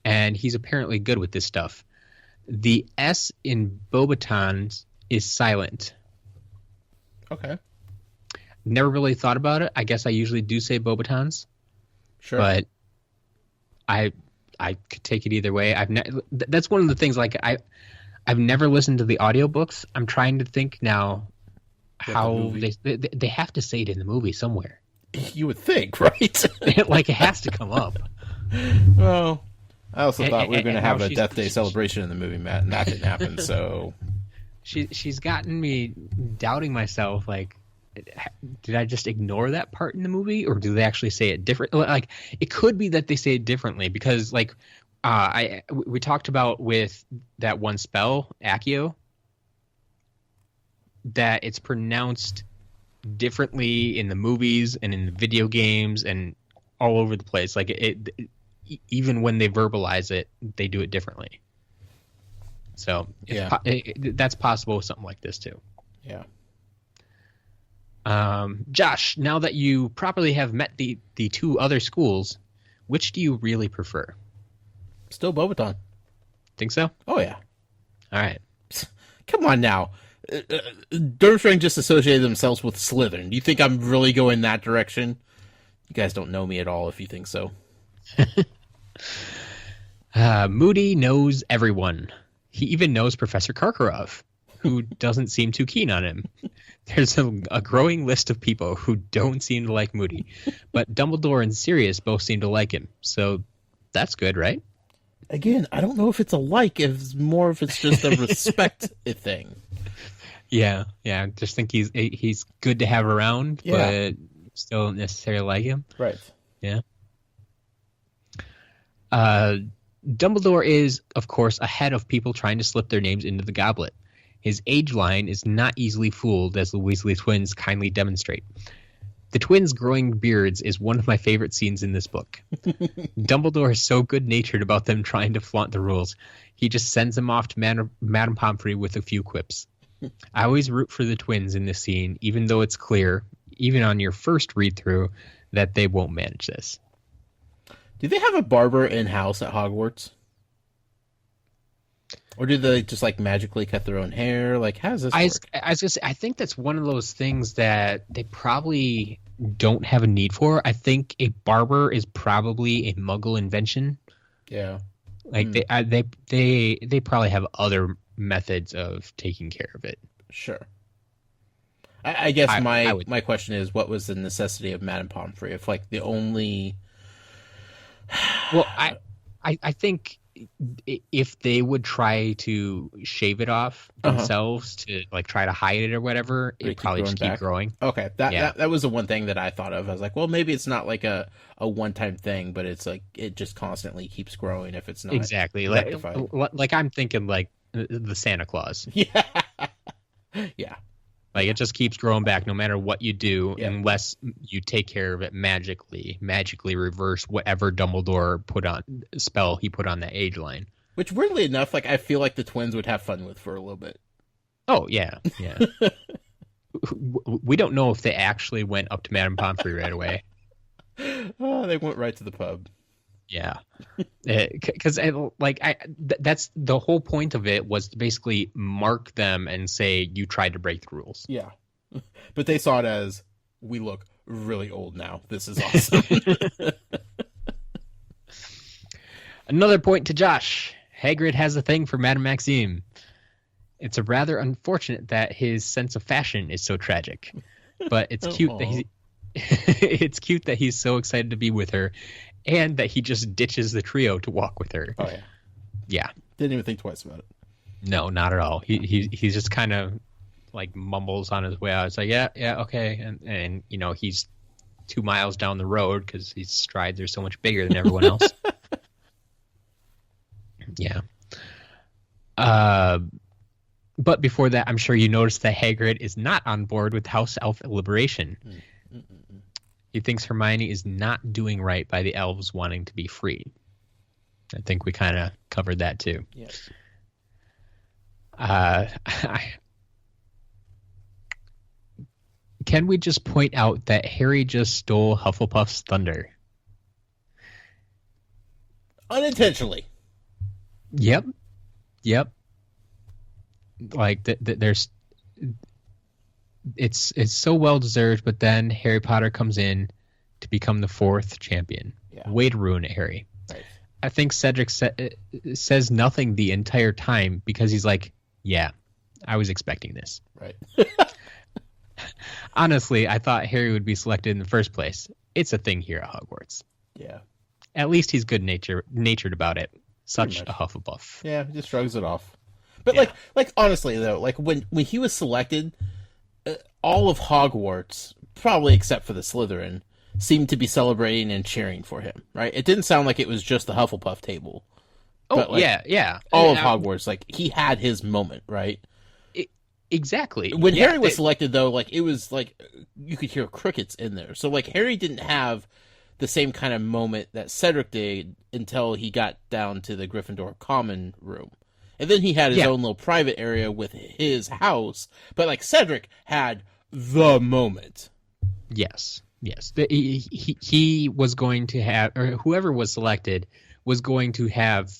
and he's apparently good with this stuff. The S in Bobatons is silent.
Okay.
Never really thought about it. I guess I usually do say Bobatons,
Sure.
but I could take it either way. That's one of the things, like I've never listened to the audiobooks. I'm trying to think now how they have to say it in the movie somewhere.
You would think, right?
Like, it has to come up.
Well, I also thought we were going to have a
she's-
Death Day celebration in the movie, Matt, and that didn't happen, so...
She's gotten me doubting myself. Like, did I just ignore that part in the movie, or do they actually say it different? Like, it could be that they say it differently because, like, we talked about with that one spell, Accio, that it's pronounced differently in the movies and in the video games and all over the place. Like, even when they verbalize it, they do it differently. So
Yeah.
That's possible with something like this too.
Yeah.
Josh, now that you properly have met the two other schools, which do you really prefer?
Still Bobaton.
Think so?
Oh, yeah.
All right.
Come on now. Durmstrang just associated themselves with Slytherin. Do you think I'm really going that direction? You guys don't know me at all if you think so.
Moody knows everyone. He even knows Professor Karkaroff, who doesn't seem too keen on him. There's a growing list of people who don't seem to like Moody, but Dumbledore and Sirius both seem to like him, so that's good, right?
Again, I don't know if it's a like, if it's just a respect thing.
Yeah. Just think he's good to have around, but still don't necessarily like him.
Right.
Yeah. Dumbledore is, of course, ahead of people trying to slip their names into the goblet. His age line is not easily fooled, as the Weasley twins kindly demonstrate. The twins' growing beards is one of my favorite scenes in this book. Dumbledore is so good-natured about them trying to flaunt the rules. He just sends them off to Madame Pomfrey with a few quips. I always root for the twins in this scene, even though it's clear, even on your first read-through, that they won't manage this.
Do they have a barber in-house at Hogwarts? Or do they just, like, magically cut their own hair? Like, how does this work?
I was gonna say, I think that's one of those things that they probably don't have a need for. I think a barber is probably a Muggle invention.
Yeah.
Like, they probably have other methods of taking care of it.
Sure. I guess
I would...
my question is, what was the necessity of Madame Pomfrey? If, like, the only...
Well, I think if they would try to shave it off themselves to, like, try to hide it or whatever, it'd probably just keep growing.
Okay, that was the one thing that I thought of. I was like, well, maybe it's not like a one-time thing, but it's like it just constantly keeps growing if it's not
exactly like I'm thinking like the Santa Claus.
Yeah, yeah. Like,
it just keeps growing back no matter what you do, unless you take care of it magically reverse whatever Dumbledore spell he put on that age line.
Which, weirdly enough, like, I feel like the twins would have fun with for a little bit.
Oh, yeah. We don't know if they actually went up to Madame Pomfrey right away.
Oh, they went right to the pub.
Yeah, because that's the whole point of it, was to basically mark them and say you tried to break the rules.
Yeah, but they saw it as, we look really old now. This is awesome.
Another point to Josh. Hagrid has a thing for Madame Maxime. It's a rather unfortunate that his sense of fashion is so tragic, but it's cute that it's cute that he's so excited to be with her. And that he just ditches the trio to walk with her.
Oh, yeah.
Yeah.
Didn't even think twice about it.
No, not at all. He's just kind of like mumbles on his way out. It's like, yeah, okay. And you know, he's 2 miles down the road because his strides are so much bigger than everyone else. Yeah. But before that, I'm sure you noticed that Hagrid is not on board with House Elf Liberation. He thinks Hermione is not doing right by the elves wanting to be freed. I think we kind of covered that too.
Yes.
Can we just point out that Harry just stole Hufflepuff's thunder?
Unintentionally.
Yep. Like there's. It's so well deserved, but then Harry Potter comes in to become the fourth champion.
Yeah.
Way to ruin it, Harry.
Right.
I think Cedric says nothing the entire time because he's like, yeah, I was expecting this.
Right.
Honestly, I thought Harry would be selected in the first place. It's a thing here at Hogwarts.
Yeah.
At least he's good-natured about it. Such a
much.
Hufflepuff.
Yeah, he just shrugs it off. But
Yeah.
like honestly though, like when he was selected, all of Hogwarts, probably except for the Slytherin, seemed to be celebrating and cheering for him. Right? It didn't sound like it was just the Hufflepuff table.
Oh,
But, like,
yeah.
All of Hogwarts, like he had his moment, right?
Exactly.
When Harry was selected, though, like it was like you could hear crickets in there. So like Harry didn't have the same kind of moment that Cedric did until he got down to the Gryffindor common room, and then he had his own little private area with his house. But like Cedric had the moment.
Yes. He was going to have, or whoever was selected was going to have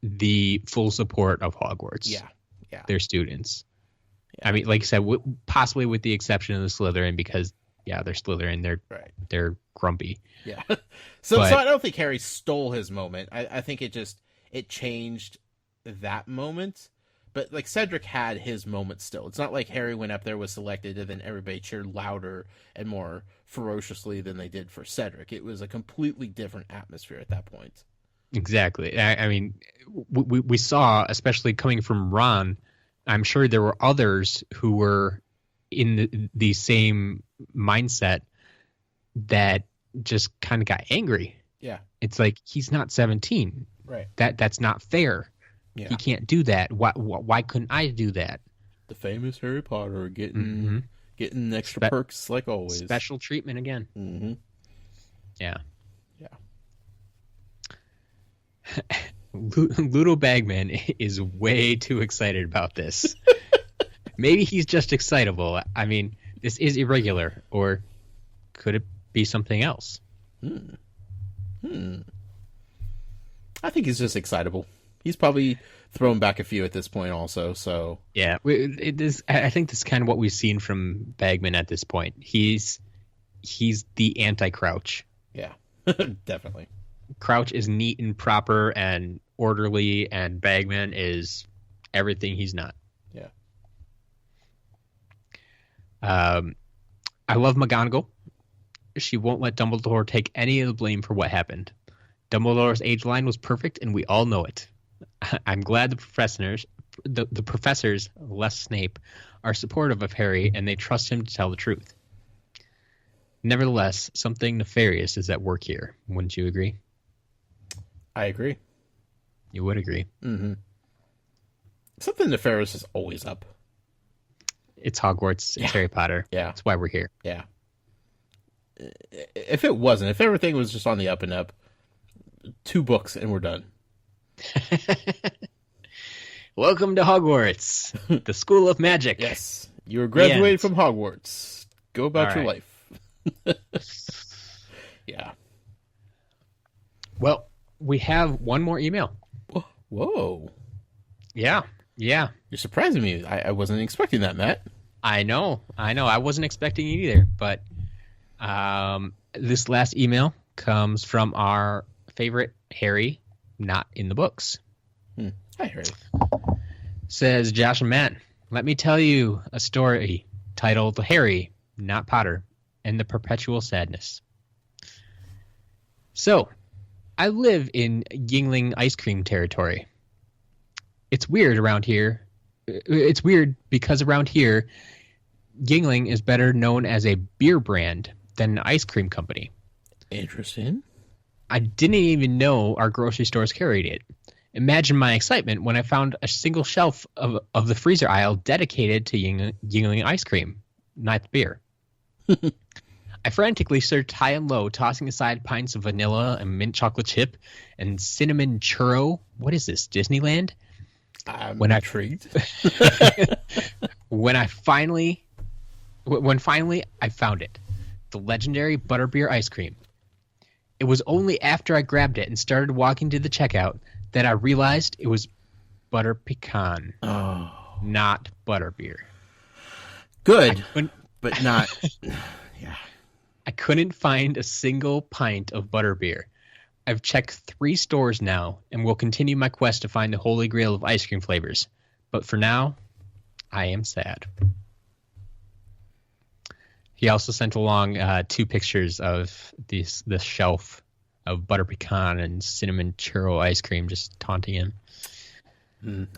the full support of Hogwarts.
Yeah.
Their students. I mean, like I said, possibly with the exception of the Slytherin, because they're Slytherin. They're grumpy.
Yeah. So I don't think Harry stole his moment. I think it changed that moment. But like Cedric had his moment still. It's not like Harry went up there, was selected, and then everybody cheered louder and more ferociously than they did for Cedric. It was a completely different atmosphere at that point.
Exactly. I mean, we saw, especially coming from Ron, I'm sure there were others who were in the same mindset that just kind of got angry.
Yeah.
It's like, he's not 17.
Right.
That's not fair.
Yeah.
He can't do that. Why couldn't I do that?
The famous Harry Potter getting extra perks like always.
Special treatment again.
Mm-hmm.
Yeah. Ludo Bagman is way too excited about this. Maybe he's just excitable. I mean, this is irregular, or could it be something else?
I think he's just excitable. He's probably thrown back a few at this point also, so...
Yeah, I think this is kind of what we've seen from Bagman at this point. He's the anti-Crouch.
Yeah, definitely.
Crouch is neat and proper and orderly, and Bagman is everything he's not.
Yeah.
I love McGonagall. She won't let Dumbledore take any of the blame for what happened. Dumbledore's age line was perfect, and we all know it. I'm glad the professors, less Snape, are supportive of Harry, and they trust him to tell the truth. Nevertheless, something nefarious is at work here. Wouldn't you agree?
I agree.
You would agree.
Mm-hmm. Something nefarious is always up.
It's Hogwarts. It's Harry Potter.
Yeah.
That's why we're here.
Yeah. If it wasn't, if everything was just on the up and up, 2 books and we're done.
Welcome to Hogwarts, the School of Magic.
Yes. You were graduated from Hogwarts. Go about your life. Yeah.
Well, we have one more email.
Whoa.
Yeah.
You're surprising me. I wasn't expecting that, Matt.
I know. I wasn't expecting it either, but this last email comes from our favorite Harry, not in the books.
Hi, Harry.
Says Josh and Matt, let me tell you a story titled Harry, Not Potter, and the Perpetual Sadness. So, I live in Yingling ice cream territory. It's weird around here. It's weird because around here, Yingling is better known as a beer brand than an ice cream company.
Interesting.
I didn't even know our grocery stores carried it. Imagine my excitement when I found a single shelf of the freezer aisle dedicated to Yingling ice cream, not beer. I frantically searched high and low, tossing aside pints of vanilla and mint chocolate chip and cinnamon churro. What is this, Disneyland?
I'm intrigued.
When finally I found it, the legendary butterbeer ice cream. It was only after I grabbed it and started walking to the checkout that I realized it was butter pecan, not butterbeer.
Good, but not. Yeah.
I couldn't find a single pint of butterbeer. I've checked 3 stores now and will continue my quest to find the holy grail of ice cream flavors. But for now, I am sad. He also sent along 2 pictures of this shelf of butter pecan and cinnamon churro ice cream, just taunting him.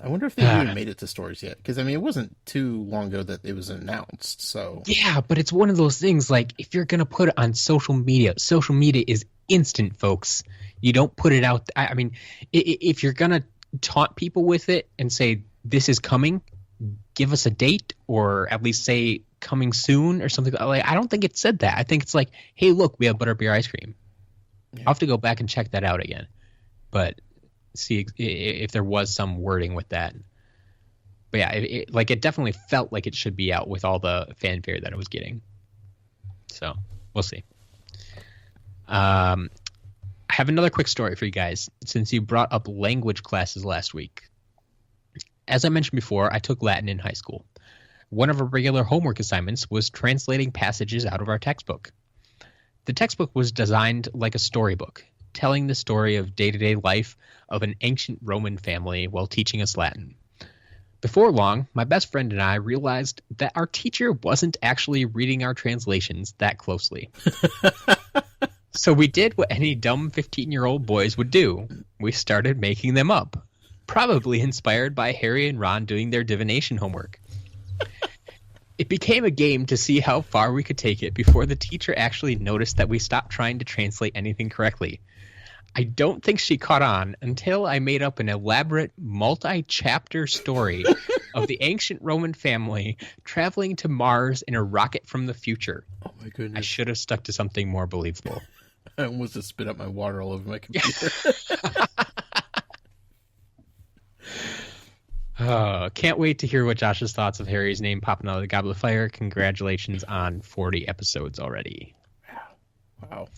I wonder if they even made it to stores yet. Because, I mean, it wasn't too long ago that it was announced, so...
Yeah, but it's one of those things, like, if you're going to put it on social media is instant, folks. You don't put it out... I mean, if you're going to taunt people with it and say, this is coming, give us a date, or at least say, coming soon, or something. Like, I don't think it said that. I think it's like, hey, look, we have butterbeer ice cream. Yeah. I'll have to go back and check that out again. But... see if there was some wording with that. But yeah, it definitely felt like it should be out with all the fanfare that it was getting. So we'll see. I have another quick story for you guys, since you brought up language classes last week. As I mentioned before, I took Latin in high school. One of our regular homework assignments was translating passages out of our textbook. The textbook was designed like a storybook, telling the story of day-to-day life of an ancient Roman family while teaching us Latin. Before long, my best friend and I realized that our teacher wasn't actually reading our translations that closely. So we did what any dumb 15-year-old boys would do. We started making them up, probably inspired by Harry and Ron doing their divination homework. It became a game to see how far we could take it before the teacher actually noticed that we stopped trying to translate anything correctly. I don't think she caught on until I made up an elaborate multi-chapter story of the ancient Roman family traveling to Mars in a rocket from the future.
Oh my goodness.
I should have stuck to something more believable.
I almost just spit out my water all over my computer.
Can't wait to hear what Josh's thoughts of Harry's name popping out of the Goblet of Fire. Congratulations on 40 episodes already.
Wow.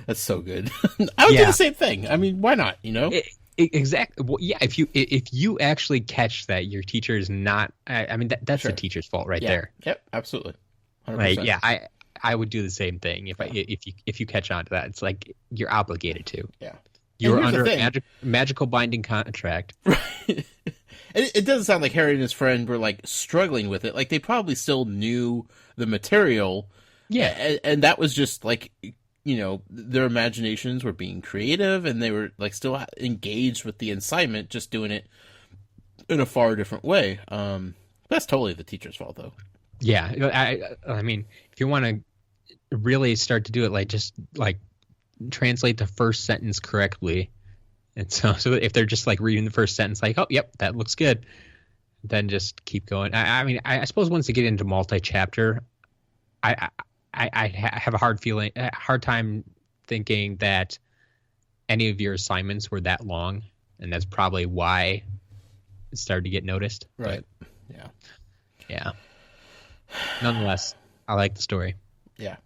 That's so good. I would do the same thing. I mean, why not? You know,
exactly. Well, yeah. If you actually catch that your teacher is not, I mean, that's the teacher's fault right there.
Yep, absolutely. 100%.
Like, yeah, I would do the same thing if you catch on to that. It's like you're obligated to.
Yeah,
you're under a magical binding contract.
Right. It doesn't sound like Harry and his friend were like struggling with it. Like they probably still knew the material.
Yeah,
and that was just like, you know, their imaginations were being creative and they were like still engaged with the assignment, just doing it in a far different way. That's totally the teacher's fault though.
Yeah. I mean, if you want to really start to do it, like just like translate the first sentence correctly. And so if they're just like reading the first sentence, like, oh, yep, that looks good. Then just keep going. I mean, I suppose once you get into multi-chapter, I have a hard time thinking that any of your assignments were that long, and that's probably why it started to get noticed.
Right.
But,
yeah.
Nonetheless, I like the story.
Yeah.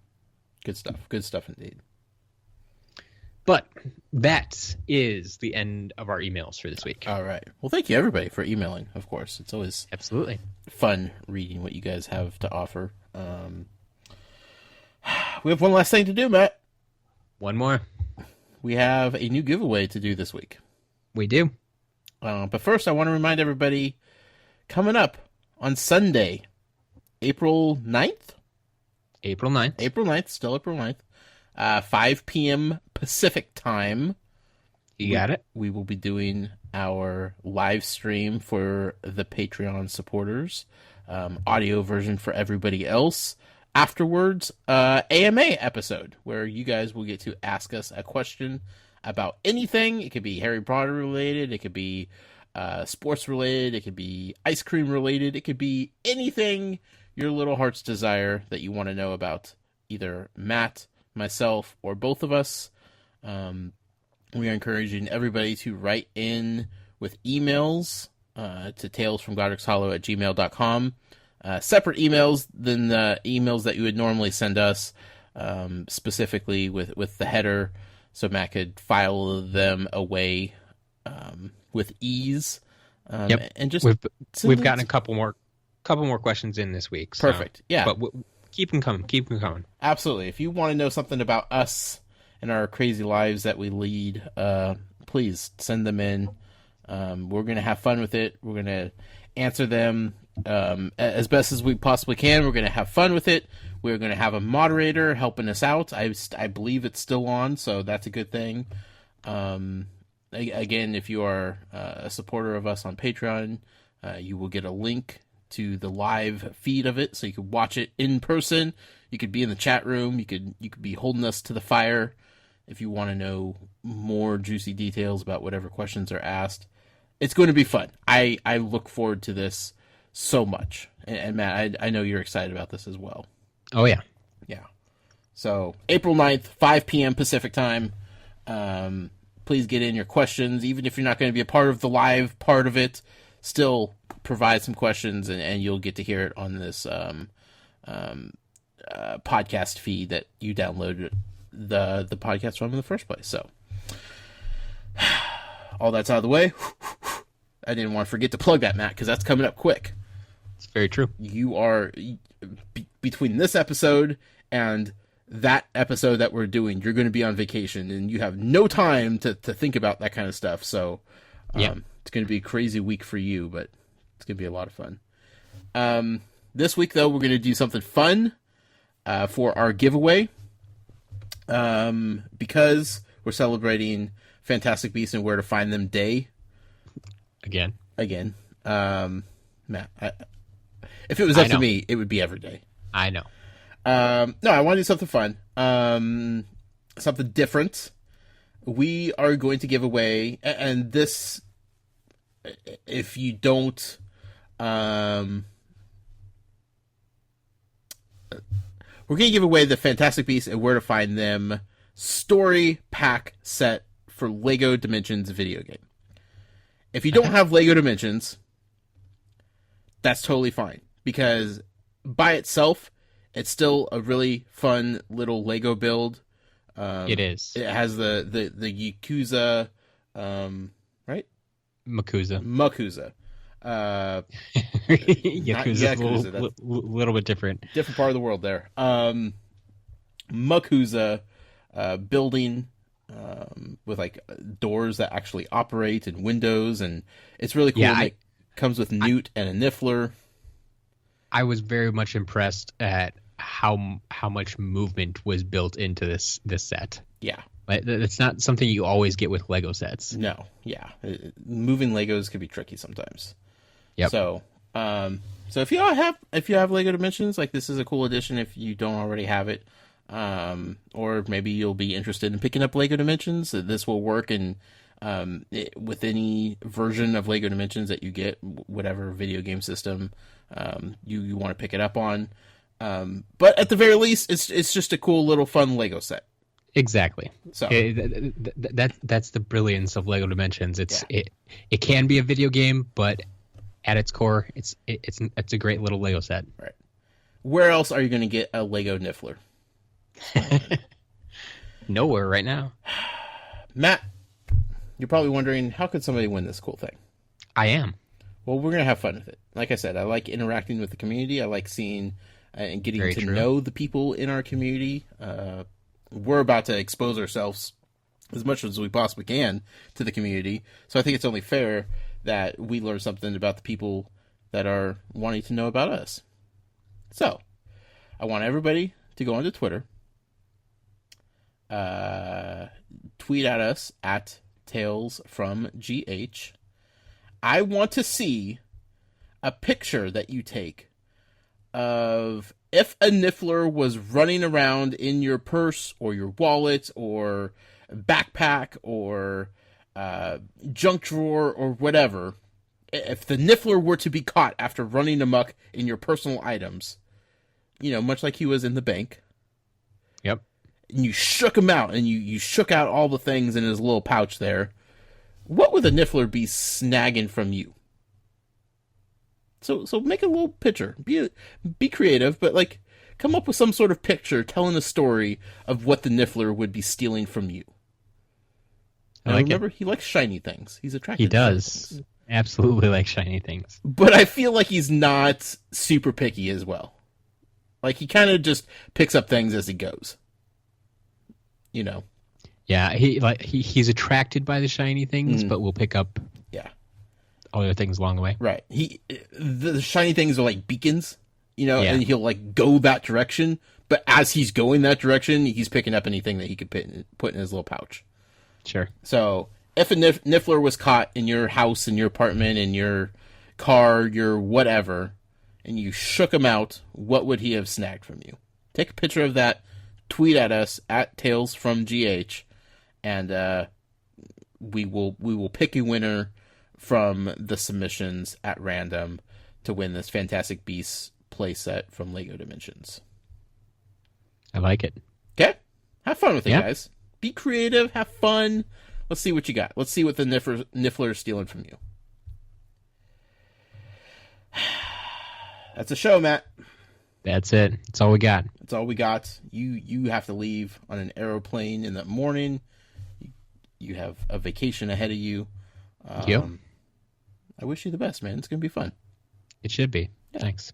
Good stuff. Good stuff indeed.
But that is the end of our emails for this week.
All right. Well, thank you everybody for emailing. Of course, it's always
absolutely
fun reading what you guys have to offer. We have one last thing to do, Matt.
One more.
We have a new giveaway to do this week.
We do.
But first, I want to remind everybody, coming up on Sunday, April 9th?
April 9th,
still April 9th, 5 p.m. Pacific time.
You got it.
We will be doing our live stream for the Patreon supporters, audio version for everybody else. Afterwards, AMA episode where you guys will get to ask us a question about anything. It could be Harry Potter related. It could be sports related. It could be ice cream related. It could be anything your little heart's desire that you want to know about either Matt, myself, or both of us. We are encouraging everybody to write in with emails to talesfromgodricshollow@gmail.com. Separate emails than the emails that you would normally send us, specifically with the header, so Matt could file them away with ease.
Yep.
And just
we've gotten a couple more questions in this week. So,
perfect. Yeah,
but keep them coming. Keep them coming.
Absolutely. If you want to know something about us and our crazy lives that we lead, please send them in. We're gonna have fun with it. We're gonna answer them as best as we possibly can. We're going to have fun with it. We're going to have a moderator helping us out. I believe it's still on, so that's a good thing. Again, if you are a supporter of us on Patreon, you will get a link to the live feed of it, so you can watch it in person. You could be in the chat room. You could be holding us to the fire if you want to know more juicy details about whatever questions are asked. It's going to be fun. I look forward to this so much. And Matt, I know you're excited about this as well.
Oh, yeah.
Yeah. So, April 9th, 5 p.m. Pacific time. Please get in your questions. Even if you're not going to be a part of the live part of it, still provide some questions, and you'll get to hear it on this podcast feed that you downloaded the podcast from in the first place. So, all that's out of the way. I didn't want to forget to plug that, Matt, because that's coming up quick.
It's very true.
You are, between this episode and that episode that we're doing, you're going to be on vacation, and you have no time to think about that kind of stuff. So, It's going to be a crazy week for you, but it's going to be a lot of fun. This week, though, we're going to do something fun for our giveaway. Because we're celebrating Fantastic Beasts and Where to Find Them Day. Again. Matt, if it was up to me, it would be every day.
I know.
No, I want to do something fun. Something different. We are going to give away, and this, if you don't, we're going to give away the Fantastic Beasts and Where to Find Them story pack set for LEGO Dimensions video game. If you don't have LEGO Dimensions, that's totally fine, because by itself, it's still a really fun little LEGO build.
It is.
It has the Yakuza, right?
Makuza.
Yakuza,
a little bit different.
Different part of the world there. Makuza building with like doors that actually operate and windows, and it's really cool.
Yeah,
it comes with Newt and a Niffler.
I was very much impressed at how much movement was built into this set.
Yeah.
It's not something you always get with Lego sets.
No, yeah. Moving Legos can be tricky sometimes.
Yep.
So if you have Lego Dimensions, like, this is a cool addition if you don't already have it. Or maybe you'll be interested in picking up Lego Dimensions. This will work in with any version of Lego Dimensions that you get, whatever video game system you want to pick it up on. But at the very least, it's just a cool little fun Lego set.
Exactly.
So
that's the brilliance of Lego Dimensions. It can be a video game, but at its core, it's a great little Lego set.
Right. Where else are you going to get a Lego Niffler?
Nowhere right now.
Matt, you're probably wondering, how could somebody win this cool thing?
I am.
Well, we're going to have fun with it. Like I said, I like interacting with the community. I like seeing and getting
Very
to
true.
know the people in our community. We're about to expose ourselves as much as we possibly can to the community. So I think it's only fair that we learn something about the people that are wanting to know about us. So I want everybody to go onto Twitter, tweet at us at Tales from GH. I want to see a picture that you take of if a Niffler was running around in your purse or your wallet or backpack or junk drawer or whatever. If the Niffler were to be caught after running amok in your personal items, much like he was in the bank.
Yep.
And you shook him out, and you shook out all the things in his little pouch there. What would the Niffler be snagging from you? So make a little picture. Be creative, but come up with some sort of picture telling a story of what the Niffler would be stealing from you. Now, remember, he likes shiny things. He's attracted
He
to shiny
does.
things.
Absolutely like shiny things.
But I feel like he's not super picky as well. He kind of just picks up things as he goes.
Yeah, he's attracted by the shiny things, but will pick up other things along the way.
Right. The shiny things are like beacons,
Yeah.
and he'll like go that direction. But as he's going that direction, he's picking up anything that he could put in his little pouch.
Sure.
So if a Niffler was caught in your house, in your apartment, in your car, your whatever, and you shook him out, what would he have snagged from you? Take a picture of that, tweet at us at TalesFromGH, and we will pick a winner from the submissions at random to win this Fantastic Beasts playset from LEGO Dimensions.
I like it.
Okay? Have fun with it,
Yeah.
guys. Be creative, have fun. Let's see what you got. Let's see what the Niffler is stealing from you. That's a show, Matt.
That's it. That's all we got.
That's all we got. You have to leave on an aeroplane in the morning. You have a vacation ahead of you.
Yep.
I wish you the best, man. It's going to be fun.
It should be.
Yeah.
Thanks.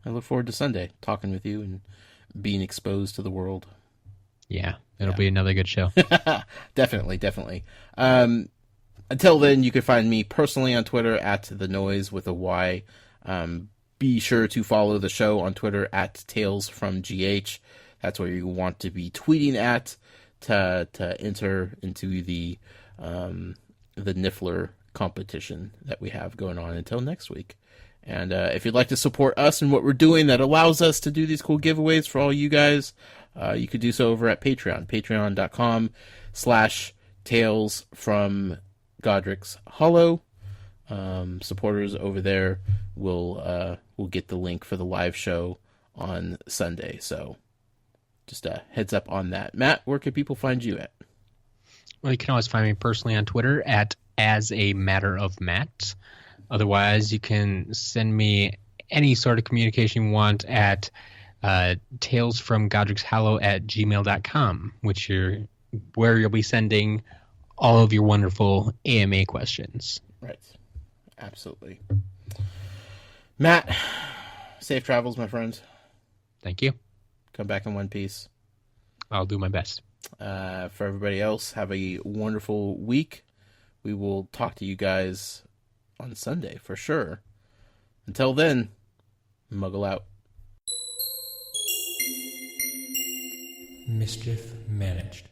I look forward to Sunday, talking with you and being exposed to the world.
Yeah. It'll be another good show.
Definitely. Until then, you can find me personally on Twitter at The Noise with a Y. Be sure to follow the show on Twitter at TalesFromGH. That's where you want to be tweeting at to enter into the Niffler competition that we have going on until next week. And if you'd like to support us and what we're doing that allows us to do these cool giveaways for all you guys, you could do so over at Patreon, patreon.com/Tales from Godric's Hollow. Supporters over there will get the link for the live show on Sunday. So just a heads up on that. Matt, where can people find you at?
Well, you can always find me personally on Twitter at As a Matter of Matt. Otherwise, you can send me any sort of communication you want at talesfromgodricshollow@gmail.com, where you'll be sending all of your wonderful AMA questions.
Right. Absolutely. Matt, safe travels, my friend.
Thank you.
Come back in one piece.
I'll do my best.
For everybody else, have a wonderful week. We will talk to you guys on Sunday for sure. Until then, muggle out.
Mischief managed.